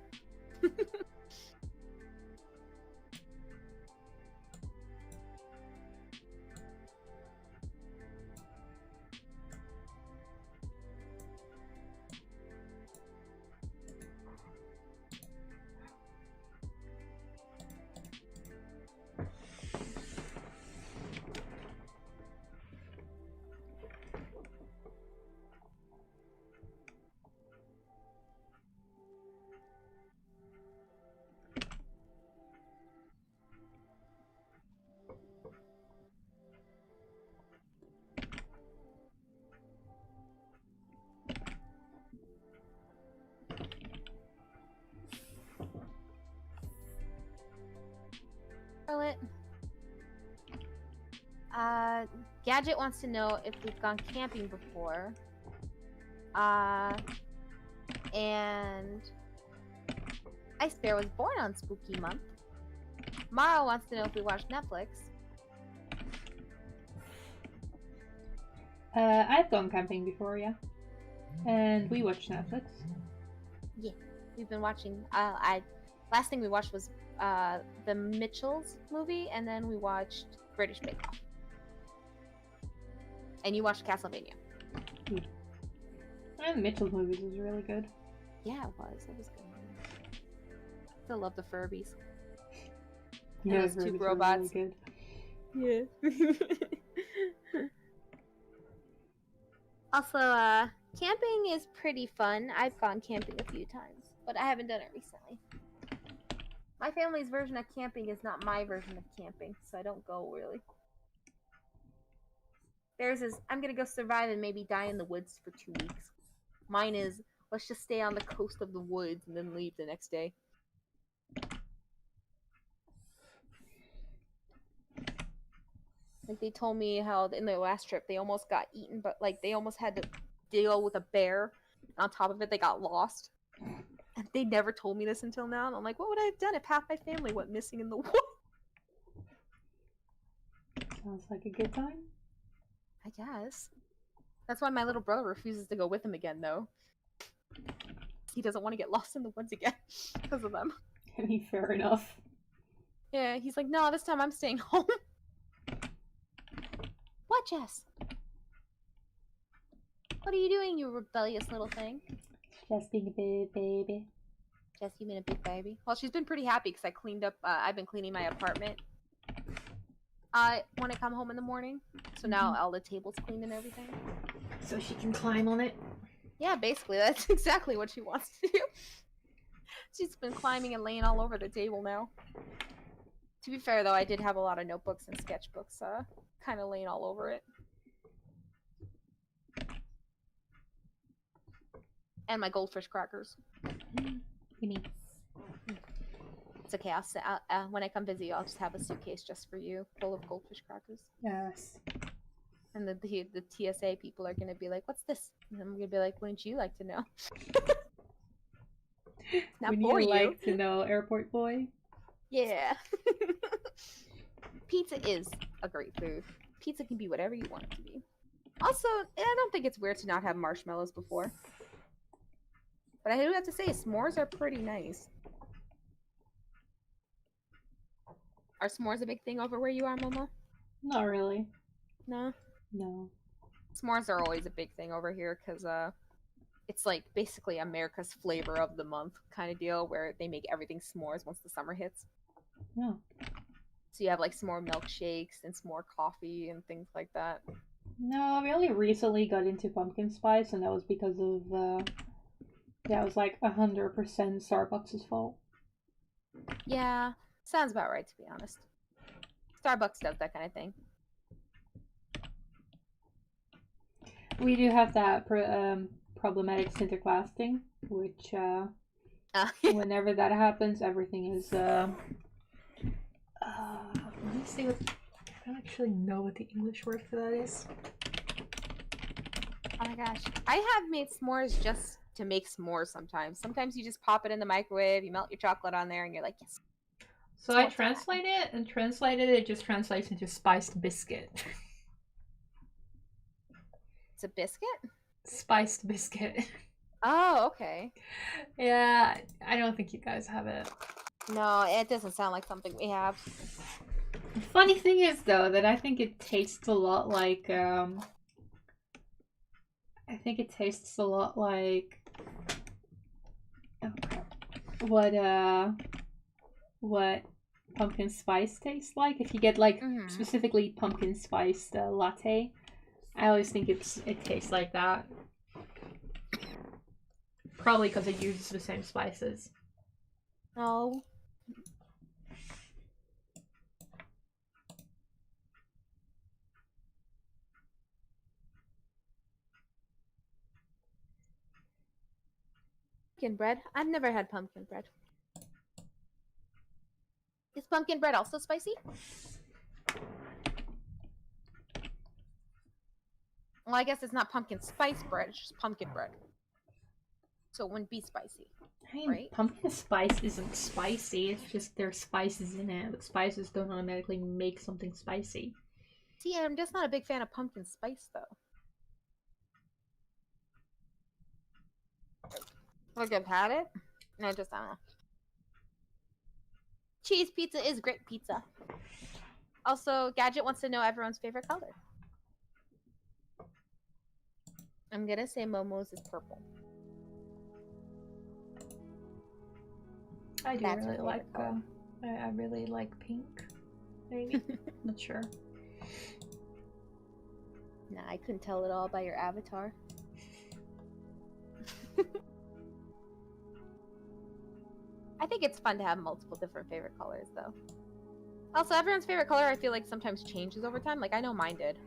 Charlotte. Gadget wants to know if we've gone camping before. And Ice Bear was born on Spooky Month. Mara wants to know if we watched Netflix. I've gone camping before, yeah. And we watched Netflix. Yeah, we've been watching. Last thing we watched was the Mitchells movie, and then we watched British Bake Off. And you watched Castlevania. And Mitchell's movies was really good. Yeah, it was. It was good. Still love the Furbies. Yeah, those two robots. Really good. Yeah. Also, camping is pretty fun. I've gone camping a few times, but I haven't done it recently. My family's version of camping is not my version of camping, so I don't go really. Theirs is, I'm gonna go survive and maybe die in the woods for 2 weeks. Mine is, let's just stay on the coast of the woods and then leave the next day. Like, they told me how in their last trip they almost got eaten, but like they almost had to deal with a bear. And on top of it, they got lost. And they never told me this until now. And I'm like, what would I have done if half my family went missing in the woods? Sounds like a good time. I guess. That's why my little brother refuses to go with him again, though. He doesn't want to get lost in the woods again because of them. I mean, fair enough. Yeah, he's like, no, this time I'm staying home. What, Jess? What are you doing, you rebellious little thing? Just being a big baby. Jess, you been a big baby? Well, she's been pretty happy because I cleaned up, I've been cleaning my apartment when I come home in the morning. So now all the tables cleaned and everything. So she can climb on it? Yeah, basically, that's exactly what she wants to do. She's been climbing and laying all over the table now. To be fair, though, I did have a lot of notebooks and sketchbooks, kind of laying all over it. And my goldfish crackers. Gimme. It's okay, when I come visit you, I'll just have a suitcase just for you, full of goldfish crackers. Yes. And the TSA people are going to be like, what's this? And I'm going to be like, wouldn't you like to know? Not Would for you you. like to know, airport boy? Yeah. Pizza is a great food. Pizza can be whatever you want it to be. Also, I don't think it's weird to not have marshmallows before. But I do have to say, s'mores are pretty nice. Are s'mores a big thing over where you are, Momo? Not really. No? No. S'mores are always a big thing over here because it's like basically America's flavor of the month kind of deal where they make everything s'mores once the summer hits. No. So you have like s'more milkshakes and s'more coffee and things like that. No, we only recently got into pumpkin spice, and that was because of, yeah, it was like 100% Starbucks' fault. Yeah, sounds about right, to be honest. Starbucks does that kind of thing. We do have that problematic sinterklaas thing, which, whenever that happens, everything is, let me see what, I don't actually know what the English word for that is. Oh my gosh. I have made s'mores just to make s'mores sometimes. Sometimes you just pop it in the microwave, you melt your chocolate on there, and you're like, yes. So I translated it, and it just translates into spiced biscuit. It's a biscuit? Spiced biscuit. Oh, okay. Yeah, I don't think you guys have it. No, it doesn't sound like something we have. The funny thing is, though, that I think it tastes a lot like, what pumpkin spice tastes like. If you get like specifically pumpkin spiced latte, I always think it tastes like that. Probably because it uses the same spices. Oh. Pumpkin bread? I've never had pumpkin bread. Is pumpkin bread also spicy? Well, I guess it's not pumpkin spice bread, it's just pumpkin bread. So it wouldn't be spicy. I mean, right? Pumpkin spice isn't spicy, it's just there's spices in it, but spices don't automatically make something spicy. See, I'm just not a big fan of pumpkin spice, though. Like, I've had it, and I don't know. Cheese pizza is great pizza. Also, Gadget wants to know everyone's favorite color. I'm gonna say Momo's is purple. I do That's her really favorite like. color. I really like pink. Maybe. Not sure. Nah, I couldn't tell it all by your avatar. I think it's fun to have multiple different favorite colors, though. Also, everyone's favorite color, I feel like sometimes changes over time. Like, I know mine did.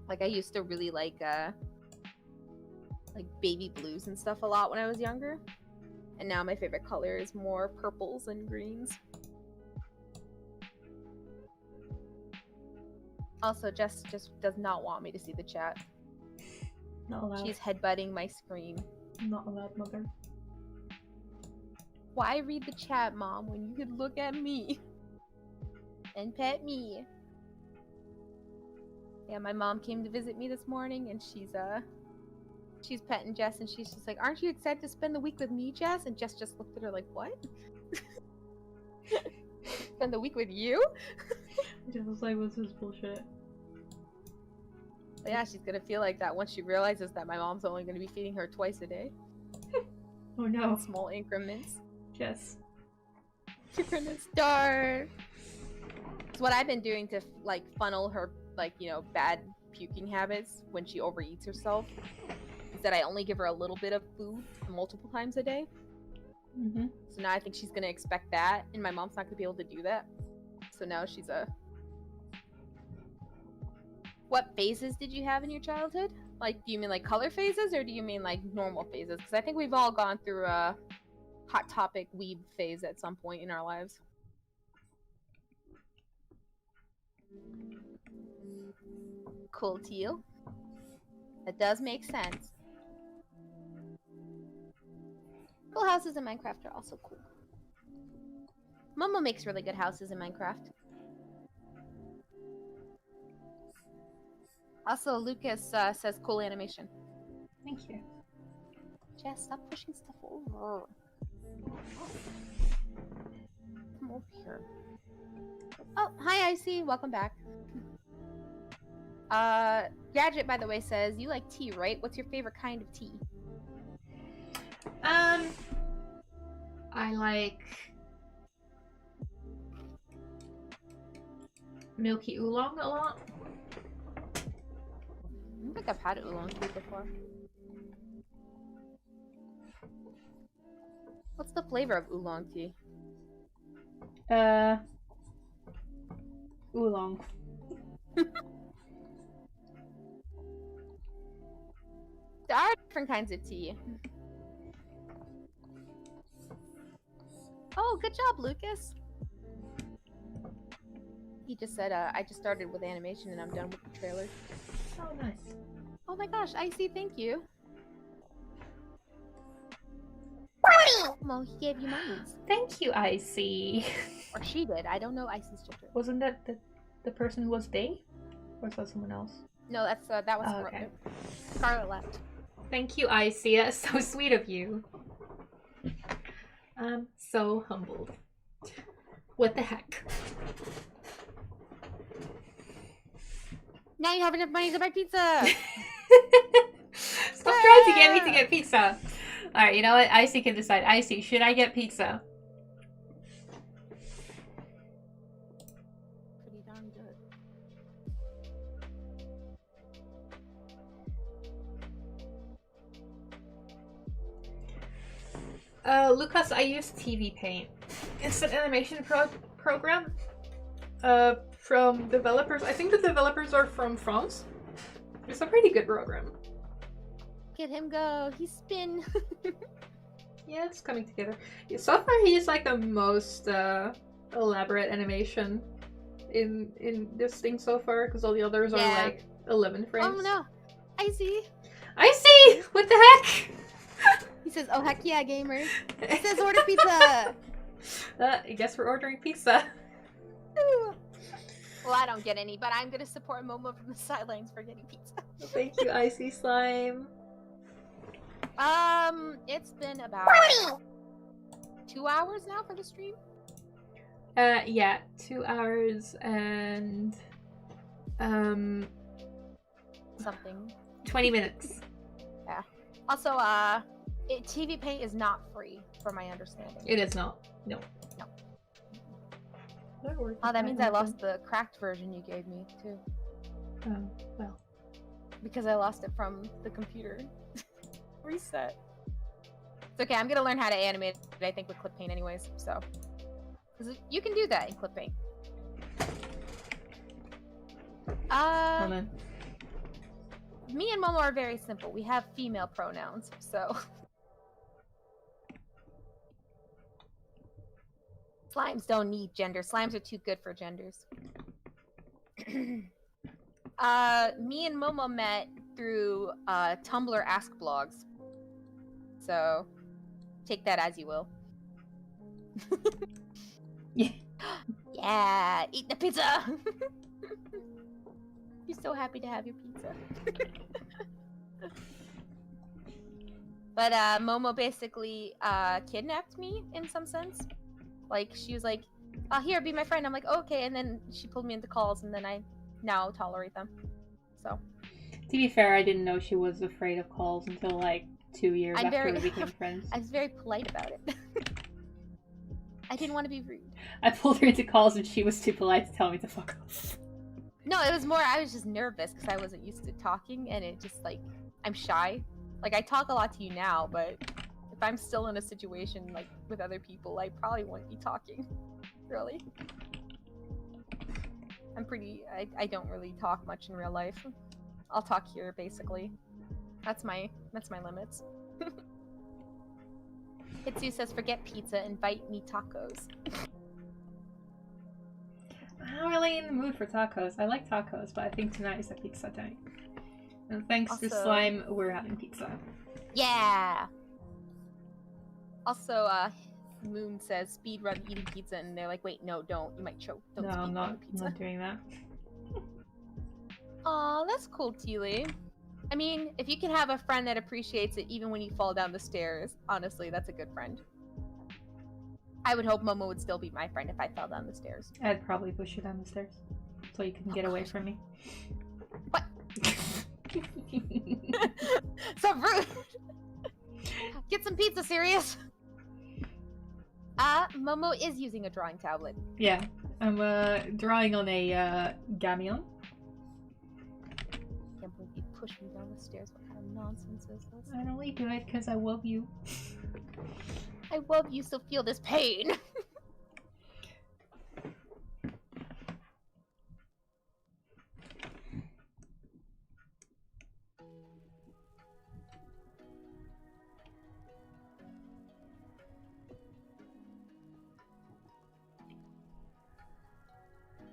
Like, I used to really like baby blues and stuff a lot when I was younger. And now my favorite color is more purples and greens. Also, Jess just does not want me to see the chat. Not allowed. She's headbutting my screen. Not allowed, mother. Why read the chat, Mom, when you could look at me and pet me? Yeah, my mom came to visit me this morning, and she's petting Jess, and she's just like, "Aren't you excited to spend the week with me, Jess?" And Jess just looked at her like, "What? Spend the week with you?" Jess was like, "What's this bullshit?" But yeah, she's gonna feel like that once she realizes that my mom's only gonna be feeding her twice a day. Oh no. In small increments. Jess. You're gonna starve. It's what I've been doing to like funnel her bad puking habits when she overeats herself. Is that I only give her a little bit of food multiple times a day. Mm-hmm. So now I think she's gonna expect that, and my mom's not gonna be able to do that. So now she's What phases did you have in your childhood? Like, do you mean like color phases, or do you mean like normal phases? Because I think we've all gone through a hot topic weeb phase at some point in our lives. Cool, teal. That does make sense. Cool houses in Minecraft are also cool. Momo makes really good houses in Minecraft. Also, Lucas says cool animation. Thank you. Jess, stop pushing stuff over. Come over here. Oh, hi, Icy. Welcome back. Gadget, by the way, says, you like tea, right? What's your favorite kind of tea? I like milky oolong a lot. I don't think I've had oolong tea before. What's the flavor of oolong tea? Oolong. There are different kinds of tea. Oh, good job, Lucas. He just said, I just started with animation and I'm done with the trailer. Oh, nice. Oh my gosh, Icy, thank you. Well, he gave you monies. Thank you, Icy. Or she did. I don't know Icy's gender. Wasn't that the person who was they? Or was that someone else? No, that was okay. Scarlet left. Thank you, Icy. That's so sweet of you. I'm so humbled. What the heck? Now you have enough money to buy pizza! Stop trying to get me to get pizza. Alright, you know what? Icy can decide. Icy, should I get pizza? Pretty darn good. Lucas, I use TVPaint. It's an animation program from developers. I think the developers are from France. It's a pretty good program. Get him go. He's spin. Yeah, it's coming together. So far, he's like the most elaborate animation in this thing so far, because all the others are like 11 frames. Oh no, Icy. Icy! What the heck? He says, "Oh heck yeah, gamers!" He says, "Order pizza." I guess we're ordering pizza. Well, I don't get any, but I'm gonna support Momo from the sidelines for getting pizza. Thank you, Icy Slime. It's been about 2 hours now for the stream. Yeah, 2 hours and something. 20 minutes. Yeah. Also, TVPaint is not free, from my understanding. It is not. No. No. Oh, that means I lost the cracked version you gave me, too. Oh, well. Because I lost it from the computer. Reset. It's okay, I'm gonna learn how to animate it, I think, with clip paint anyways, so. Because you can do that in clip paint. Me and Momo are very simple. We have female pronouns, so. Slimes don't need gender. Slimes are too good for genders. Me and Momo met through Tumblr Ask Blogs. So, take that as you will. Yeah. Yeah, eat the pizza! You're so happy to have your pizza. But Momo basically kidnapped me in some sense. Like, she was like, here, be my friend. I'm like, okay, and then she pulled me into calls, and then I now tolerate them. So. To be fair, I didn't know she was afraid of calls until like 2 years after we became friends. I was very polite about it. I didn't want to be rude. I pulled her into calls and she was too polite to tell me to fuck off. No, it was more, I was just nervous because I wasn't used to talking, and it just, like, I'm shy. Like, I talk a lot to you now, but if I'm still in a situation, like, with other people, I probably wouldn't be talking. Really. I'm pretty, I don't really talk much in real life. I'll talk here, basically. That's my limits. Hitsu says, forget pizza, invite me tacos. I'm not really in the mood for tacos. I like tacos, but I think tonight is a pizza night. And thanks to Slime, we're having pizza. Yeah! Also, Moon says, speedrun eating pizza, and they're like, wait, no, don't. You might choke. Don't no, I'm not doing that. Aw, that's cool, Teely. I mean, if you can have a friend that appreciates it even when you fall down the stairs, honestly, that's a good friend. I would hope Momo would still be my friend if I fell down the stairs. I'd probably push you down the stairs so you can get away from me. What? So rude! Get some pizza, serious? Momo is using a drawing tablet. Yeah, I'm drawing on a Gamion. I can't believe you pushed me down the stairs. What kind of nonsense is this? I only do it because I love you. I love you, so feel this pain.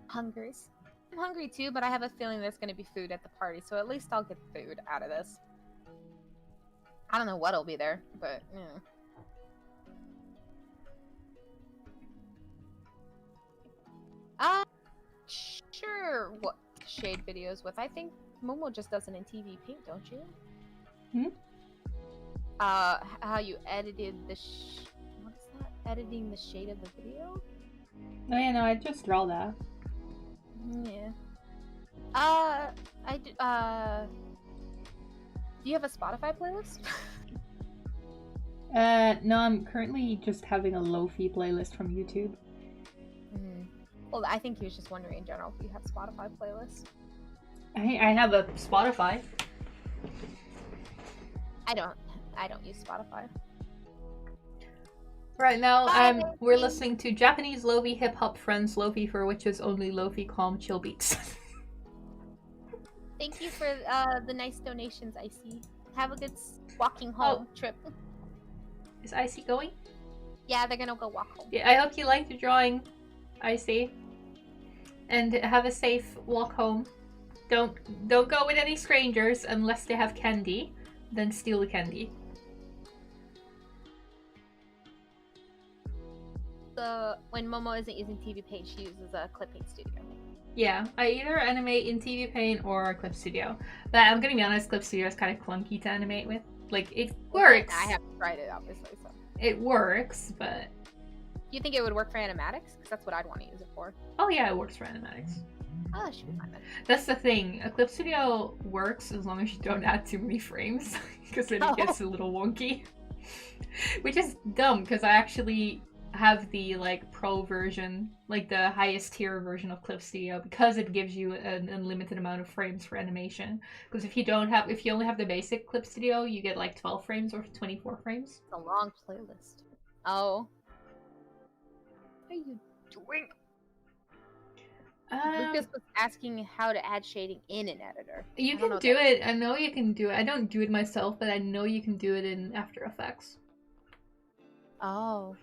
Hungry. I'm hungry too, but I have a feeling there's going to be food at the party, so at least I'll get food out of this. I don't know what'll be there, but yeah. Sure. What shade videos with? I think Momo just does it in TVPaint, don't you? Hmm? How you edited the what is that? Editing the shade of the video? Oh yeah, no, I just draw that. Yeah. Do you have a Spotify playlist? No, I'm currently just having a Lo-fi playlist from YouTube. Well, I think he was just wondering in general if you have Spotify playlists. I have a Spotify. I don't use Spotify. Right now, we're listening to Japanese Lo-fi hip-hop friends Lo-fi for witches only Lo-fi calm chill beats. Thank you for the nice donations, Icy. Have a good walking home trip. Is Icy going? Yeah, they're gonna go walk home. Yeah, I hope you liked the drawing, Icy. And have a safe walk home. Don't go with any strangers unless they have candy. Then steal the candy. When Momo isn't using TVPaint, she uses a Clip Paint Studio. Yeah, I either animate in TVPaint or Clip Studio. But I'm gonna be honest, Clip Studio is kind of clunky to animate with. Like, it works. I haven't tried it, obviously, so. It works, but... Do you think it would work for animatics? Because that's what I'd want to use it for. Oh yeah, it works for animatics. Oh, that should be fine then. That's the thing. A Clip Studio works as long as you don't add too many frames, because then it gets a little wonky. Which is dumb, because I actually have the like pro version, like the highest tier version of Clip Studio, because it gives you an unlimited amount of frames for animation. Because if you only have the basic Clip Studio, you get like 12 frames or 24 frames. It's a long playlist. Oh. What are you doing? Lucas was asking how to add shading in an editor. You can do it. I know you can do it. I don't do it myself, but I know you can do it in After Effects. Oh.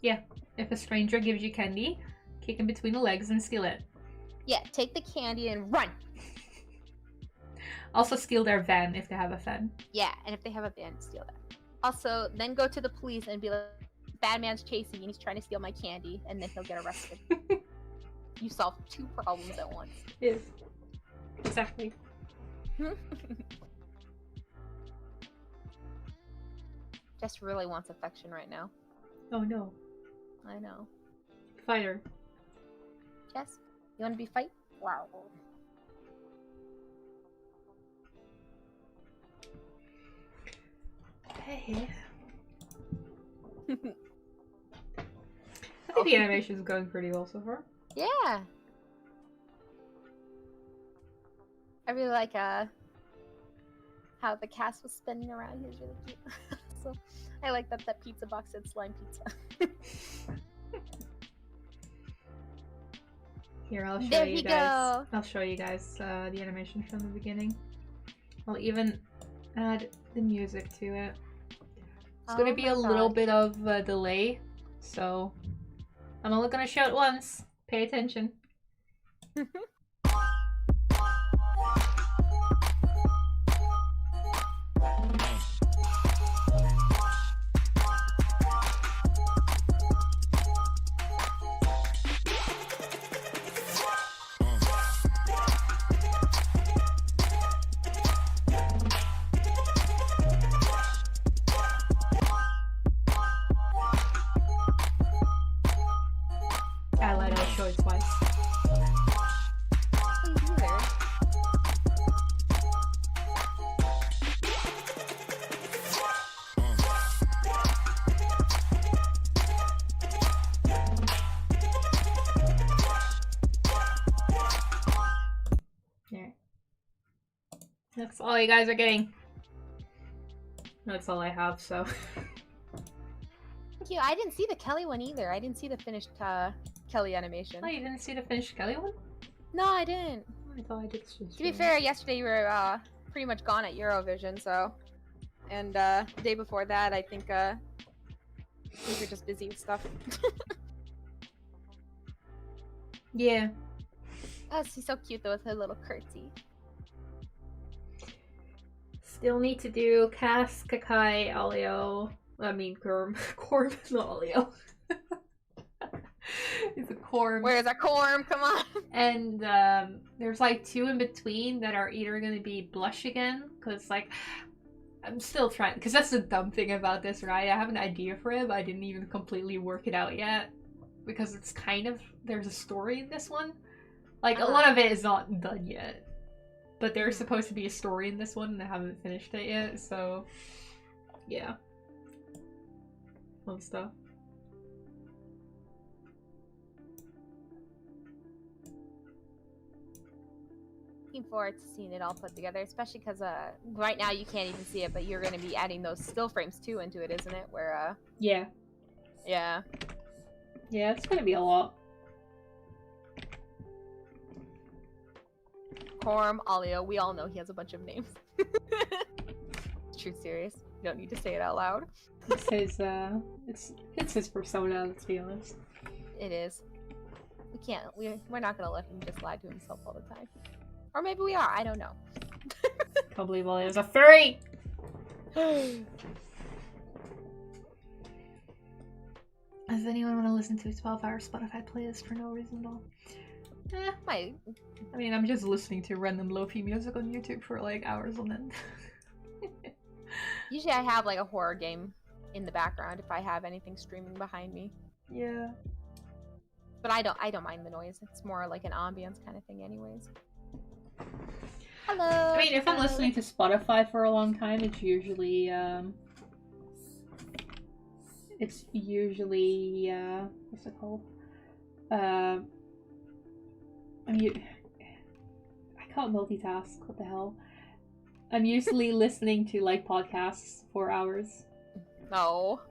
Yeah. If a stranger gives you candy, kick him between the legs and steal it. Yeah, take the candy and run. Also steal their van if they have a van. Yeah, and if they have a van, steal that. Also, then go to the police and be like, bad man's chasing me and he's trying to steal my candy, and then he'll get arrested. You solve 2 problems at once. Yes. Exactly. Jess really wants affection right now. Oh no. I know. Fighter. Jess, you want to be fight? Wow. Hey. I think the animation is going pretty well so far. Yeah. I really like how the cast was spinning around. He was really cute. So I like that pizza box said slime pizza. Here, I'll show There you we guys. go. I'll show you guys the animation from the beginning. I'll even add the music to it. It's gonna be a little bit of a delay, so I'm only gonna show it once. Pay attention. I'll show it twice. Yeah. That's all you guys are getting. That's all I have, so. Thank you. I didn't see the Kelly one either. I didn't see the finished Kelly animation. Oh, you didn't see the finished Kelly one? No, I didn't. I thought I did. To be fair, yesterday you were pretty much gone at Eurovision, so. And the day before that, I think we were just busy with stuff. Yeah. Oh, she's so cute though with her little curtsy. Still need to do Cass, Kakai, Alio. I mean, Corm. Corm, not Alio. It's a Corm. Where's a Corm? Come on. And there's like 2 in between that are either gonna be blush again, because like I'm still trying, because that's the dumb thing about this, right? I have an idea for it, but I didn't even completely work it out yet, because it's kind of, there's a story in this one. Like, a lot of it is not done yet. But there's supposed to be a story in this one, and I haven't finished it yet, so... yeah. Fun stuff. Looking forward to seeing it all put together, especially because right now you can't even see it, but you're going to be adding those still frames too into it, isn't it? Where yeah. Yeah. Yeah, it's gonna be a lot. Corm, Alio, we all know he has a bunch of names. True serious. You don't need to say it out loud. It's his, it's his persona, let's be honest. It is. We're not gonna let him just lie to himself all the time. Or maybe we are, I don't know. Can't believe Alio's a furry! Does anyone want to listen to a 12-hour Spotify playlist for no reason at all? I mean, I'm just listening to random lo-fi music on YouTube for like hours on end. Usually I have like a horror game in the background if I have anything streaming behind me. Yeah. But I don't mind the noise. It's more like an ambience kind of thing anyways. Hello. I mean, if I'm listening to Spotify for a long time, it's usually what's it called? I can't multitask. What the hell? I'm usually listening to like podcasts for hours. No.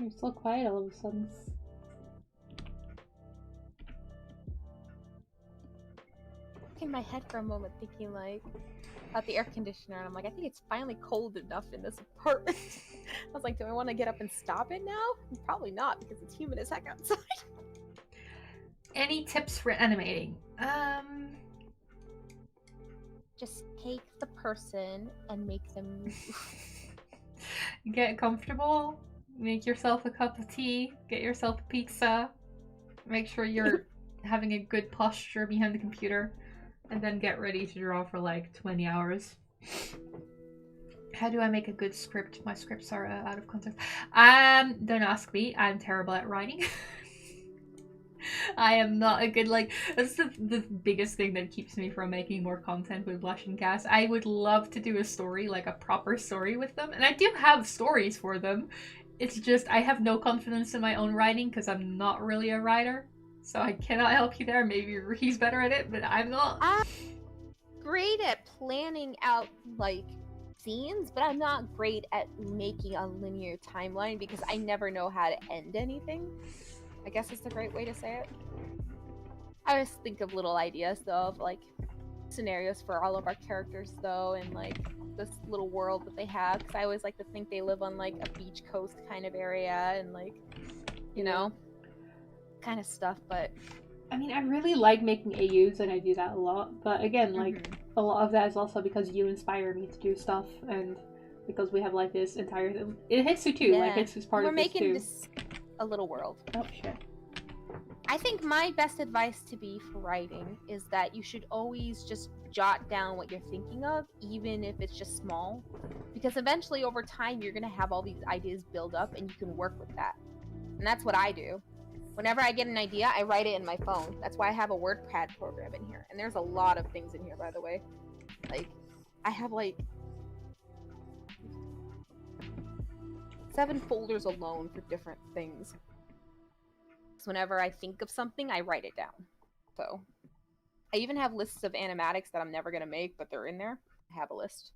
You're so quiet all of a sudden. In my head for a moment thinking like about the air conditioner, and I'm like, I think it's finally cold enough in this apartment. I was like, do I want to get up and stop it now? Probably not, because it's humid as heck outside. Any tips for animating? Just take the person and make them move. Get comfortable, make yourself a cup of tea, get yourself a pizza, make sure you're having a good posture behind the computer, and then get ready to draw for like 20 hours. How do I make a good script? My scripts are out of context. Don't ask me. I'm terrible at writing. I am not a good, like, that's the biggest thing that keeps me from making more content with Blush and Cast. I would love to do a story, like a proper story with them, and I do have stories for them. It's just I have no confidence in my own writing because I'm not really a writer, so I cannot help you there. Maybe he's better at it, but I'm not. I'm great at planning out, like, scenes, but I'm not great at making a linear timeline because I never know how to end anything. I guess it's a great way to say it. I always think of little ideas though, of like scenarios for all of our characters though, and like this little world that they have, because I always like to think they live on like a beach coast kind of area and like, you know, kind of stuff. But I mean, I really like making AUs and I do that a lot, but again, like a lot of that is also because you inspire me to do stuff, and because we have like this entire it hits you too, like it's part We're of this too. making this a little world. Oh shit. I think my best advice to be for writing is that you should always just jot down what you're thinking of, even if it's just small, because eventually over time you're going to have all these ideas build up and you can work with that. And that's what I do. Whenever I get an idea, I write it in my phone. That's why I have a WordPad program in here. And there's a lot of things in here, by the way. Like, I have like 7 folders alone for different things. So whenever I think of something, I write it down. So I even have lists of animatics that I'm never going to make, but they're in there. I have a list.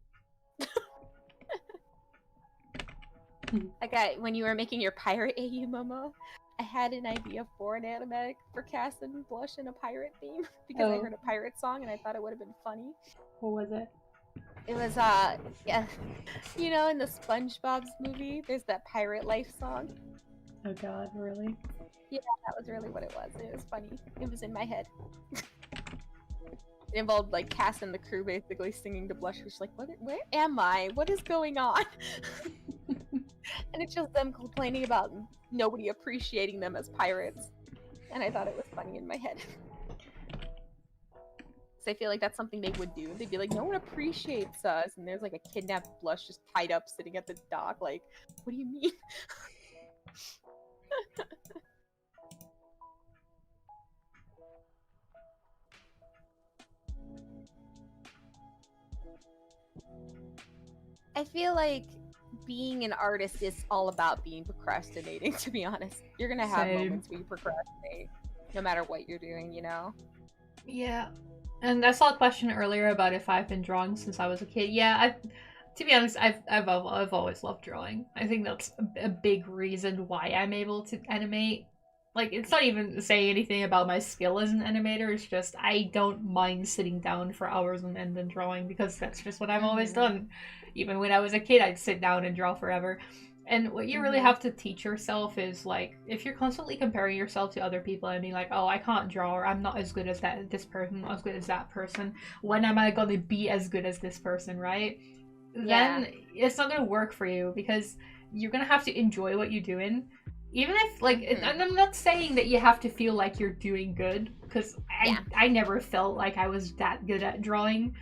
Like when you were making your pirate AU, Momo, I had an idea for an animatic for Cass and Blush in a pirate theme because I heard a pirate song and I thought it would have been funny. What was it? It was, yeah, you know, in the SpongeBob's movie, there's that pirate life song. Oh god, really? Yeah, that was really what it was. It was funny. It was in my head. It involved like Cass and the crew basically singing to Blush, who's like, where am I? What is going on? And it's just them complaining about nobody appreciating them as pirates. And I thought it was funny in my head. So I feel like that's something they would do. They'd be like, no one appreciates us. And there's like a kidnapped Blush just tied up sitting at the dock. Like, what do you mean? I feel like being an artist is all about being procrastinating, to be honest. You're gonna have moments where you procrastinate, no matter what you're doing, you know? Yeah. And I saw a question earlier about if I've been drawing since I was a kid. Yeah, to be honest, I've always loved drawing. I think that's a big reason why I'm able to animate. like, it's not even saying anything about my skill as an animator. It's just I don't mind sitting down for hours on end and drawing because that's just what I've always done. Even when I was a kid, I'd sit down and draw forever. And what you really have to teach yourself is, like, if you're constantly comparing yourself to other people and being like, oh, I can't draw, or I'm not as good as this person, not as good as that person, when am I going to be as good as this person, right? Yeah. Then it's not going to work for you because you're going to have to enjoy what you're doing. Even if, like, and I'm not saying that you have to feel like you're doing good, because I never felt like I was that good at drawing.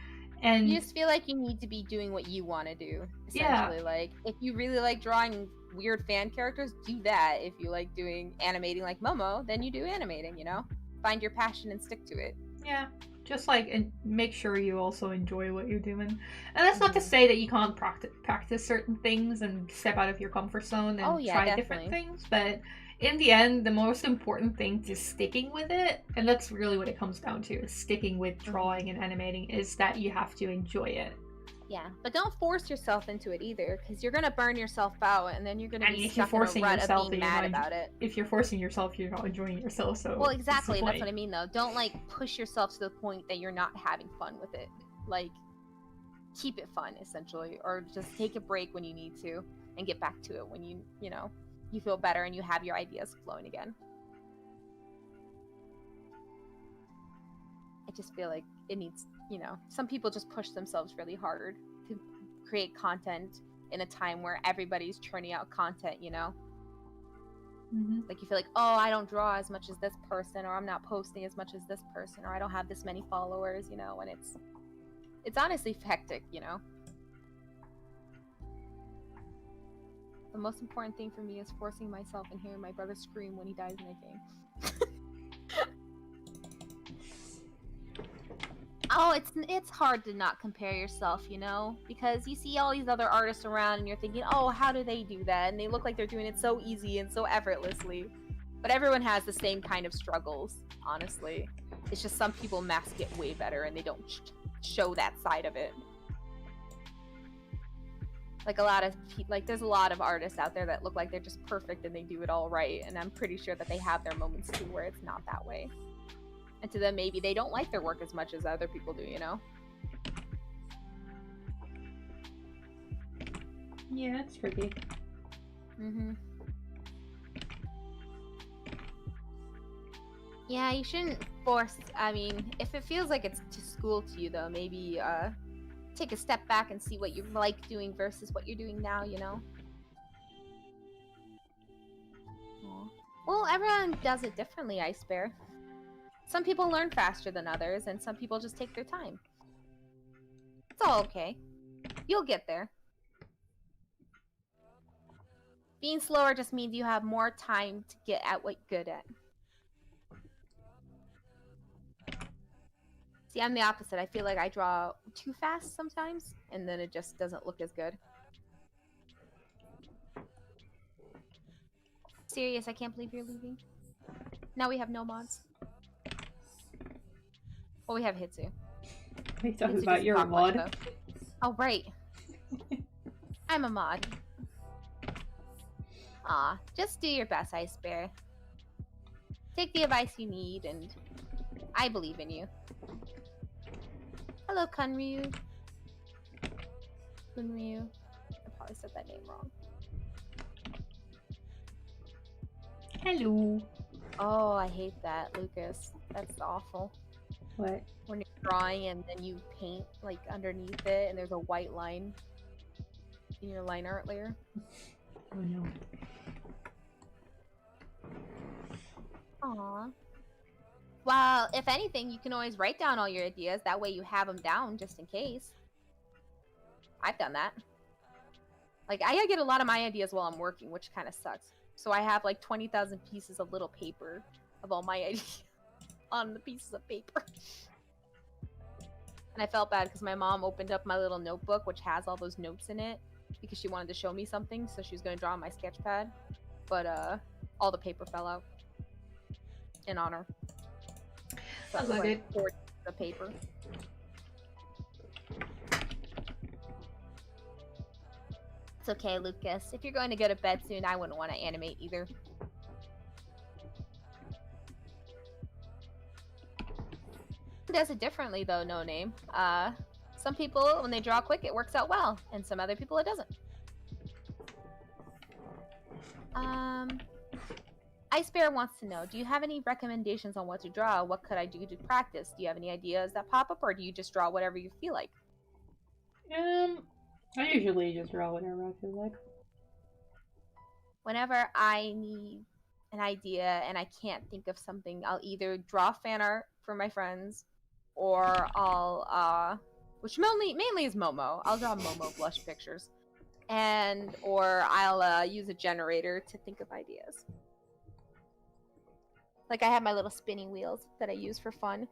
And you just feel like you need to be doing what you want to do, essentially. Yeah. Like, if you really like drawing weird fan characters, do that. If you like doing animating like Momo, then you do animating, you know? Find your passion and stick to it. Yeah. Just, like, and make sure you also enjoy what you're doing. And that's not to say that you can't practice certain things and step out of your comfort zone and try different things, but in the end, the most important thing to sticking with it, and that's really what it comes down to, is sticking with drawing and animating, is that you have to enjoy it. Yeah, but don't force yourself into it either, because you're going to burn yourself out, and then you're going to be stuck in a rut of being mad about it. If you're forcing yourself, you're not enjoying yourself, so... Well, exactly, that's what I mean, though. Don't, like, push yourself to the point that you're not having fun with it. Like, keep it fun, essentially, or just take a break when you need to, and get back to it when you know, you feel better and you have your ideas flowing again. I just feel like it needs, you know, some people just push themselves really hard to create content in a time where everybody's churning out content, you know? Like, you feel like, oh, I don't draw as much as this person, or I'm not posting as much as this person, or I don't have this many followers, you know, and it's honestly hectic, you know? The most important thing for me is forcing myself and hearing my brother scream when he dies in a game. Oh, it's hard to not compare yourself, you know? Because you see all these other artists around and you're thinking, oh, how do they do that? And they look like they're doing it so easy and so effortlessly. But everyone has the same kind of struggles, honestly. It's just some people mask it way better and they don't show that side of it. Like, there's a lot of artists out there that look like they're just perfect and they do it all right, and I'm pretty sure that they have their moments too where it's not that way. And to them, maybe they don't like their work as much as other people do, you know? Yeah, it's tricky. Yeah, you shouldn't force, I mean, if it feels like it's to school to you, though, maybe, take a step back and see what you like doing versus what you're doing now, you know? Well, everyone does it differently, Ice Bear. Some people learn faster than others, and some people just take their time. It's all okay. You'll get there. Being slower just means you have more time to get at what you're good at. See, I'm the opposite. I feel like I draw too fast sometimes, and then it just doesn't look as good. Serious, I can't believe you're leaving. Now we have no mods. Well, we have Hitsu. Are you talking about your mod? Oh, right. I'm a mod. Aw, just do your best, Ice Bear. Take the advice you need, and I believe in you. Hello, Kunryu. Kunryu. I probably said that name wrong. Hello. Oh, I hate that, Lucas. That's awful. What? When you're drawing and then you paint, like, underneath it, and there's a white line in your line art layer. Oh, no. Aww. Well, if anything, you can always write down all your ideas. That way you have them down just in case. I've done that. Like, I get a lot of my ideas while I'm working, which kind of sucks. So I have like 20,000 pieces of little paper of all my ideas on the pieces of paper. And I felt bad because my mom opened up my little notebook, which has all those notes in it, because she wanted to show me something, so she was going to draw on my sketch pad. But all the paper fell out in honor. So I love it. The paper. It's okay, Lucas. If you're going to go to bed soon, I wouldn't want to animate either. does it differently though, No Name. Some people, when they draw quick, it works out well, and some other people it doesn't. Ice Bear wants to know, do you have any recommendations on what to draw? What could I do to practice? Do you have any ideas that pop up, or do you just draw whatever you feel like? I usually just draw whatever I feel like. Whenever I need an idea and I can't think of something, I'll either draw fan art for my friends, or I'll which mainly is Momo. I'll draw Momo blush pictures, or I'll use a generator to think of ideas. Like I have my little spinning wheels that I use for fun.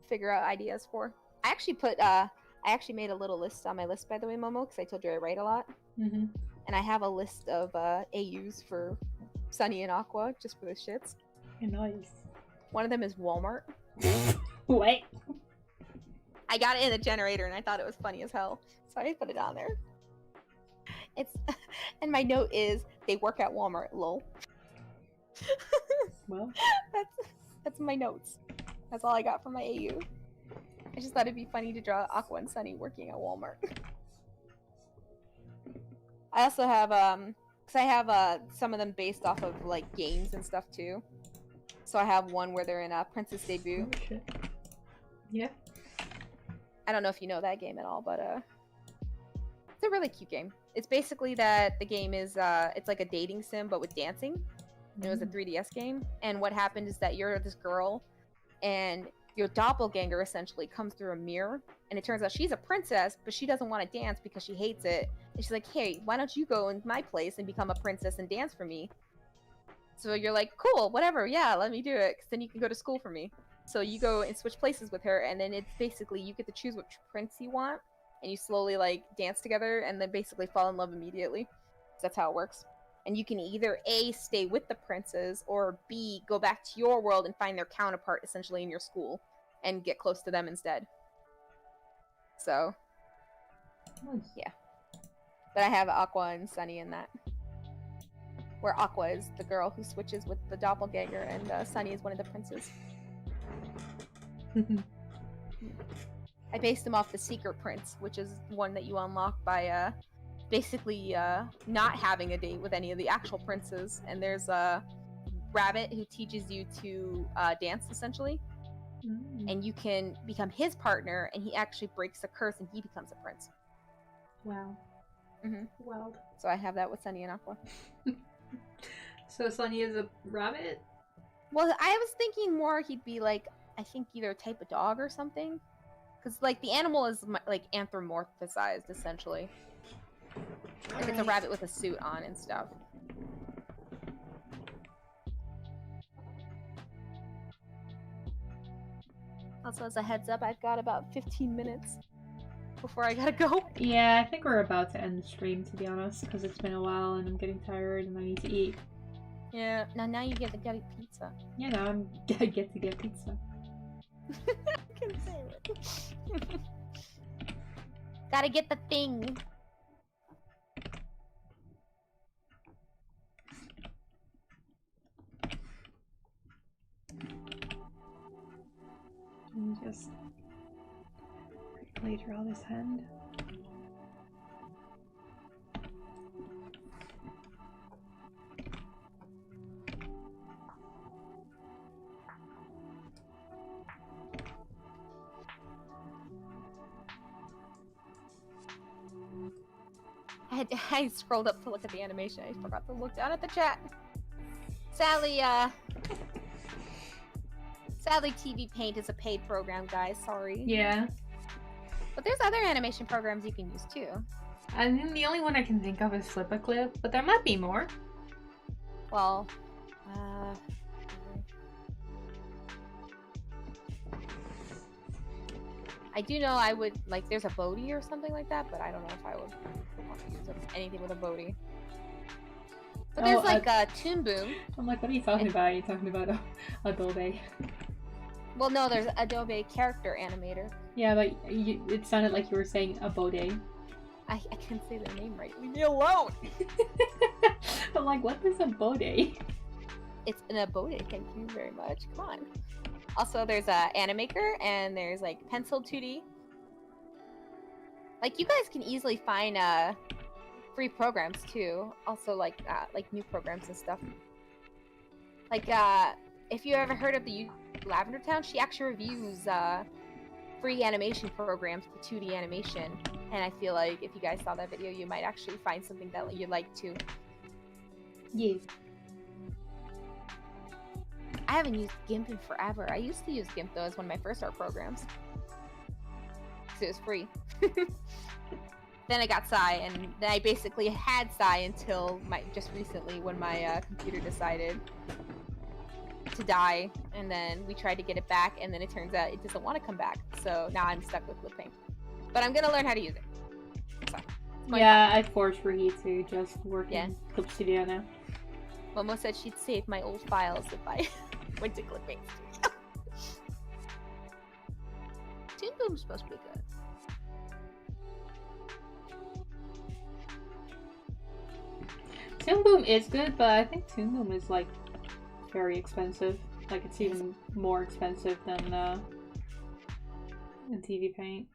Figure out ideas for. I actually made a little list on my list, by the way, Momo, because I told you I write a lot. Mm-hmm. And I have a list of AUs for Sunny and Aqua, just for the shits. Nice. One of them is Walmart. What? I got it in a generator, and I thought it was funny as hell, so I put it on there. And my note is, they work at Walmart, lol. Well, that's my notes. That's all I got from my AU. I just thought it'd be funny to draw Aqua and Sunny working at Walmart. I also have because I have some of them based off of like games and stuff too. So I have one where they're in a Princess Debut. oh, shit. Yeah. I don't know if you know that game at all, but it's a really cute game. It's basically that the game is it's like a dating sim but with dancing. And it was a 3DS game, and what happened is that you're this girl, and your doppelganger essentially comes through a mirror, and it turns out she's a princess, but she doesn't want to dance because she hates it. And she's like, hey, why don't you go in my place and become a princess and dance for me? So you're like, cool, whatever, yeah, let me do it, because then you can go to school for me. So you go and switch places with her, and then it's basically, you get to choose which prince you want, and you slowly, like, dance together, and then basically fall in love immediately. So that's how it works. And you can either A, stay with the princes, or B, go back to your world and find their counterpart essentially in your school and get close to them instead. So, Nice. yeah. But I have Aqua and Sunny in that. Where Aqua is the girl who switches with the doppelganger, and Sunny is one of the princes. I based them off the Secret Prince, which is one that you unlock by basically not having a date with any of the actual princes. And there's a rabbit who teaches you to dance essentially, and you can become his partner, and he actually breaks the curse and he becomes a prince. Wow. Wild. So I have that with Sunny and Aqua. So Sunny is a rabbit? Well, I was thinking more he'd be like, I think either a type of dog or something, because like the animal is like anthropomorphized essentially. Like it's a rabbit with a suit on and stuff. Also, as a heads up, I've got about 15 minutes before I gotta go. Yeah, I think we're about to end the stream, to be honest, because it's been a while and I'm getting tired and I need to eat. Yeah, now you get to get pizza. You know, I get to get pizza. I can say it. Gotta get the thing. And just quickly draw this hand. I scrolled up to look at the animation. I forgot to look down at the chat. Sadly, TVPaint is a paid program, guys. Sorry. Yeah. But there's other animation programs you can use too. I mean, the only one I can think of is Flip a Clip, but there might be more. Well, I do know I would, like, there's a Bodhi or something like that, but I don't know if I would want to use anything with a Bodhi. But there's like a Toon Boom. I'm like, what are you talking about? Are you talking about Adobe? Well, no, there's Adobe Character Animator. Yeah, but it sounded like you were saying Abode. I can't say their name right. Leave me alone! I'm like, what is Abode? It's an Abode, thank you very much. Come on. Also, there's a Animaker, and there's like Pencil 2D. Like you guys can easily find free programs too. Also like new programs and stuff. Like if you ever heard of the Lavender Town, she actually reviews free animation programs for 2D animation. And I feel like if you guys saw that video, you might actually find something that you like too. Yeah. I haven't used GIMP in forever. I used to use GIMP though as one of my first art programs. Because it was free. Then I got Psy, and then I basically had Psy until just recently when my computer decided to die, and then we tried to get it back, and then it turns out it doesn't want to come back. So now I'm stuck with Paint. But I'm gonna learn how to use it. So, yeah, I forced Ricky to just work in Clip Studio now. Momo said she'd save my old files if I went to Clipping Studio. Toon Boom's supposed to be good. Toon Boom is good, but I think Toon Boom is like very expensive. Like it's even more expensive than TVPaint.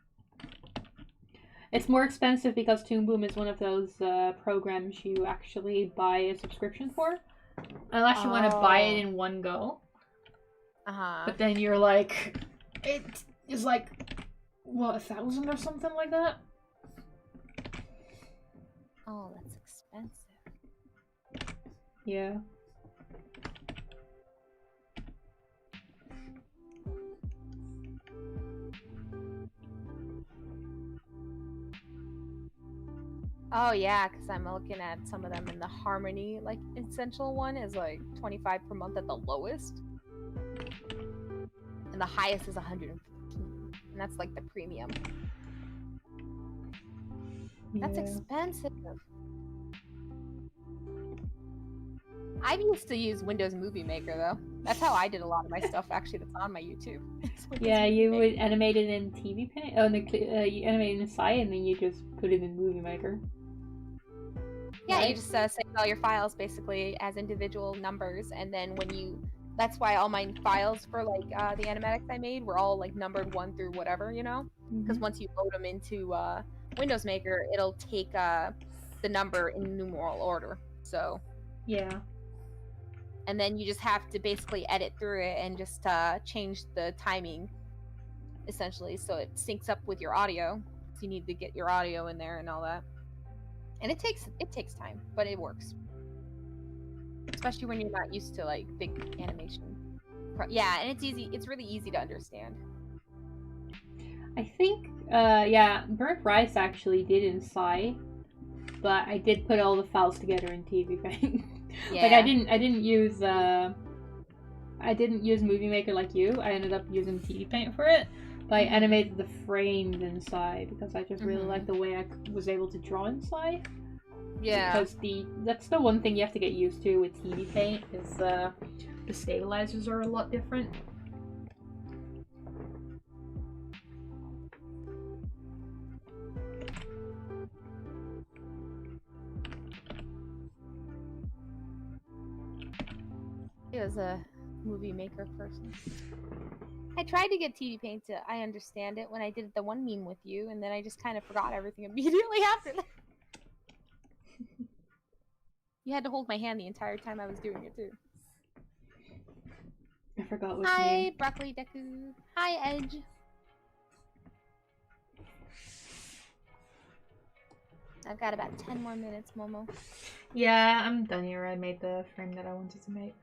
It's more expensive because Toon Boom is one of those programs you actually buy a subscription for, unless you want to buy it in one go. But then you're like, it is like what, 1,000 or something like that. Oh, that's expensive. Yeah. Oh yeah, because I'm looking at some of them, and the Harmony like essential one is like 25 per month at the lowest, and the highest is 115, and that's like the premium. Yeah. That's expensive. I used to use Windows Movie Maker though. That's how I did a lot of my stuff actually that's on my YouTube. Yeah, you would animate it in TVPaint. Oh, you animate it in Psy, and then you just put it in Movie Maker. Yeah, right? You just save all your files basically as individual numbers, and then when you, that's why all my files for like the animatics I made were all like numbered 1 through whatever, you know? Because once you load them into Windows Maker, it'll take the number in numeral order. So yeah. And then you just have to basically edit through it and just change the timing, essentially, so it syncs up with your audio. So you need to get your audio in there and all that. And it takes time, but it works. Especially when you're not used to like big animation. Yeah, and it's easy. It's really easy to understand. I think, yeah, Burnt Rice actually did in Psy, but I did put all the files together in TVPaint. Yeah. Like I didn't use Movie Maker like you. I ended up using TVPaint for it, but I animated the frames in Psy because I just really like the way I was able to draw in Psy. Yeah. Because that's the one thing you have to get used to with TVPaint is the stabilizers are a lot different. He was a Movie Maker person. I tried to get TVPaint to I understand it when I did the one meme with you, and then I just kind of forgot everything immediately after that. You had to hold my hand the entire time I was doing it too. I forgot what Hi, name. Broccoli Deku. Hi, Edge. I've got about 10 more minutes, Momo. Yeah, I'm done here. I made the frame that I wanted to make.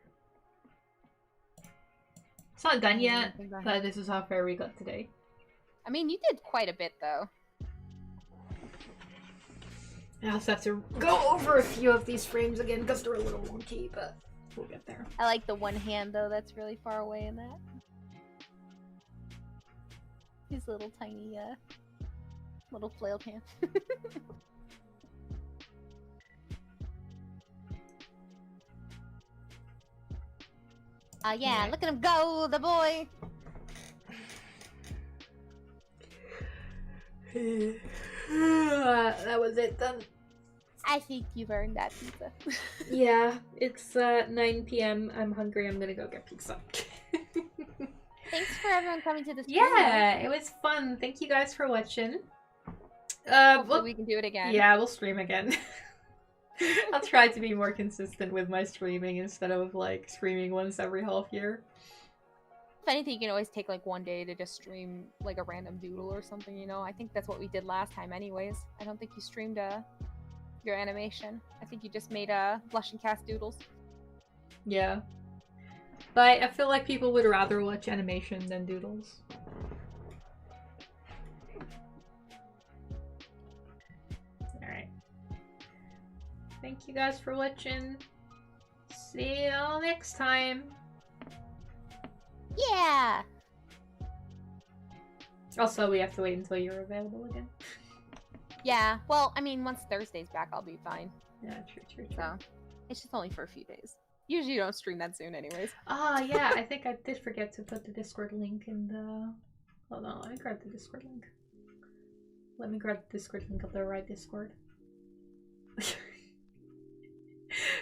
It's not done yet, but this is how far we got today. I mean, you did quite a bit, though. I also have to go over a few of these frames again because they're a little wonky, but we'll get there. I like the one hand, though, that's really far away in that. His little tiny, little flailed hand. Yeah, look at him go, the boy! That was it done. I think you've earned that pizza. Yeah, it's 9 p.m. I'm hungry. I'm gonna go get pizza. Thanks for everyone coming to the stream. Yeah, it was fun. Thank you guys for watching. Hopefully we can do it again. Yeah, we'll stream again. I'll try to be more consistent with my streaming instead of like streaming once every half year. If anything, you can always take like one day to just stream like a random doodle or something, you know? I think that's what we did last time anyways. I don't think you streamed your animation. I think you just made blush and cast doodles. Yeah. But I feel like people would rather watch animation than doodles. Alright. Thank you guys for watching. See you all next time. Yeah! Also, we have to wait until you're available again. Yeah, well, I mean, once Thursday's back, I'll be fine. Yeah, true. So, it's just only for a few days. Usually you don't stream that soon anyways. Ah, yeah, I think I did forget to put the Discord link in the... Hold on, let me grab the Discord link. Let me grab the Discord link of the right Discord.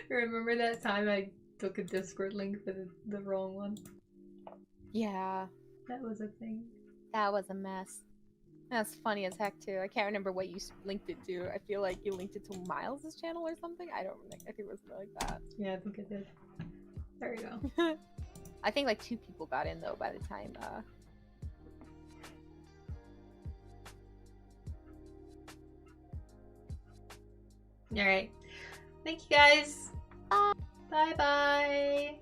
Remember that time I took a Discord link for the wrong one? Yeah. That was a thing. That was a mess. That's funny as heck too. I can't remember what you linked it to. I feel like you linked it to Miles' channel or something. I don't think. I think it was something like that. Yeah, I think I did. There you go. I think like 2 people got in though by the time. Alright. Thank you guys. Bye bye.